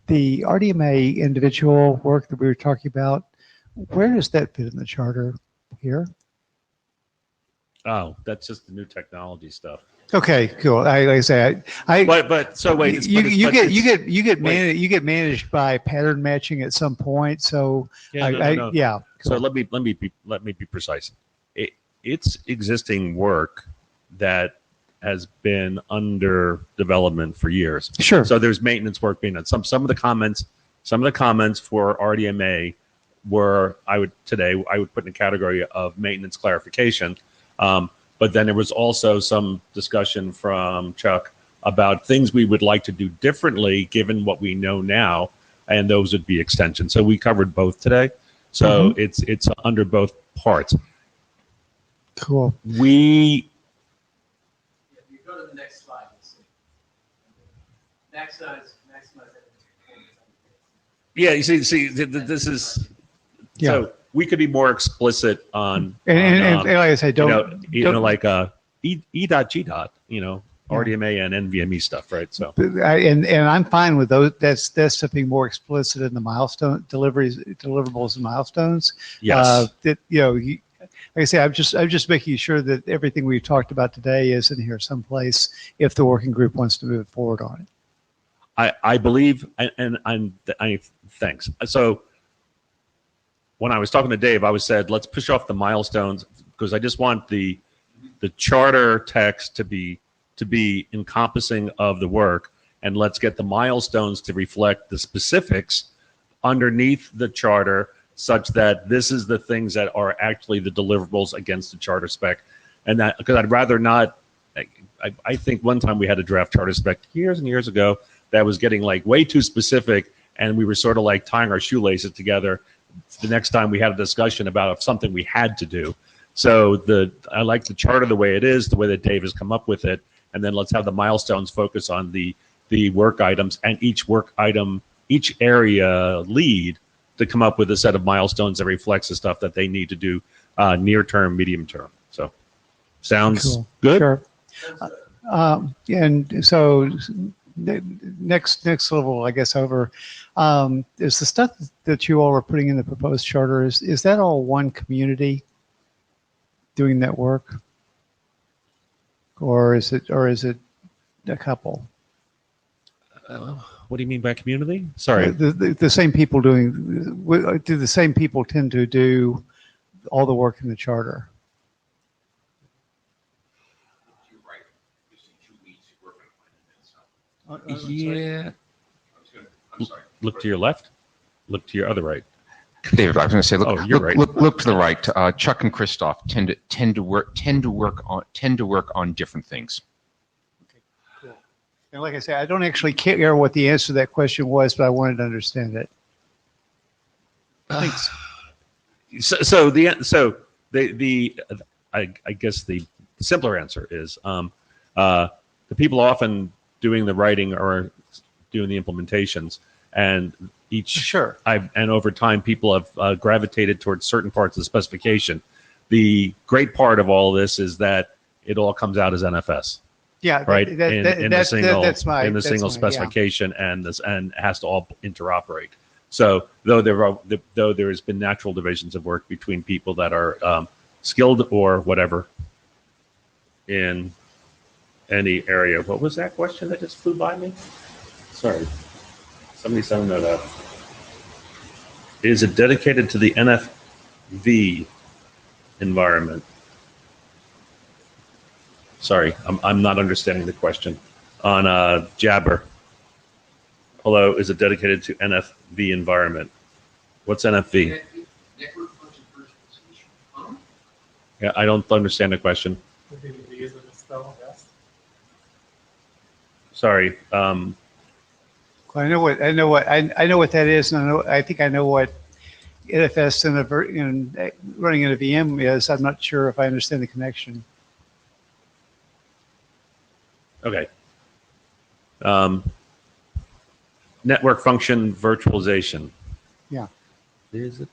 Speaker 10: The RDMA individual work that we were talking about, where does that fit in the charter here?
Speaker 1: Oh, that's just the new technology stuff.
Speaker 10: Okay, cool. Like I say,
Speaker 1: But so wait,
Speaker 10: you get managed by pattern matching at some point. So
Speaker 1: no.
Speaker 10: yeah.
Speaker 1: So
Speaker 10: Cool.
Speaker 1: let me be precise. It's existing work that has been under development for years.
Speaker 10: Sure.
Speaker 1: So there's maintenance work being done. Some of the comments for RDMA were I would put in a category of maintenance clarification. But then there was also some discussion from Chuck about things we would like to do differently given what we know now, and those would be extensions. So we covered both today. So it's under both parts.
Speaker 10: Cool.
Speaker 5: If you go to the next slide, you'll see. Maximize
Speaker 1: Yeah, you see, this is
Speaker 10: Yeah.
Speaker 1: so we could be more explicit on
Speaker 10: And like I say,
Speaker 1: like E.G. RDMA and NVMe stuff, right? So
Speaker 10: and I'm fine with those. That's to be more explicit in the milestone deliverables and milestones.
Speaker 1: yes.
Speaker 10: Like I say, I'm just making sure that everything we've talked about today is in here someplace if the working group wants to move forward on it.
Speaker 1: I believe, and I thanks. So when I was talking to Dave, I said let's push off the milestones because I just want the charter text to be encompassing of the work, and let's get the milestones to reflect the specifics underneath the charter, such that this is the things that are actually the deliverables against the charter spec, and that because I'd rather not. I think one time we had a draft charter spec years and years ago that was getting like way too specific, and we were sort of like tying our shoelaces together. The next time we had a discussion about something we had to do. So I like the charter the way it is, the way that Dave has come up with it, and then let's have the milestones focus on the work items, and each work item, each area lead to come up with a set of milestones that reflects the stuff that they need to do near term, medium term. So sounds
Speaker 10: Cool.
Speaker 1: good.
Speaker 10: Sure. And so next level, I guess, over is the stuff that you all are putting in the proposed charter. Is that all one community doing that work, or is it a couple?
Speaker 1: What do you mean by community? Sorry.
Speaker 10: The same people do the same people tend to do all the work in the charter?
Speaker 1: Yeah.
Speaker 9: I'm sorry.
Speaker 1: Look to your left. Look to your other right.
Speaker 8: David, I was going to say, look,
Speaker 1: Oh, you're right.
Speaker 8: look to the right. Chuck and Christoph tend to work on different things.
Speaker 10: And like I say, I don't actually care what the answer to that question was, but I wanted to understand it. Thanks.
Speaker 1: I guess the simpler answer is the people often doing the writing or doing the implementations, and
Speaker 10: Sure.
Speaker 1: and over time people have gravitated towards certain parts of the specification. The great part of all this is that it all comes out as NFS.
Speaker 10: Yeah,
Speaker 1: Right, in the single
Speaker 10: yeah.
Speaker 1: specification, and has to all interoperate. So though there has been natural divisions of work between people that are skilled or whatever in any area. What was that question that just flew by me? Sorry, somebody sent that up. Is it dedicated to the NFV environment? Sorry, I'm not understanding the question. On Jabber. Hello, is it dedicated to NFV environment? What's NFV? Yeah, I don't understand the question. Sorry.
Speaker 10: I know what that is, and I think I know what NFS running in a VM is. I'm not sure if I understand the connection.
Speaker 1: Okay. network function virtualization.
Speaker 10: Yeah.
Speaker 1: Is it?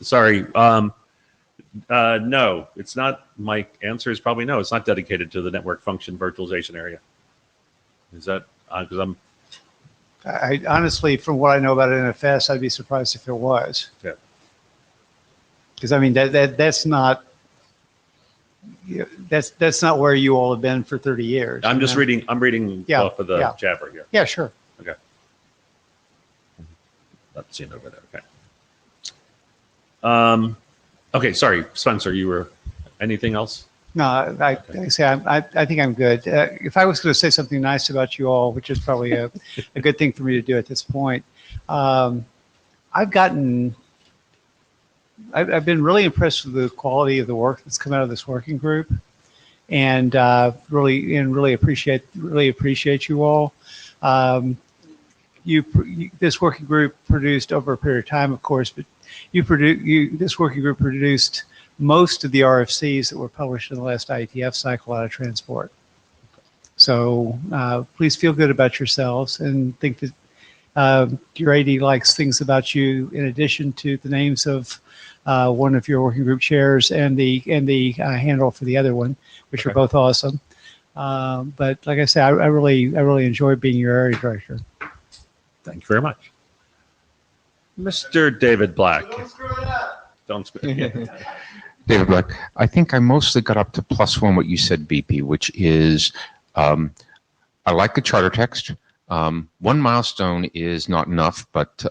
Speaker 1: Sorry. No, it's not. My answer is probably no. It's not dedicated to the network function virtualization area. Is that because
Speaker 10: I honestly, from what I know about NFS, I'd be surprised if it was.
Speaker 1: Yeah.
Speaker 10: Because I mean that's not that's not where you all have been for 30 years.
Speaker 1: I'm just
Speaker 10: know?
Speaker 1: reading. I'm reading
Speaker 10: Yeah,
Speaker 1: off of the
Speaker 10: yeah.
Speaker 1: Jabber here.
Speaker 10: Yeah, sure.
Speaker 1: Okay. That's seen over there. Okay. Okay. Sorry, Spencer. You were anything else?
Speaker 10: No, I think I'm good. If I was going to say something nice about you all, which is probably a good thing for me to do at this point, I've been really impressed with the quality of the work that's come out of this working group, and really appreciate you all. This working group produced over a period of time, of course, but this working group produced most of the RFCs that were published in the last IETF cycle out of transport. So please feel good about yourselves and think that your AD likes things about you in addition to the names of one of your working group chairs and the handle for the other one, which are both awesome. But like I said, I really enjoyed being your area director.
Speaker 1: Thank you very much. Mr. David Black.
Speaker 4: Don't screw it up.
Speaker 1: Don't screw it up.
Speaker 8: David Black, I think I mostly got up to +1 what you said, BP, which is I like the charter text. One milestone is not enough, but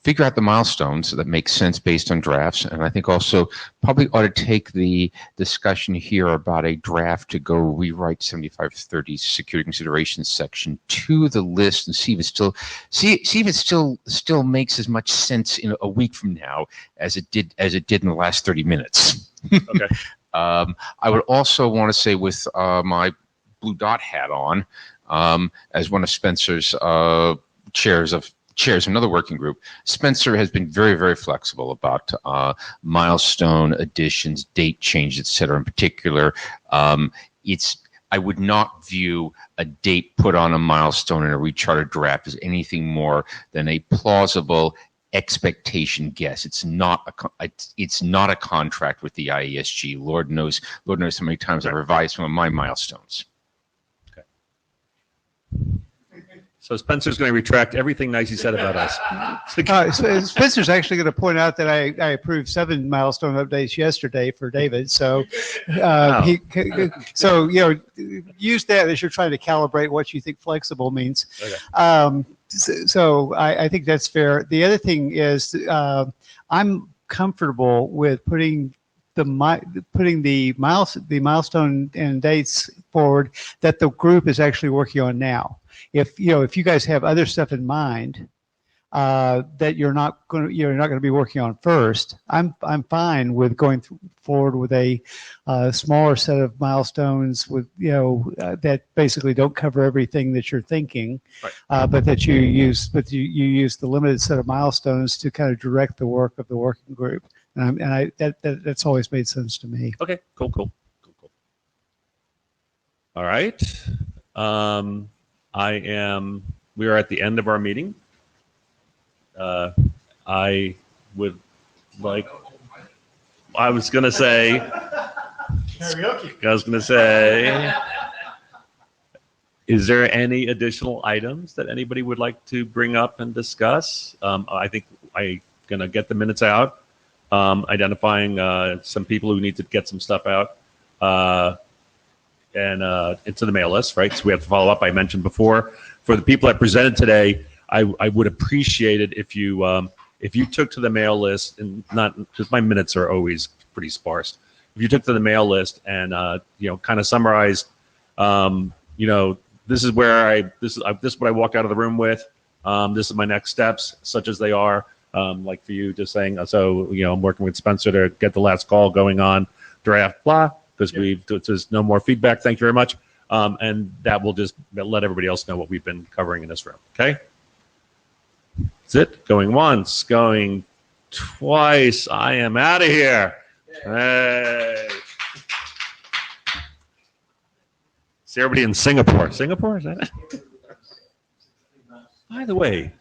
Speaker 8: figure out the milestones that make sense based on drafts. And I think also probably ought to take the discussion here about a draft to go rewrite 7530 security considerations section to the list and see if it still makes as much sense in a week from now as it did in the last 30 minutes.
Speaker 1: Okay.
Speaker 8: I would also want to say with my blue dot hat on, as one of Spencer's chairs of another working group, Spencer has been very, very flexible about milestone additions, date changes, et cetera. In particular, I would not view a date put on a milestone in a recharter draft as anything more than a plausible expectation guess. It's not a contract with the IESG. Lord knows how many times I've revised some of my milestones.
Speaker 1: So Spencer's going to retract everything nice he said about us.
Speaker 10: Spencer's actually going to point out that I approved 7 milestone updates yesterday for David. So, use that as you're trying to calibrate what you think flexible means. Okay. So I think that's fair. The other thing is I'm comfortable with putting the milestone and dates forward that the group is actually working on now. If you guys have other stuff in mind that you're not going to be working on first, I'm fine with going forward with a smaller set of milestones with that basically don't cover everything that you're thinking, right. But that you use the limited set of milestones to kind of direct the work of the working group, and that's always made sense to me.
Speaker 1: Okay, cool. All right. We are at the end of our meeting. I was going to say, is there any additional items that anybody would like to bring up and discuss? I think I'm going to get the minutes out, identifying some people who need to get some stuff out. And into the mail list, right? So we have to follow up. I mentioned before, for the people that presented today, I would appreciate it if you took to the mail list, and not because my minutes are always pretty sparse. If you took to the mail list and kind of summarized, this is what I walk out of the room with. This is my next steps, such as they are. Like for you, just saying, I'm working with Spencer to get the last call going on draft blah. Because there's no more feedback. Thank you very much. And that will just let everybody else know what we've been covering in this room. Okay? That's it. Going once, going twice. I am out of here. Hey. See everybody in Singapore. Singapore, is that it? By the way,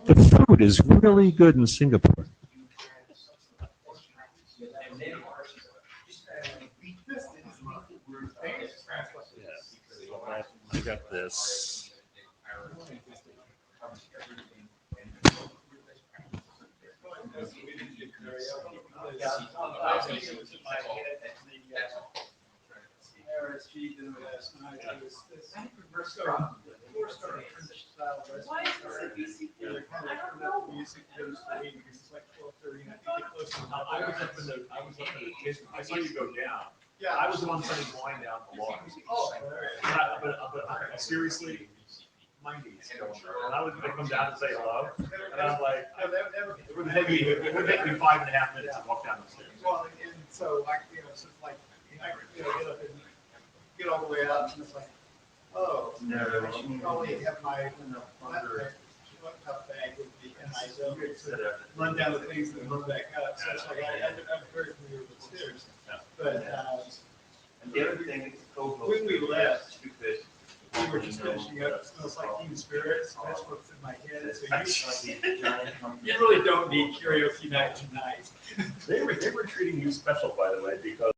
Speaker 1: the food is really good in Singapore. I got this.
Speaker 4: I saw you go down. Yeah, I was the one sending wine down the lawn. Oh, but seriously, my knees don't hurt. And I was gonna come down and say hello, and I'm like, it would take me 5.5 minutes to walk down the stairs. Well, and so I, it's just like, I, get up and get all the way up, and it's like, oh, no, I should probably have my tough bag with me, and I don't run down the things and then run back up. So it's like I'm very familiar with the stairs. But
Speaker 2: And the other thing is
Speaker 4: when we left, we were just finishing up. It smells like Teen Spirits. That's what's in my head. So you really don't need karaoke night tonight.
Speaker 1: They were treating you special, by the way, because